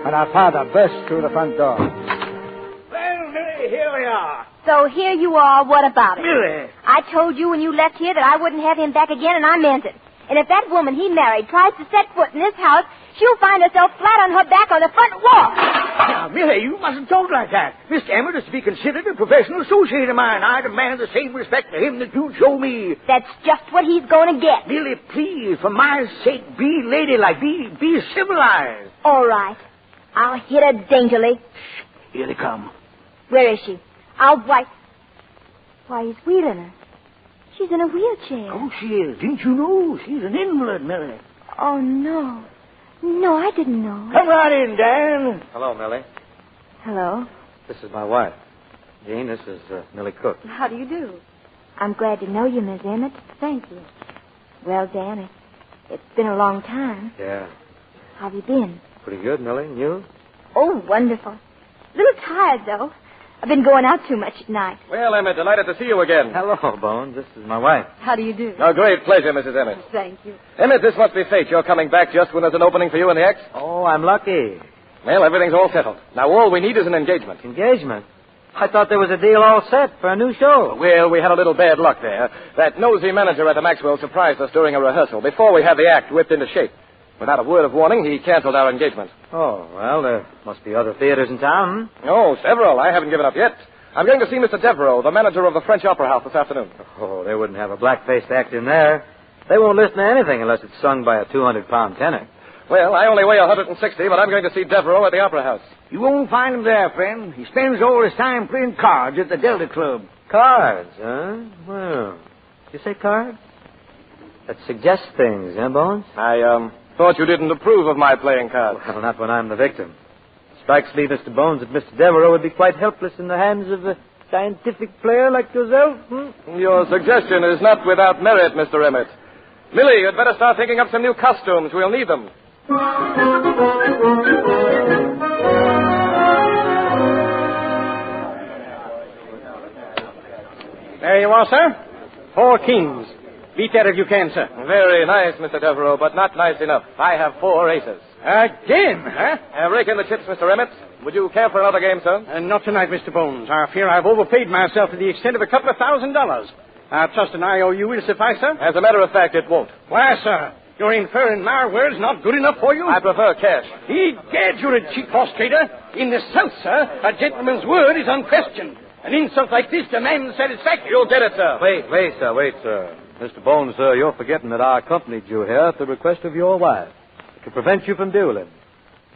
when our father bursts through the front door. Well, Millie, here we are. So here you are. What about it? Millie. I told you when you left here that I wouldn't have him back again, and I meant it. And if that woman he married tries to set foot in this house, she'll find herself flat on her back on the front walk. Now, Millie, you mustn't talk like that. Mr. Emmett is to be considered a professional associate of mine. I demand the same respect for him that you show me. That's just what he's going to get. Millie, please, for my sake, be ladylike. Be civilized. All right. I'll hit her daintily. Shh. Here they come. Where is she? I'll wipe. Why, he's wheeling her. She's in a wheelchair. Oh, she is. Didn't you know? She's an invalid, Millie. Oh, no. No, I didn't know. Come right in, Dan. Hello, Millie. Hello. This is my wife. Jean, this is Millie Cook. How do you do? I'm glad to know you, Miss Emmett. Thank you. Well, Dan, it's been a long time. Yeah. How have you been? Pretty good, Millie. And you? Oh, wonderful. A little tired, though. I've been going out too much at night. Well, Emmett, delighted to see you again. Hello, Bones. This is my wife. How do you do? A great pleasure, Mrs. Emmett. Thank you. Emmett, this must be fate. You're coming back just when there's an opening for you in the X. Oh, I'm lucky. Well, everything's all settled. Now, all we need is an engagement. Engagement? I thought there was a deal all set for a new show. Well, we had a little bad luck there. That nosy manager at the Maxwell surprised us during a rehearsal before we had the act whipped into shape. Without a word of warning, he canceled our engagement. Oh, well, there must be other theaters in town. Oh, several. I haven't given up yet. I'm going to see Mr. Devereaux, the manager of the French Opera House, this afternoon. Oh, they wouldn't have a black-faced act in there. They won't listen to anything unless it's sung by a 200-pound tenor. Well, I only weigh 160, but I'm going to see Devereaux at the Opera House. You won't find him there, friend. He spends all his time playing cards at the Delta Club. Cards, huh? Well, did you say cards? That suggests things, huh, Bones? I, thought you didn't approve of my playing cards. Well, not when I'm the victim. Strikes me, Mr. Bones, that Mr. Devereaux would be quite helpless in the hands of a scientific player like yourself. Your suggestion is not without merit, Mr. Emmett. Millie, you'd better start thinking up some new costumes. We'll need them. There you are, sir. 4 kings. Beat that if you can, sir. Very nice, Mr. Devereaux, but not nice enough. I have 4 aces. Again, huh? Rake in the chips, Mr. Emmett. Would you care for another game, sir? Not tonight, Mr. Bones. I fear I've overpaid myself to the extent of a couple of $1,000. I trust an IOU will suffice, sir? As a matter of fact, it won't. Why, sir? You're inferring my word's not good enough for you? I prefer cash. Egad, you're a cheap horse trader. In the South, sir, a gentleman's word is unquestioned. An insult like this demands satisfaction. You'll get it, sir. Wait, sir. Mr. Bones, sir, you're forgetting that I accompanied you here at the request of your wife to prevent you from dueling.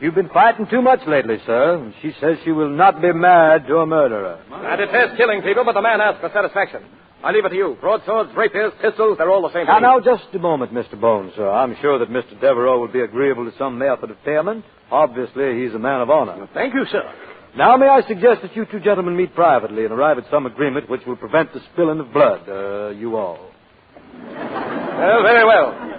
You've been fighting too much lately, sir, and she says she will not be married to a murderer. I detest killing people, but the man asks for satisfaction. I leave it to you. Broadswords, rapiers, pistols, they're all the same. Now, just a moment, Mr. Bones, sir. I'm sure that Mr. Devereaux will be agreeable to some method of payment. Obviously, he's a man of honor. Well, thank you, sir. Now, may I suggest that you two gentlemen meet privately and arrive at some agreement which will prevent the spilling of blood, you all. Well, very well.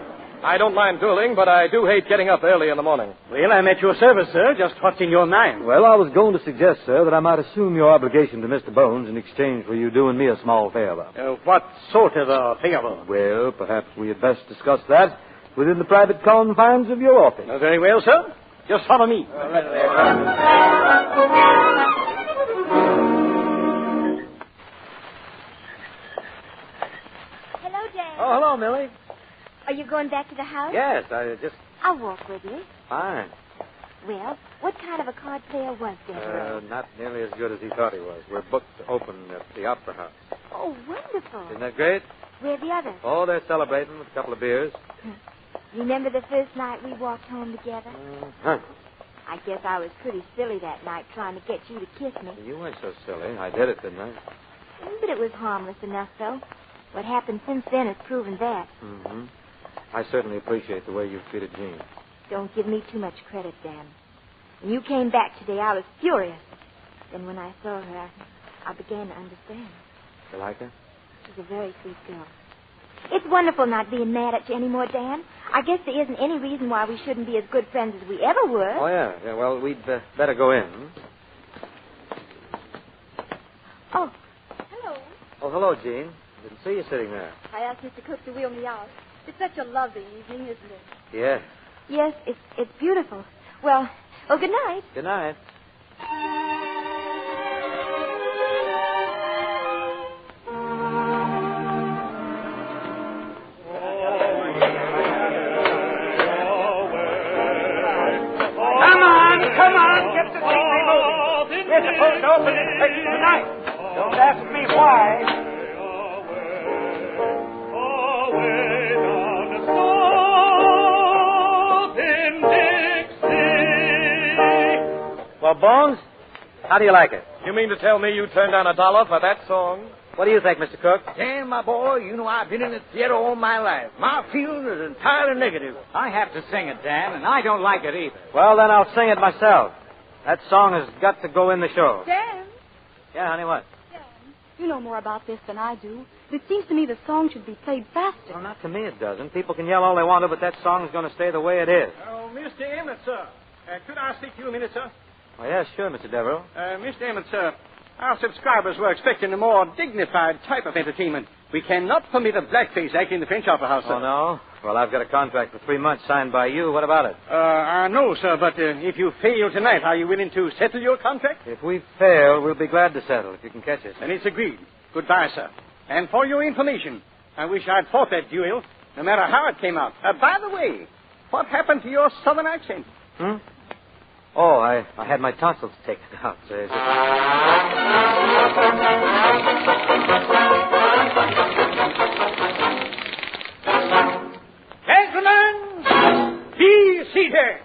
I don't mind dueling, but I do hate getting up early in the morning. Well, I'm at your service, sir. Just what's in your mind? Well, I was going to suggest, sir, that I might assume your obligation to Mr. Bones in exchange for you doing me a small favor. What sort of a favor? Well, perhaps we had best discuss that within the private confines of your office. Very well, sir. Just follow me. Hello, Dan. Oh, hello, Millie. Are you going back to the house? Yes, I just... I'll walk with you. Fine. Well, what kind of a card player was there? Not nearly as good as he thought he was. We're booked to open at the Opera House. Oh, wonderful. Isn't that great? Where are the others? Oh, they're celebrating with a couple of beers. Remember the first night we walked home together? Huh. I guess I was pretty silly that night trying to get you to kiss me. You weren't so silly. I did it, didn't I? But it was harmless enough, though. What happened since then has proven that. Mm-hmm. I certainly appreciate the way you've treated Jean. Don't give me too much credit, Dan. When you came back today, I was furious. Then when I saw her, I began to understand. You like her? She's a very sweet girl. It's wonderful not being mad at you anymore, Dan. I guess there isn't any reason why we shouldn't be as good friends as we ever were. Oh, yeah. Well, we'd better go in. Oh, hello. Oh, hello, Jean. Didn't see you sitting there. I asked Mr. Cook to wheel me out. It's such a lovely evening, isn't it? Yeah. Yes, it's beautiful. Well, good night. Good night. Come on, get the scenery moving. We're supposed to open this place tonight. Don't ask me why. Well, Bones, how do you like it? You mean to tell me you turned down $1 for that song? What do you think, Mr. Cook? Dan, my boy, you know I've been in the theater all my life. My feeling is entirely negative. I have to sing it, Dan, and I don't like it either. Well, then I'll sing it myself. That song has got to go in the show. Dan! Yeah, honey, what? You know more about this than I do. It seems to me the song should be played faster. Well, not to me it doesn't. People can yell all they want to, but that song's going to stay the way it is. Oh, Mr. Emmett, sir. Could I speak to you a minute, sir? Oh, yes, sure, Mr. Devereaux. Mr. Emmett, sir, our subscribers were expecting a more dignified type of entertainment. We cannot permit a blackface act in the French Opera House, sir. Oh, no? Well, I've got a contract for 3 months signed by you. What about it? I know, sir, but if you fail tonight, are you willing to settle your contract? If we fail, we'll be glad to settle, if you can catch us. Then it's agreed. Goodbye, sir. And for your information, I wish I'd fought that duel, no matter how it came out. By the way, what happened to your southern accent? Oh, I had my tonsils taken out, sir. Gentlemen, be seated.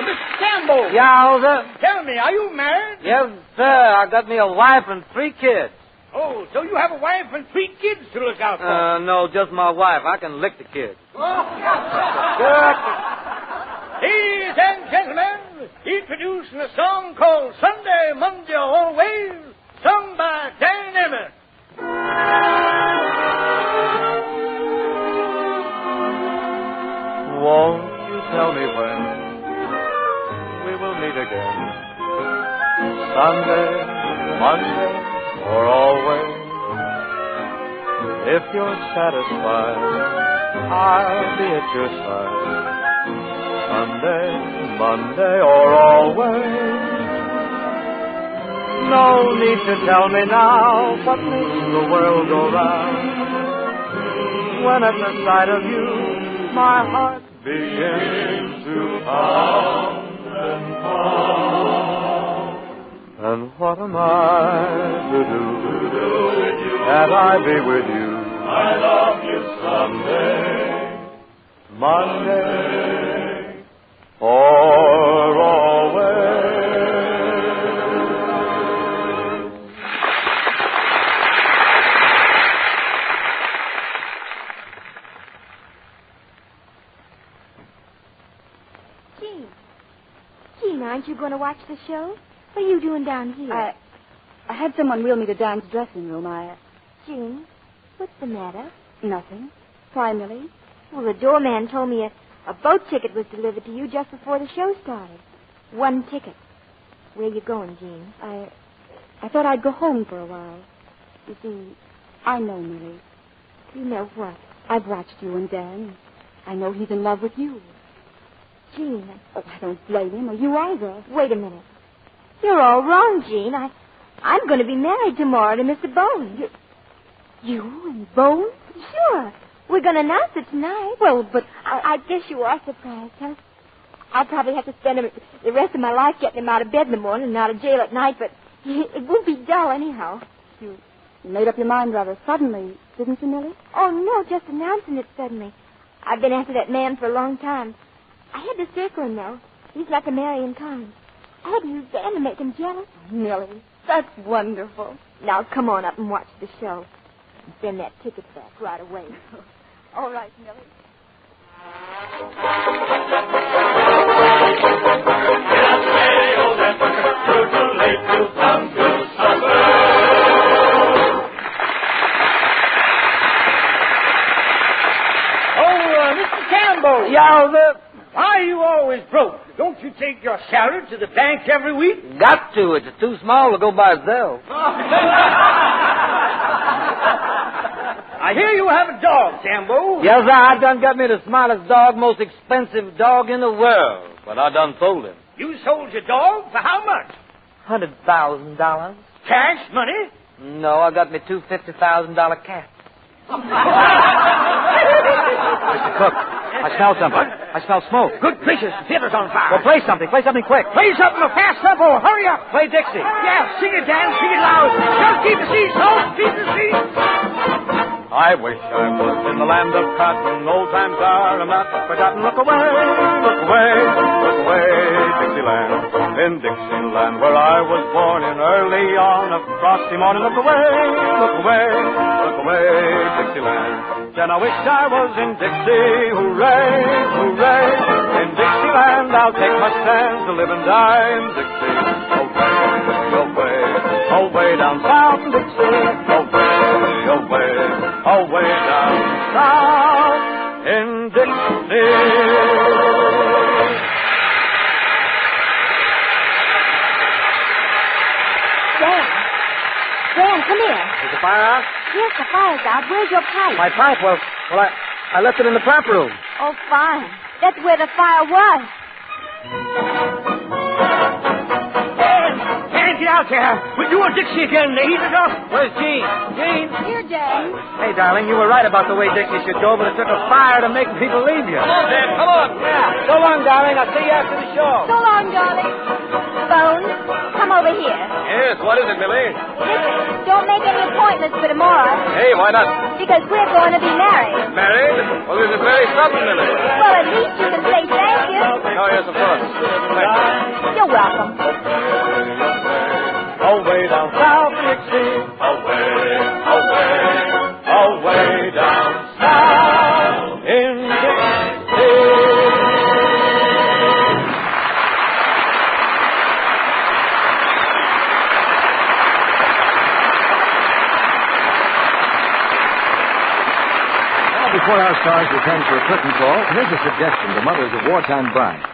Mr. Campbell. Yowza. Tell me, are you married? Yes, sir. I got me a wife and 3 kids. Oh, so you have a wife and 3 kids to look out for? No, just my wife. I can lick the kids. Ladies and gentlemen, introducing a song called Sunday, Monday, Always, sung by Dan Emmett. Won't you tell me when we will meet again? Sunday, Monday, or always? If you're satisfied, I'll be at your side. Sunday, Monday, or always. No need to tell me now what makes the world go round. When at the sight of you, my heart begins to pound and pound. And what am I to do that I be with you? I love you someday, Monday, or always. Gene, aren't you going to watch the show? What are you doing down here? I had someone wheel me to Dan's dressing room. Gene, what's the matter? Nothing. Why, Millie? Well, the doorman told me a boat ticket was delivered to you just before the show started. 1 ticket. Where you going, Gene? I thought I'd go home for a while. You see, I know Millie. You know what? I've watched you and Dan. I know he's in love with you. Gene. Oh, I don't blame him, or you either. Wait a minute. You're all wrong, Gene. I'm going to be married tomorrow to Mr. Bones. You and Bones? Sure. We're going to announce it tonight. Well, but... I guess you are surprised, huh? I'll probably have to spend the rest of my life getting him out of bed in the morning and out of jail at night, but it won't be dull anyhow. You made up your mind rather suddenly, didn't you, Millie? Oh, no, just announcing it suddenly. I've been after that man for a long time. I had to circle him, though. He's not to marry in time. I had to use Dan to make him jealous. Millie, that's wonderful. Now, come on up and watch the show. And send that ticket back right away. All right, Millie. Mr. Campbell. Yowza. Why are you always broke? Don't you take your salary to the bank every week? Got to. It's too small to go by itself. I hear you have a dog, Sambo. Yes, sir. I done got me the smartest dog, most expensive dog in the world. But I done sold him. You sold your dog for how much? $100,000. Cash money? No, I got me two $50,000 cats. Mr. Cook, I smell something. I smell smoke. Good gracious, the theater's on fire. Well, play something. Play something quick. Play something a fast tempo. Hurry up. Play Dixie. Yeah, sing it, Dan. Sing it loud. Just keep the seat, Salt. Keep the seat. I wish I was in the land of cotton. Old times are not forgotten. Look away, look away, look away, Dixieland. In Dixieland, where I was born in early on a frosty morning. Look away, look away, look away, Dixieland. Then I wish I was in Dixie. Hooray, hooray. In Dixieland, I'll take my stand to live and die in Dixie. Away, away, away down south in Dixie. Away, away, away down south in Dixie. Dan, come here. Is the fire out? Yes, the fire's out. Where's your pipe? My pipe? Well, I left it in the prep room. Oh, fine. That's where the fire was. Dan, get out there. We're doing Dixie again. They heated up. Where's Gene? Gene? Here, Dan. Hey, darling, you were right about the way Dixie should go, but it took a fire to make people leave you. Come on, Dan. Come on. Yeah. So long, darling. I'll see you after the show. So long, darling. Bones, come over here. Yes, what is it, Millie? Listen, don't make any appointments for tomorrow. Hey, why not? Because we're going to be married. Married? Well, this is very sudden, Millie. Well, at least you can say thank you. Oh, yes, of course. Thank you. You're welcome. Away down south in Dixie. Away, away, away down south in Dixie. Before our stars return for a curtain call, here's a suggestion to mothers of wartime brides.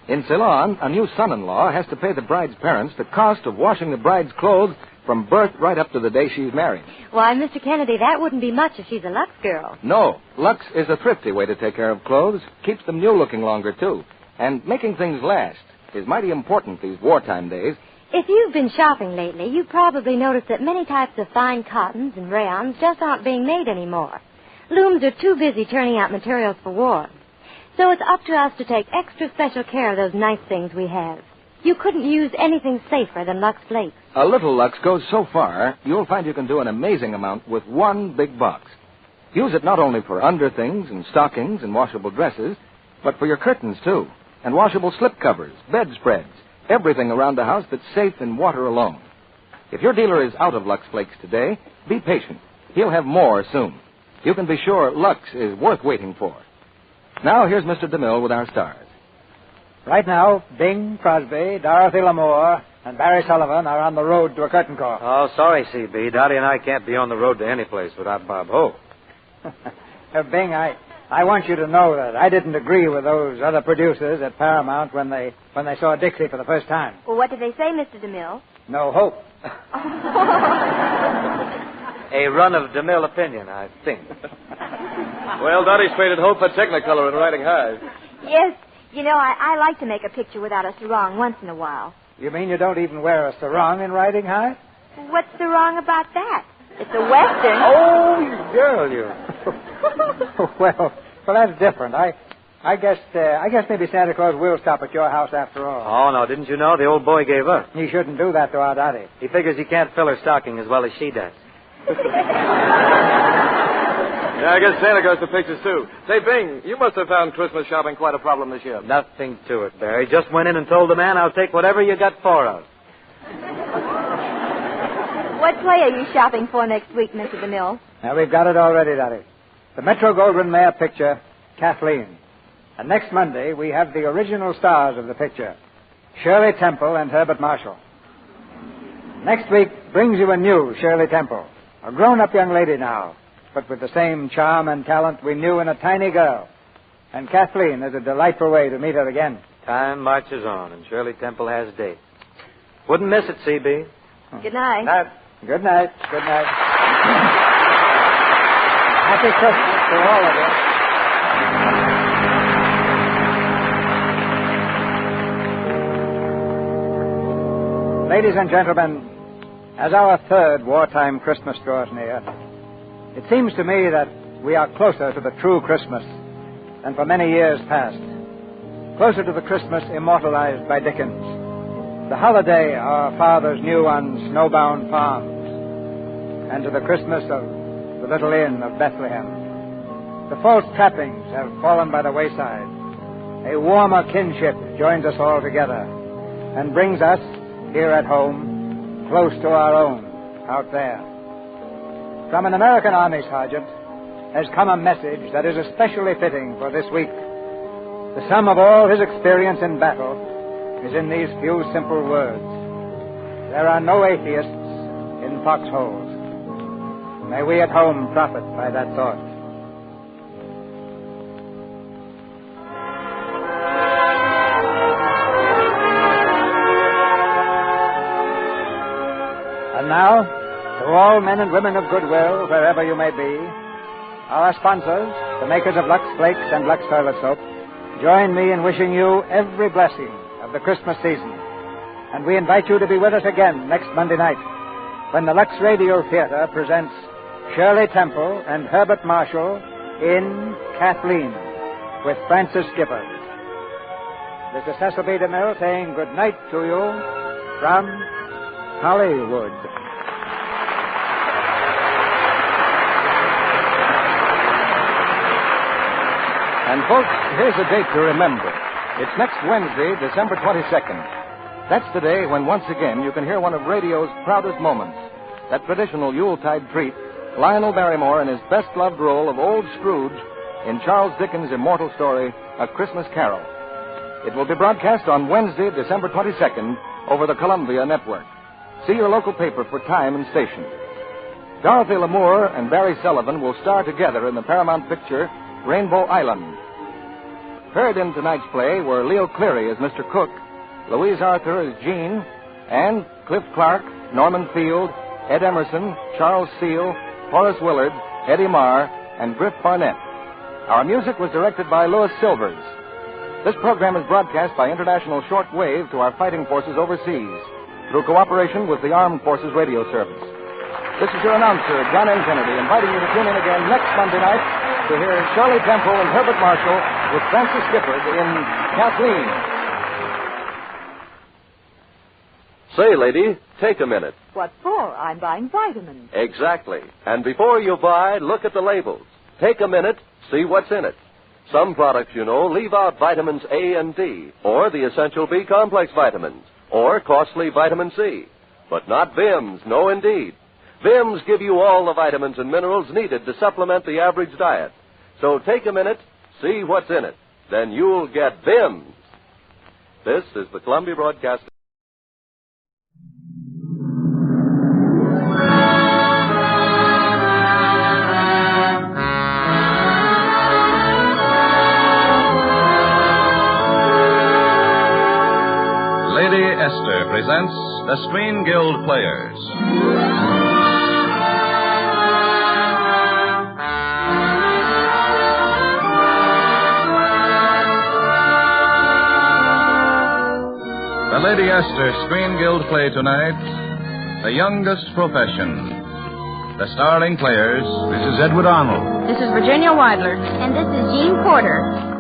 In Ceylon, a new son-in-law has to pay the bride's parents the cost of washing the bride's clothes from birth right up to the day she's married. Why, Mr. Kennedy, that wouldn't be much if she's a Lux girl. No, Lux is a thrifty way to take care of clothes, keeps them new-looking longer, too. And making things last is mighty important these wartime days, If you've been shopping lately, you've probably noticed that many types of fine cottons and rayons just aren't being made anymore. Looms are too busy turning out materials for war. So it's up to us to take extra special care of those nice things we have. You couldn't use anything safer than Lux Flakes. A little Lux goes so far, you'll find you can do an amazing amount with one big box. Use it not only for underthings and stockings and washable dresses, but for your curtains, too, and washable slip covers, bedspreads, everything around the house that's safe in water alone. If your dealer is out of Lux Flakes today, be patient. He'll have more soon. You can be sure Lux is worth waiting for. Now, here's Mr. DeMille with our stars. Right now, Bing Crosby, Dorothy Lamour, and Barry Sullivan are on the road to a curtain call. Oh, sorry, C.B. Dottie and I can't be on the road to any place without Bob Hope. Bing, I want you to know that I didn't agree with those other producers at Paramount when they saw Dixie for the first time. Well, what did they say, Mr. DeMille? No hope. A run of DeMille opinion, I think. Well, Dottie's faded hope for Technicolor and riding high. Yes. You know, I like to make a picture without a sarong once in a while. You mean you don't even wear a sarong in riding high? What's the wrong about that? It's a Western. Oh, you girl, you. well, that's different. I guess maybe Santa Claus will stop at your house after all. Oh, no, didn't you know? The old boy gave up. He shouldn't do that to our Dottie. He figures he can't fill her stocking as well as she does. Yeah, I guess Santa goes to pictures, too. Say, Bing, you must have found Christmas shopping quite a problem this year. Nothing to it, Barry. Just went in and told the man I'll take whatever you got four of. What play are you shopping for next week, Mr. DeMille? Now, we've got it already, Dottie. The Metro-Goldwyn-Mayer picture, Kathleen. And next Monday, we have the original stars of the picture, Shirley Temple and Herbert Marshall. Next week brings you a new Shirley Temple, a grown-up young lady now, but with the same charm and talent we knew in a tiny girl. And Kathleen is a delightful way to meet her again. Time marches on, and Shirley Temple has dates. Wouldn't miss it, C.B. Good night. Good night. Good night. Happy Christmas to all of you. Ladies and gentlemen, as our third wartime Christmas draws near, it seems to me that we are closer to the true Christmas than for many years past. Closer to the Christmas immortalized by Dickens. The holiday our fathers knew on snowbound farms. And to the Christmas of the little inn of Bethlehem. The false trappings have fallen by the wayside. A warmer kinship joins us all together and brings us, here at home, close to our own out there. From an American Army sergeant has come a message that is especially fitting for this week. The sum of all his experience in battle is in these few simple words. There are no atheists in foxholes. May we at home profit by that thought. And now, to all men and women of goodwill, wherever you may be, our sponsors, the makers of Lux Flakes and Lux Toilet Soap, join me in wishing you every blessing of the Christmas season. And we invite you to be with us again next Monday night, when the Lux Radio Theater presents Shirley Temple and Herbert Marshall in Kathleen with Francis Gibbons. This is Cecil B. DeMille saying good night to you from Hollywood. And folks, here's a date to remember. It's next Wednesday, December 22nd. That's the day when once again you can hear one of radio's proudest moments, that traditional Yuletide treat, Lionel Barrymore in his best-loved role of Old Scrooge in Charles Dickens' immortal story, A Christmas Carol. It will be broadcast on Wednesday, December 22nd, over the Columbia Network. See your local paper for time and station. Dorothy Lamour and Barry Sullivan will star together in the Paramount picture Rainbow Island. Heard in tonight's play were Leo Cleary as Mr. Cook, Louise Arthur as Jean, and Cliff Clark, Norman Field, Ed Emerson, Charles Seal, Horace Willard, Eddie Marr, and Griff Barnett. Our music was directed by Louis Silvers. This program is broadcast by international shortwave to our fighting forces overseas. through cooperation with the Armed Forces Radio Service. This is your announcer, John N. Kennedy, inviting you to tune in again next Monday night to hear Shirley Temple and Herbert Marshall with Francis Gifford in Kathleen. Say, lady, take a minute. What for? I'm buying vitamins. Exactly. And before you buy, look at the labels. Take a minute, see what's in it. Some products, you know, leave out vitamins A and D, or the essential B complex vitamins, or costly vitamin C. But not VIMS, no indeed. VIMS give you all the vitamins and minerals needed to supplement the average diet. So take a minute, see what's in it. Then you'll get VIMS. This is the Columbia Broadcasting. Lady Esther presents the Screen Guild Players. The Lady Esther Screen Guild play tonight, The Youngest Profession. The starring players. This is Edward Arnold. This is Virginia Weidler. And this is Jean Porter.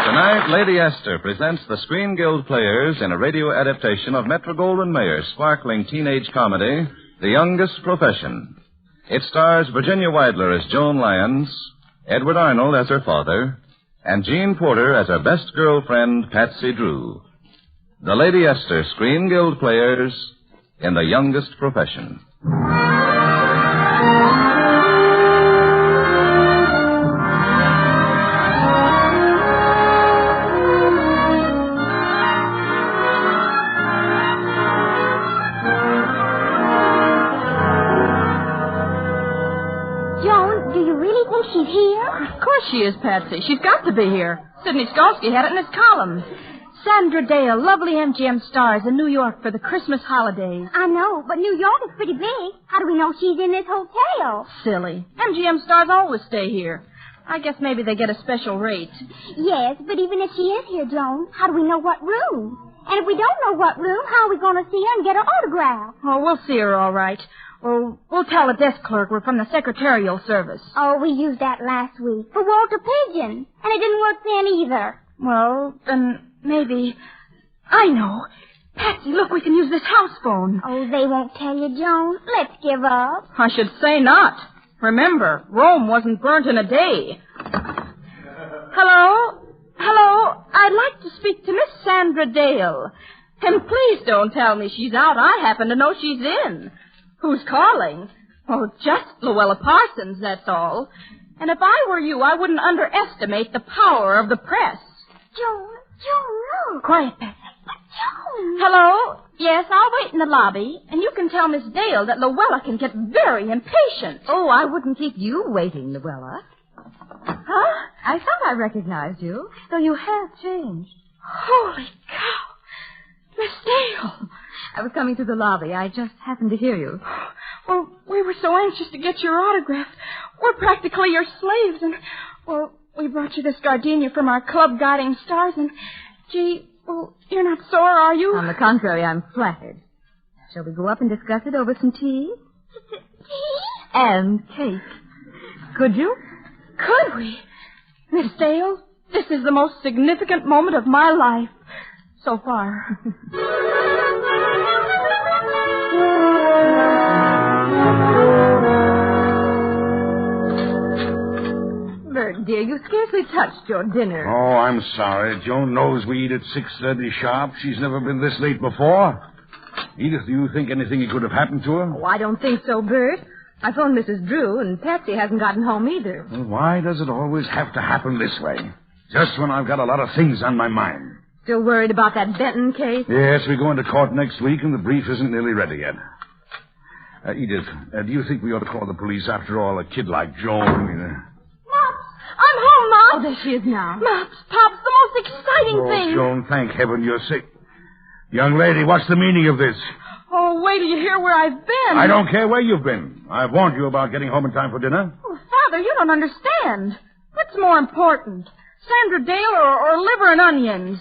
Tonight, Lady Esther presents the Screen Guild Players in a radio adaptation of Metro-Goldwyn-Mayer's sparkling teenage comedy, The Youngest Profession. It stars Virginia Weidler as Joan Lyons, Edward Arnold as her father, and Jean Porter as her best girlfriend, Patsy Drew. The Lady Esther Screen Guild Players in The Youngest Profession. She's here? Of course she is, Patsy. She's got to be here. Sidney Skolsky had it in his column. Sandra Dale, lovely MGM stars in New York for the Christmas holidays. I know, but New York is pretty big. How do we know she's in this hotel? Silly. MGM stars always stay here. I guess maybe they get a special rate. Yes, but even if she is here, Joan, how do we know what room? And if we don't know what room, how are we going to see her and get her autograph? Oh, we'll see her all right. We'll tell the desk clerk we're from the secretarial service. Oh, we used that last week for Walter Pigeon, and it didn't work then either. Well, then maybe... I know. Patsy, look, we can use this house phone. Oh, they won't tell you, Joan. Let's give up. I should say not. Remember, Rome wasn't burnt in a day. Hello? Hello? I'd like to speak to Miss Sandra Dale. And please don't tell me she's out. I happen to know she's in. Who's calling? Oh, just Luella Parsons, that's all. And if I were you, I wouldn't underestimate the power of the press. Joan, look. Quiet, Patsy. Joan. Hello? Yes, I'll wait in the lobby, and you can tell Miss Dale that Luella can get very impatient. Oh, I wouldn't keep you waiting, Luella. Huh? I thought I recognized you, though you have changed. Holy cow. Miss Dale. I was coming through the lobby. I just happened to hear you. Well, we were so anxious to get your autograph. We're practically your slaves, and, we brought you this gardenia from our club Guiding Stars, and, gee, you're not sore, are you? On the contrary, I'm flattered. Shall we go up and discuss it over some tea? Tea? And cake. Could you? Could we? Miss Dale, this is the most significant moment of my life so far. Bert, dear, you scarcely touched your dinner. Oh, I'm sorry. Joan knows we eat at 6:30 sharp. She's never been this late before. Edith, do you think anything could have happened to her? Oh, I don't think so, Bert. I phoned Mrs. Drew, and Patsy hasn't gotten home either. Well, why does it always have to happen this way? Just when I've got a lot of things on my mind. Still worried about that Benton case? Yes, we go into court next week, and the brief isn't nearly ready yet. Edith, do you think we ought to call the police after all? A kid like Joan, Mops, I'm home, Mops. Oh, there she is now. Mops, Pops, the most exciting thing. Joan, thank heaven you're sick. Young lady, what's the meaning of this? Oh, wait till you hear where I've been. I don't care where you've been. I've warned you about getting home in time for dinner. Oh, Father, you don't understand. What's more important, Sandra Dale or liver and onions?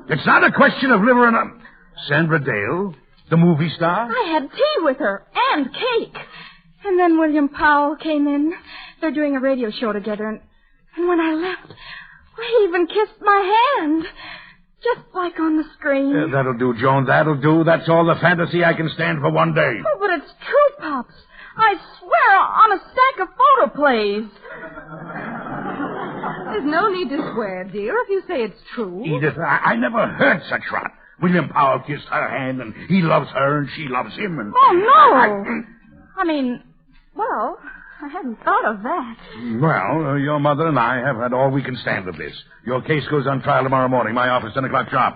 It's not a question of liver and... Sandra Dale, the movie star? I had tea with her and cake. And then William Powell came in. They're doing a radio show together, and when I left, he even kissed my hand. Just like on the screen. That'll do, Joan, that'll do. That's all the fantasy I can stand for one day. Oh, but it's true, Pops. I swear on a stack of photoplays. There's no need to swear, dear, if you say it's true. Edith, I never heard such rot. William Powell kissed her hand, and he loves her, and she loves him, and... Oh, no! I mean, well, I hadn't thought of that. Well, your mother and I have had all we can stand of this. Your case goes on trial tomorrow morning. My office, 10 o'clock sharp.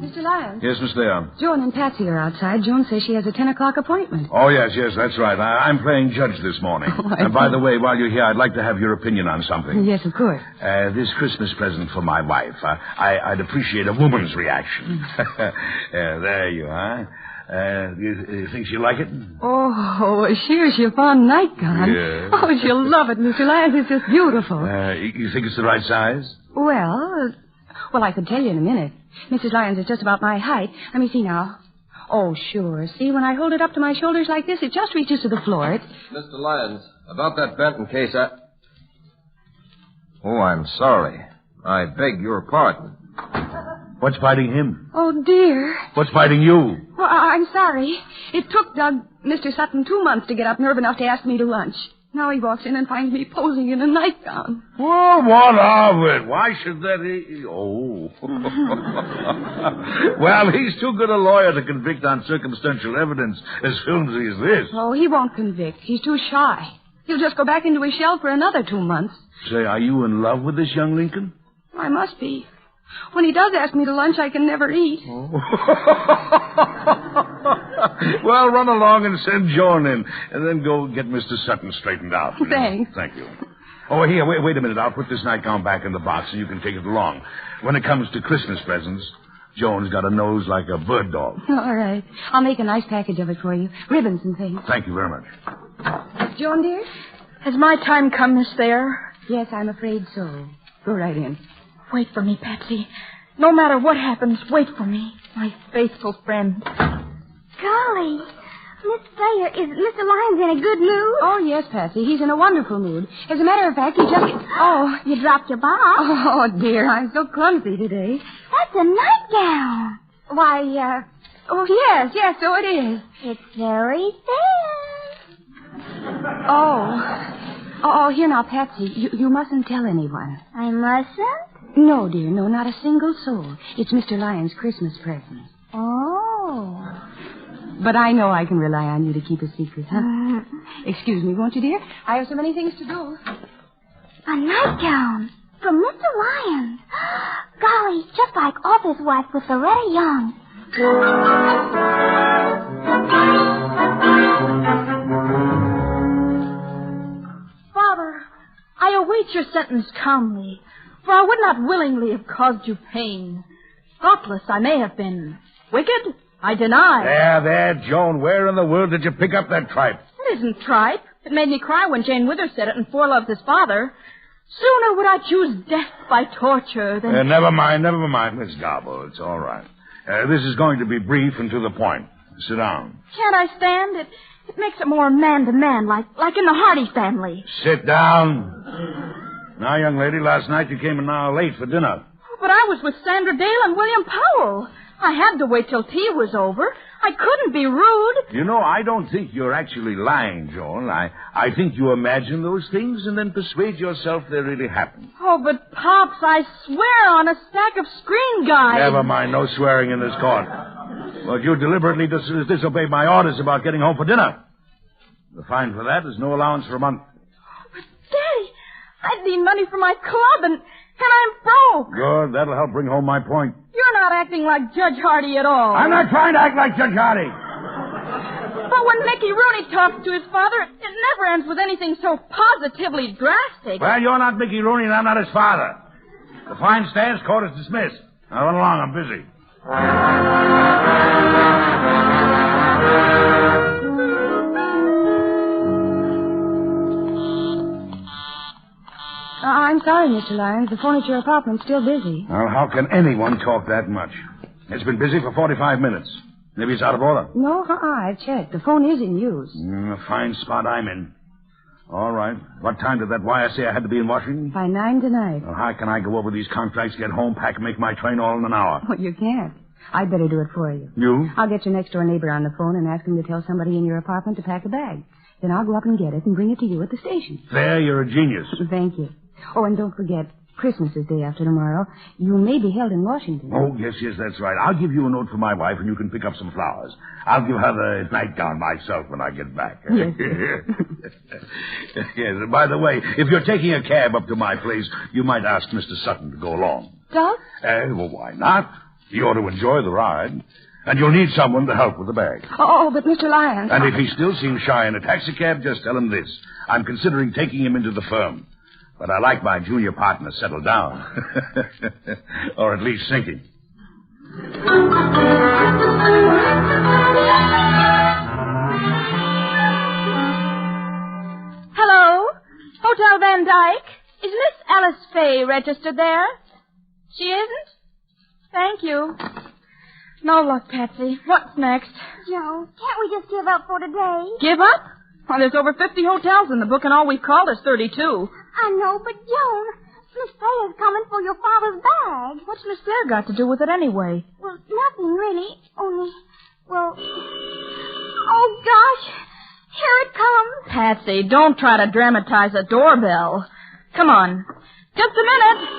Mr. Lyons. Yes, Miss Thayer. Joan and Patsy are outside. Joan says she has a 10 o'clock appointment. Oh, yes, that's right. I'm playing judge this morning. Oh, and by the way, while you're here, I'd like to have your opinion on something. Yes, of course. This Christmas present for my wife. I'd appreciate a woman's reaction. There you are. You think she'll like it? Oh, a sheer chiffon nightgown. Yes. Oh, she'll love it, Mr. Lyons. It's just beautiful. You think it's the right size? Well, I could tell you in a minute. Mrs. Lyons is just about my height. Let me see now. Oh, sure. See, when I hold it up to my shoulders like this, it just reaches to the floor. Mr. Lyons, about that Benton case, Oh, I'm sorry. I beg your pardon. What's fighting him? Oh, dear. What's fighting you? Well, I'm sorry. It took Mr. Sutton 2 months to get up nerve enough to ask me to lunch. Now he walks in and finds me posing in a nightgown. Well, what of it? Why should that... Oh. Well, he's too good a lawyer to convict on circumstantial evidence as flimsy as this. Oh, he won't convict. He's too shy. He'll just go back into his shell for another 2 months. Say, are you in love with this young Lincoln? I must be. When he does ask me to lunch, I can never eat. Oh. Well, run along and send Joan in, and then go get Mr. Sutton straightened out. Thanks. Thank you. Oh, here, wait a minute. I'll put this nightgown back in the box, and you can take it along. When it comes to Christmas presents, Joan's got a nose like a bird dog. All right. I'll make a nice package of it for you. Ribbons and things. Thank you very much. Joan, dear? Has my time come, Miss Thayer? Yes, I'm afraid so. Go right in. Wait for me, Patsy. No matter what happens, wait for me, my faithful friend. Golly, Miss Thayer, is Mr. Lyons in a good mood? Oh, yes, Patsy. He's in a wonderful mood. As a matter of fact, he just... Oh, you dropped your box. Oh, dear, I'm so clumsy today. That's a nightgown. Why, Oh, yes, so it is. It's very thin. Oh, here now, Patsy. You mustn't tell anyone. I mustn't? No, dear, no, not a single soul. It's Mr. Lyons' Christmas present. Oh. But I know I can rely on you to keep a secret, huh? Excuse me, won't you, dear? I have so many things to do. A nightgown from Mr. Lyons. Golly, just like Office Wife with Loretta Young. Father, I await your sentence calmly, for I would not willingly have caused you pain. Thoughtless I may have been. Wicked, I deny. There, Joan. Where in the world did you pick up that tripe? It isn't tripe. It made me cry when Jane Withers said it and Four loves his father. Sooner would I choose death by torture than... Never mind. Miss Garbo, it's all right. This is going to be brief and to the point. Sit down. Can't I stand? It makes it more man-to-man, like in the Hardy family. Sit down. Now, young lady, last night you came an hour late for dinner. But I was with Sandra Dale and William Powell. I had to wait till tea was over. I couldn't be rude. You know, I don't think you're actually lying, Joan. I think you imagine those things and then persuade yourself they really happen. Oh, but, Pops, I swear on a stack of screen guides. Never mind, no swearing in this court. But you deliberately disobeyed my orders about getting home for dinner. The fine for that is no allowance for a month. But, Daddy, I need money for my club, and I'm broke. Good, that'll help bring home my point. You're not acting like Judge Hardy at all. I'm not trying to act like Judge Hardy. But when Mickey Rooney talks to his father, it never ends with anything so positively drastic. Well, you're not Mickey Rooney and I'm not his father. The fine stands, court is dismissed. Now run along, I'm busy. I'm sorry, Mr. Lyons. The phone at your apartment's still busy. Well, how can anyone talk that much? It's been busy for 45 minutes. Maybe it's out of order. No, I've checked. The phone is in use. A fine spot I'm in. All right. What time did that wire say I had to be in Washington? By 9 tonight. Well, how can I go over these contracts, get home, pack, and make my train all in an hour? Well, you can't. I'd better do it for you. You? I'll get your next-door neighbor on the phone and ask him to tell somebody in your apartment to pack a bag. Then I'll go up and get it and bring it to you at the station. There, you're a genius. Thank you. Oh, and don't forget, Christmas is day after tomorrow. You may be held in Washington. Oh, yes, that's right. I'll give you a note for my wife, and you can pick up some flowers. I'll give her the nightgown myself when I get back. Yes. Yes, by the way, if you're taking a cab up to my place, you might ask Mr. Sutton to go along. Doug? Well, why not? He ought to enjoy the ride. And you'll need someone to help with the bag. Oh, but Mr. Lyons... And if he still seems shy in a taxicab, just tell him this. I'm considering taking him into the firm. But I like my junior partner settled down. Or at least sinking. Hello? Hotel Van Dyke? Is Miss Alice Fay registered there? She isn't? Thank you. No luck, Patsy. What's next? Joe, can't we just give up for today? Give up? Well, there's over 50 hotels in the book, and all we've called is 32. I know, but Joan, Miss Fay is coming for your father's bag. What's Miss Fay got to do with it anyway? Well, nothing really. Only, well... Oh, gosh. Here it comes. Patsy, don't try to dramatize a doorbell. Come on. Just a minute.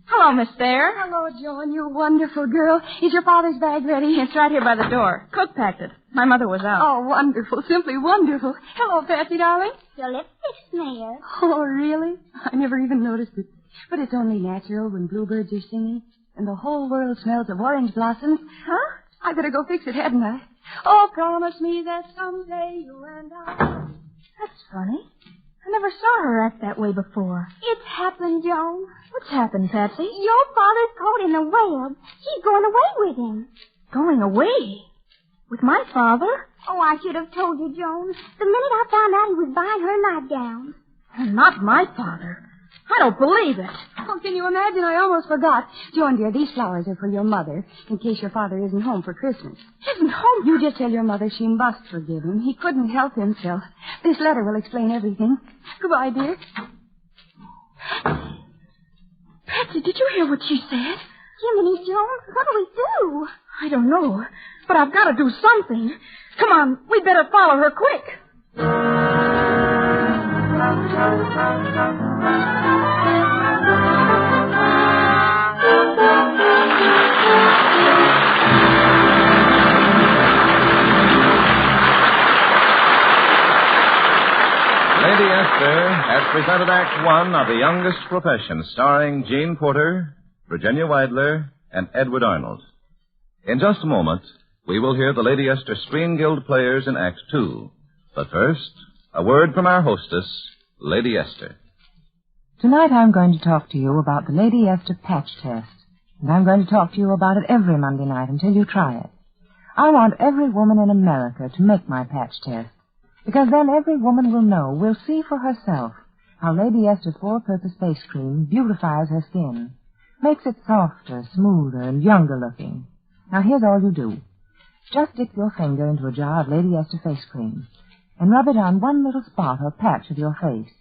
Hello, Miss Thayer. Hello, Joan. You wonderful girl. Is your father's bag ready? It's right here by the door. Cook packed it. My mother was out. Oh, wonderful. Simply wonderful. Hello, Patsy, darling. Your lipstick smear. Oh, really? I never even noticed it. But it's only natural when bluebirds are singing and the whole world smells of orange blossoms. Huh? I better go fix it, hadn't I? Oh, promise me that someday you and I... That's funny. I never saw her act that way before. It's happened, Joan. What's happened, Patsy? Your father's caught in the web. She's going away with him. Going away? With my father? Oh, I should have told you, Joan. The minute I found out he was buying her nightgown. Not my father. I don't believe it. Oh, can you imagine? I almost forgot. Joan, dear, these flowers are for your mother, in case your father isn't home for Christmas. Isn't home? You just tell your mother she must forgive him. He couldn't help himself. This letter will explain everything. Goodbye, dear. Patsy, did you hear what she said? Jiminy, Joan, what do we do? I don't know, but I've got to do something. Come on, we'd better follow her quick. Lady Esther has presented Act One of The Youngest Profession, starring Jean Porter, Virginia Weidler, and Edward Arnold. In just a moment, we will hear the Lady Esther Screen Guild players in Act Two. But first, a word from our hostess, Lady Esther. Tonight I'm going to talk to you about the Lady Esther patch test. And I'm going to talk to you about it every Monday night until you try it. I want every woman in America to make my patch test. Because then every woman will see for herself how Lady Esther four-purpose face cream beautifies her skin, makes it softer, smoother, and younger looking. Now here's all you do. Just dip your finger into a jar of Lady Esther face cream and rub it on one little spot or patch of your face.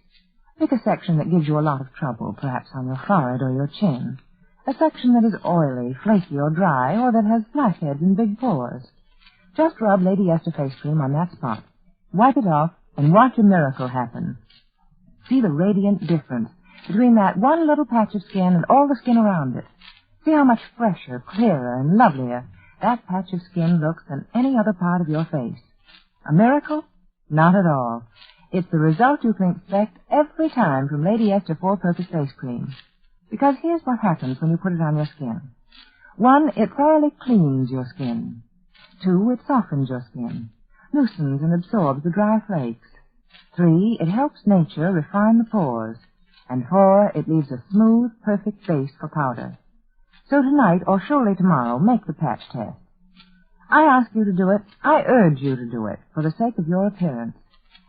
Pick a section that gives you a lot of trouble, perhaps on your forehead or your chin. A section that is oily, flaky, or dry, or that has blackheads and big pores. Just rub Lady Esther face cream on that spot. Wipe it off and watch a miracle happen. See the radiant difference between that one little patch of skin and all the skin around it. See how much fresher, clearer, and lovelier that patch of skin looks than any other part of your face. A miracle? Not at all. It's the result you can expect every time from Lady Esther four-purpose face cream. Because here's what happens when you put it on your skin. 1, it thoroughly cleans your skin. 2, it softens your skin, loosens and absorbs the dry flakes. 3, it helps nature refine the pores. And 4, it leaves a smooth, perfect base for powder. So tonight, or surely tomorrow, make the patch test. I ask you to do it. I urge you to do it for the sake of your appearance.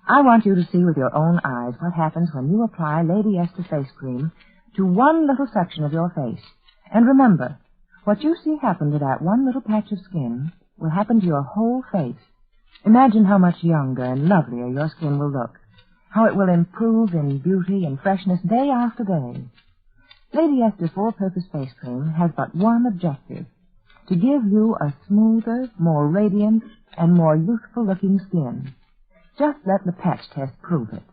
I want you to see with your own eyes what happens when you apply Lady Esther face cream to one little section of your face. And remember, what you see happen to that one little patch of skin will happen to your whole face. Imagine how much younger and lovelier your skin will look, how it will improve in beauty and freshness day after day. Lady Esther's four-purpose face cream has but one objective, to give you a smoother, more radiant, and more youthful-looking skin. Just let the patch test prove it.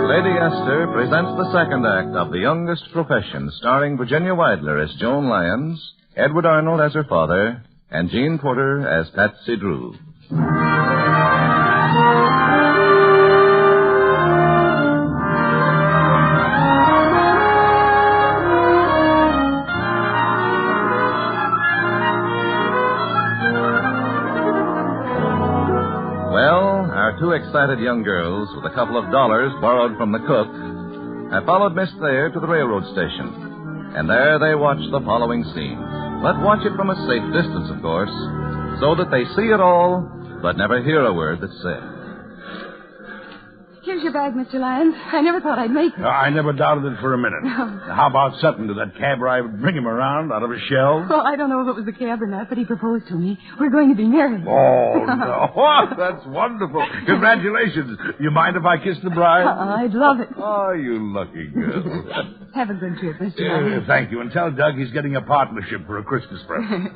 Lady Esther presents the second act of The Youngest Profession, starring Virginia Weidler as Joan Lyons, Edward Arnold as her father, and Jean Porter as Patsy Drew. Two excited young girls with a couple of dollars borrowed from the cook have followed Miss Thayer to the railroad station. And there they watch the following scene. But watch it from a safe distance, of course, so that they see it all, but never hear a word that's said. Here's your bag, Mr. Lyons. I never thought I'd make it. I never doubted it for a minute. How about Sutton? Did that cab driver bring him around out of a shell? Well, I don't know if it was the cab or not, but he proposed to me. We're going to be married. Oh, no. Oh, that's wonderful. Congratulations. You mind if I kiss the bride? I'd love it. Oh, you lucky girl. Have a good trip, Mr. Lyons. Thank you. And tell Doug he's getting a partnership for a Christmas present.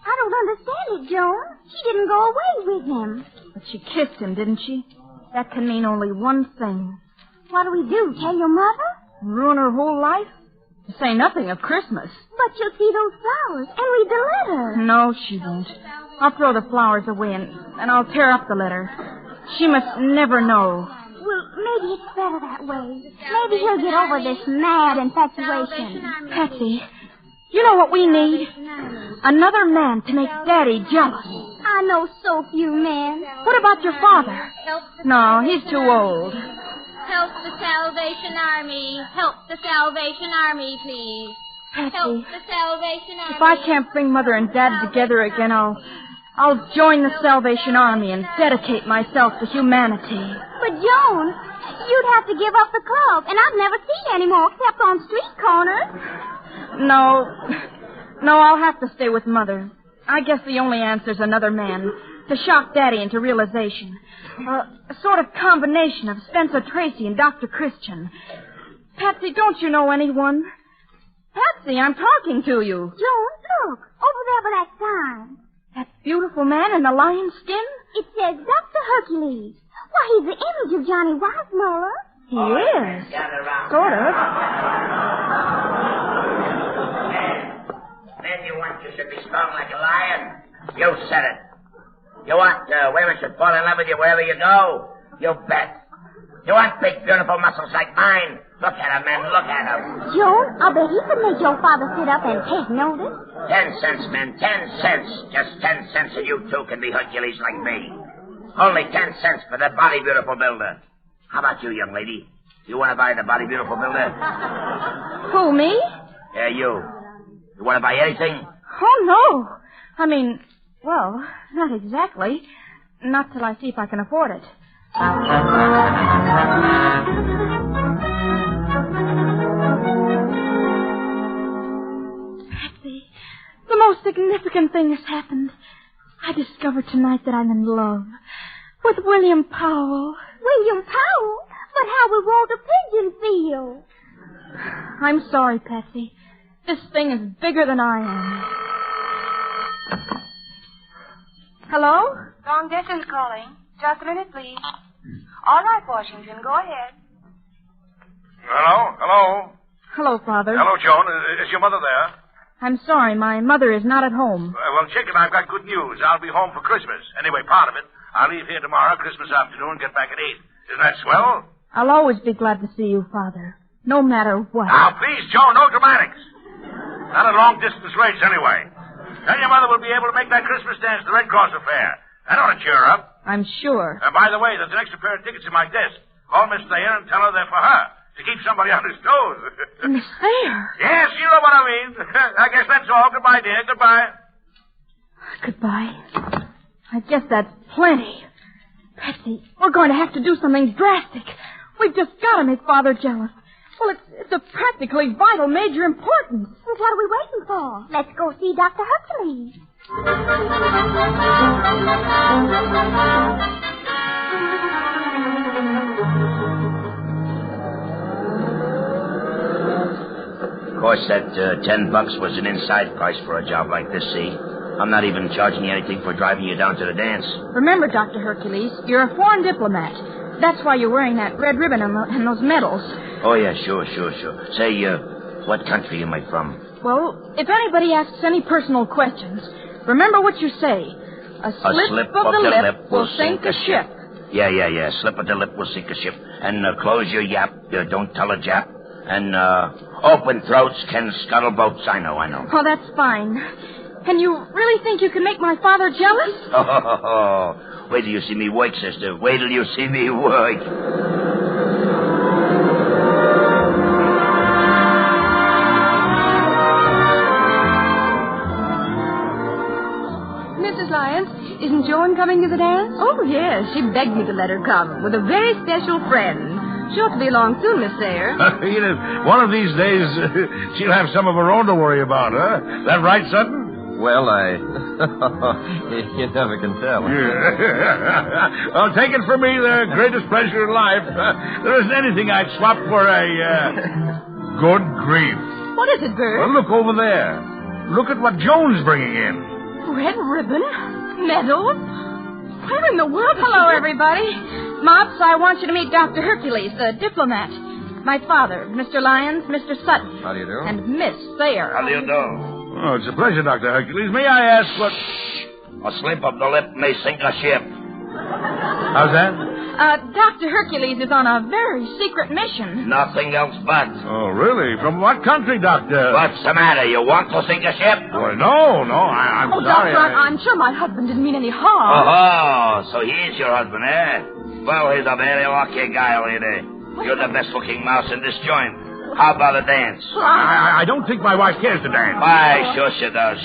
I don't understand it, Joan. She didn't go away with him. But she kissed him, didn't she? That can mean only one thing. What do we do? Tell your mother? Ruin her whole life? To say nothing of Christmas. But she'll see those flowers and read the letter. No, she won't. I'll throw the flowers away and I'll tear up the letter. She must never know. Well, maybe it's better that way. Maybe he'll get over this mad infatuation. Patsy, you know what we need? Another man to make Daddy jealous. I know so few men. What about your father? No, he's too old. Help the Salvation Army. Help the Salvation Army, please. Patsy, Help the Salvation Army. if I can't bring Mother and Dad together again, I'll join the Salvation Army and dedicate myself to humanity. But, Joan, you'd have to give up the club, and I've never seen it anymore except on street corners. No, I'll have to stay with Mother. I guess the only answer's another man, to shock Daddy into realization. A sort of combination of Spencer Tracy and Dr. Christian. Patsy, don't you know anyone? Patsy, I'm talking to you. Joan, look, over there by that sign. That beautiful man in the lion skin? It says Dr. Hercules. Why, he's the image of Johnny Weissmuller. He is. Sort of. Men you want you should be strong like a lion. You said it. You want women should fall in love with you wherever you go. You bet. You want big, beautiful muscles like mine. Look at him, men. Look at him. Joan, I'll bet he could make your father sit up and take notice. 10 cents, men. 10 cents. Just 10 cents and you two can be Hercules like me. Only 10 cents for the body beautiful builder. How about you, young lady? You want to buy the body beautiful builder? Who, me? Yeah, you. You want to buy anything? Oh, no. I mean, well, not exactly. Not till I see if I can afford it. Patsy, the most significant thing has happened. I discovered tonight that I'm in love with William Powell. William Powell? But how will Walter Pigeon feel? I'm sorry, Patsy. This thing is bigger than I am. Hello? Long distance calling. Just a minute, please. All right, Washington, go ahead. Hello? Hello, Father. Hello, Joan. Is your mother there? I'm sorry, my mother is not at home. Well, Chicken, I've got good news. I'll be home for Christmas. Anyway, part of it. I'll leave here tomorrow, Christmas afternoon, get back at 8. Isn't that swell? I'll always be glad to see you, Father. No matter what. Now, please, Joe, no dramatics. Not a long-distance race, anyway. Tell your mother we'll be able to make that Christmas dance at the Red Cross affair. That ought to cheer her up. I'm sure. By the way, there's an extra pair of tickets in my desk. Call Miss Thayer and tell her they're for her, to keep somebody on his toes. Miss Thayer? Yes, you know what I mean. I guess that's all. Goodbye, dear. Goodbye. Goodbye. I guess that's plenty. Patsy, we're going to have to do something drastic. We've just got to make Father jealous. Well, it's of practically vital major importance. Well, what are we waiting for? Let's go see Dr. Hercules. Of course, that $10 was an inside price for a job like this, see? I'm not even charging you anything for driving you down to the dance. Remember, Dr. Hercules, you're a foreign diplomat. That's why you're wearing that red ribbon and those medals. Oh, yeah, sure. Say, what country am I from? Well, if anybody asks any personal questions, remember what you say. A slip of the lip will sink a ship. Yeah. Slip of the lip will sink a ship. And close your yap. Don't tell a Jap. And open throats can scuttle boats. I know. Oh, that's fine. And you really think you can make my father jealous? Oh, wait till you see me work, sister. Wait till you see me work. Mrs. Lyons, isn't Joan coming to the dance? Oh, yes. She begged me to let her come with a very special friend. She ought to be along soon, Miss Thayer. Edith, one of these days, she'll have some of her own to worry about, huh? That right, Sutton? Well, you never can tell. Well, take it from me, the greatest pleasure in life. There isn't anything I'd swap for a, good grief. What is it, Bert? Well, look over there. Look at what Joan's bringing in. Red ribbon? Medals? Where in the world? Hello, everybody. Mops, I want you to meet Dr. Hercules, the diplomat. My father, Mr. Lyons, Mr. Sutton. How do you do? And Miss Thayer. How do you do? Oh, it's a pleasure, Dr. Hercules. May I ask what... A slip of the lip may sink a ship. How's that? Dr. Hercules is on a very secret mission. Nothing else but. Oh, really? From what country, Doctor? What's the matter? You want to sink a ship? Well, no, I'm sorry. Doctor, I'm sure my husband didn't mean any harm. Oh, so he is your husband, eh? Well, he's a very lucky guy, lady. You're the best-looking mouse in this joint. How about a dance? I don't think my wife cares to dance. Why, sure she does.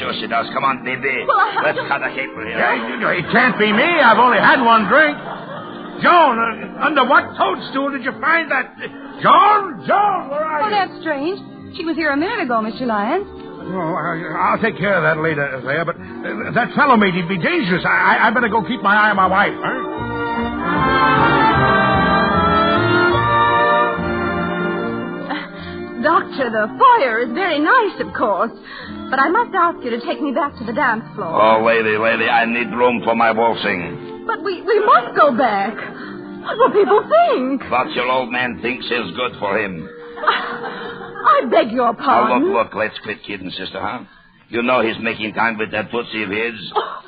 Come on, baby. Let's cut a caper here. Yeah, it can't be me. I've only had one drink. Joan, under what toadstool did you find that? Joan, where are you? Oh, that's strange. She was here a minute ago, Mr. Lyons. Oh, I'll take care of that later, Thayer, but that fellow may be dangerous. I better go keep my eye on my wife, huh? Doctor, the foyer is very nice, of course. But I must ask you to take me back to the dance floor. Oh, lady, I need room for my waltzing. But we must go back. What will people think? What your old man thinks is good for him. I beg your pardon. Oh, look, let's quit kidding, sister, huh? You know he's making time with that tootsie of his. Oh,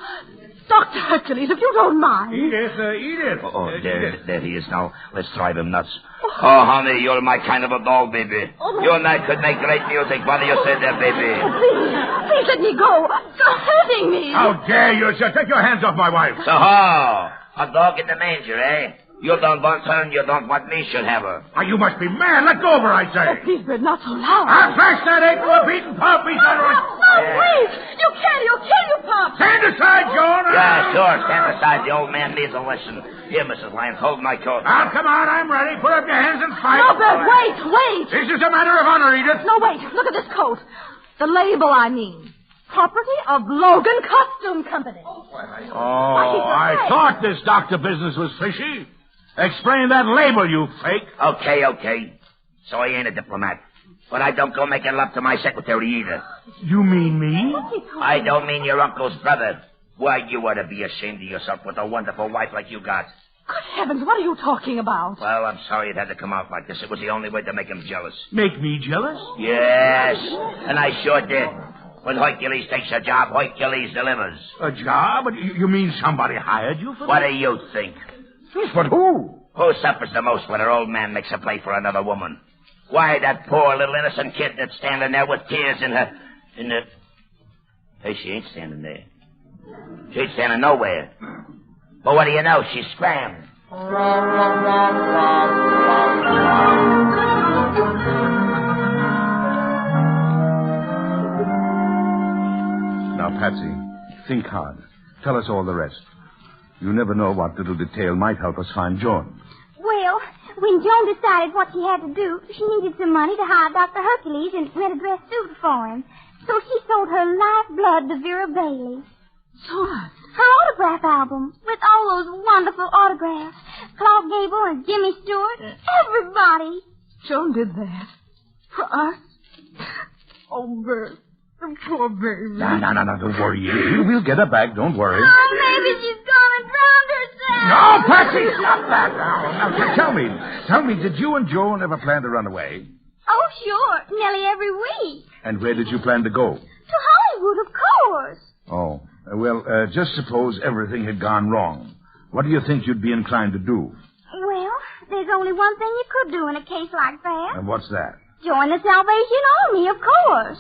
Dr. Hercules, if you don't mind. Edith. Oh, there he is now. Let's drive him nuts. Oh, honey, you're my kind of a doll, baby. You and I could make great music. What do you say there, baby? Oh, please let me go. You're hurting me. How dare you, sir? Take your hands off my wife. So, a dog in the manger, eh? You don't want her and you don't want me should have her. Oh, you must be mad. Let go of her, I say. Oh, please, Bert, not so loud. I'll smash that egg to a beaten pulp, piece of it. Please. He'll kill you, Pop. Stand aside, Joan. Yeah, sure. Stand aside. The old man needs a lesson. Here, Mrs. Lyons, hold my coat. Now, come on. I'm ready. Put up your hands and fight. No, Bert, wait. This is a matter of honor, Edith. No, wait. Look at this coat. The label, I mean. Property of Logan Costume Company. Oh, I thought this doctor business was fishy. Explain that label, you fake. Okay. So I ain't a diplomat. But I don't go making love to my secretary either. You mean me? I don't mean your uncle's brother. Why, you ought to be ashamed of yourself with a wonderful wife like you got. Good heavens, what are you talking about? Well, I'm sorry it had to come out like this. It was the only way to make him jealous. Make me jealous? Yes, and I sure did. When Hercules takes a job, Hercules delivers. A job? You mean somebody hired you for What that? do you think? But who? Who suffers the most when her old man makes a play for another woman? Why, that poor little innocent kid that's standing there with tears in her... Hey, she ain't standing there. She ain't standing nowhere. But what do you know? She's scrammed. Now, Patsy, think hard. Tell us all the rest. You never know what little detail might help us find Joan. Well, when Joan decided what she had to do, she needed some money to hire Dr. Hercules and rent a dress suit for him. So she sold her lifeblood to Vera Bailey. What? Her autograph album with all those wonderful autographs. Clark Gable and Jimmy Stewart and everybody. Joan did that. For us? Oh, Bert. Poor baby. No, don't worry. We'll get her back. Don't worry. Oh, maybe she's gone and drowned herself. No, Patsy, stop that now. Tell me, did you and Joan ever plan to run away? Oh, sure. Nearly every week. And where did you plan to go? To Hollywood, of course. Oh, well, just suppose everything had gone wrong. What do you think you'd be inclined to do? Well, there's only one thing you could do in a case like that. And what's that? Join the Salvation Army, of course.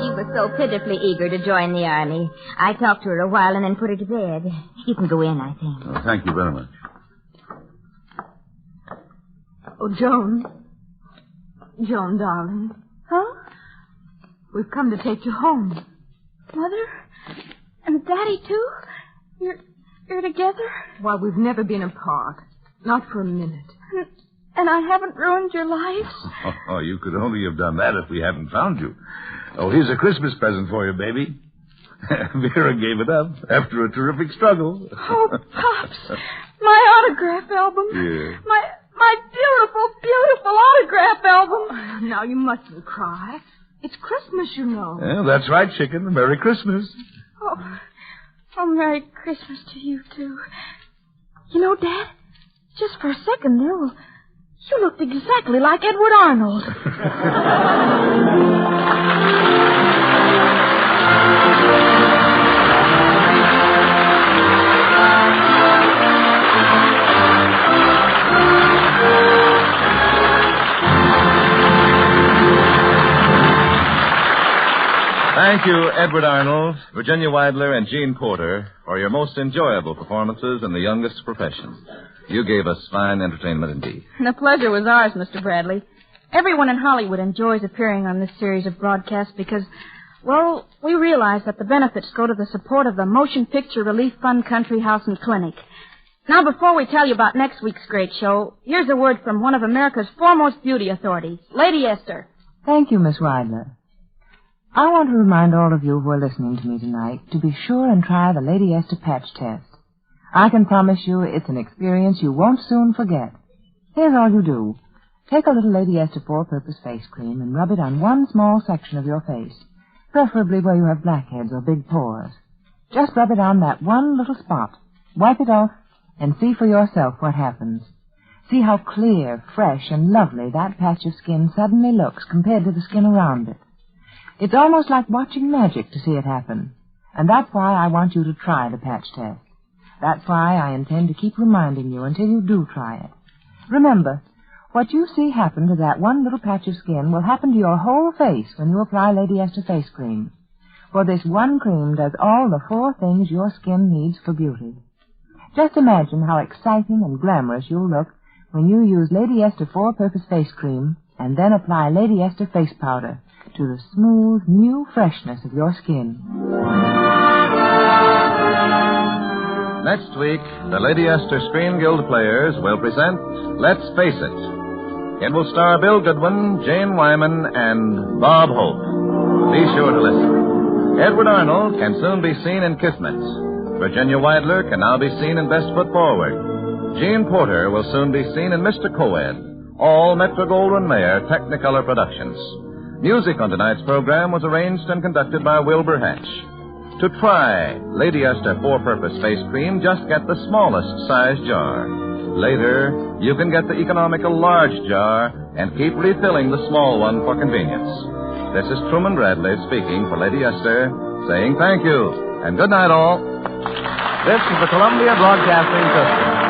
She was so pitifully eager to join the army. I talked to her a while and then put her to bed. You can go in, I think. Oh, thank you very much. Oh, Joan. Joan, darling. Huh? We've come to take you home. Mother? And Daddy, too? You're together? Why, we've never been apart. Not for a minute. And I haven't ruined your lives? Oh, you could only have done that if we hadn't found you. Oh, here's a Christmas present for you, baby. Vera gave it up after a terrific struggle. Oh, Pops. My autograph album. Yeah. My beautiful, beautiful autograph album. Now, you mustn't cry. It's Christmas, you know. Yeah, that's right, chicken. Merry Christmas. Oh, Merry Christmas to you, too. You know, Dad, just for a second there, you looked exactly like Edward Arnold. Thank you, Edward Arnold, Virginia Weidler, and Jean Porter, for your most enjoyable performances in the youngest profession. You gave us fine entertainment indeed. The pleasure was ours, Mr. Bradley. Everyone in Hollywood enjoys appearing on this series of broadcasts because, well, we realize that the benefits go to the support of the Motion Picture Relief Fund Country House and Clinic. Now, before we tell you about next week's great show, here's a word from one of America's foremost beauty authorities, Lady Esther. Thank you, Miss Weidler. I want to remind all of you who are listening to me tonight to be sure and try the Lady Esther patch test. I can promise you it's an experience you won't soon forget. Here's all you do. Take a little Lady Esther four-purpose face cream and rub it on one small section of your face, preferably where you have blackheads or big pores. Just rub it on that one little spot. Wipe it off and see for yourself what happens. See how clear, fresh, and lovely that patch of skin suddenly looks compared to the skin around it. It's almost like watching magic to see it happen. And that's why I want you to try the patch test. That's why I intend to keep reminding you until you do try it. Remember, what you see happen to that one little patch of skin will happen to your whole face when you apply Lady Esther face cream. For this one cream does all the 4 things your skin needs for beauty. Just imagine how exciting and glamorous you'll look when you use Lady Esther four-purpose face cream and then apply Lady Esther face powder to the smooth, new freshness of your skin. Next week, the Lady Esther Screen Guild Players will present Let's Face It. It will star Bill Goodwin, Jane Wyman, and Bob Hope. Be sure to listen. Edward Arnold can soon be seen in Kismet. Virginia Weidler can now be seen in Best Foot Forward. Jean Porter will soon be seen in Mr. Coed. All Metro-Goldwyn-Mayer Technicolor Productions. Music on tonight's program was arranged and conducted by Wilbur Hatch. To try Lady Esther four-purpose face cream, just get the smallest size jar. Later, you can get the economical large jar and keep refilling the small one for convenience. This is Truman Bradley speaking for Lady Esther, saying thank you, and good night all. This is the Columbia Broadcasting System.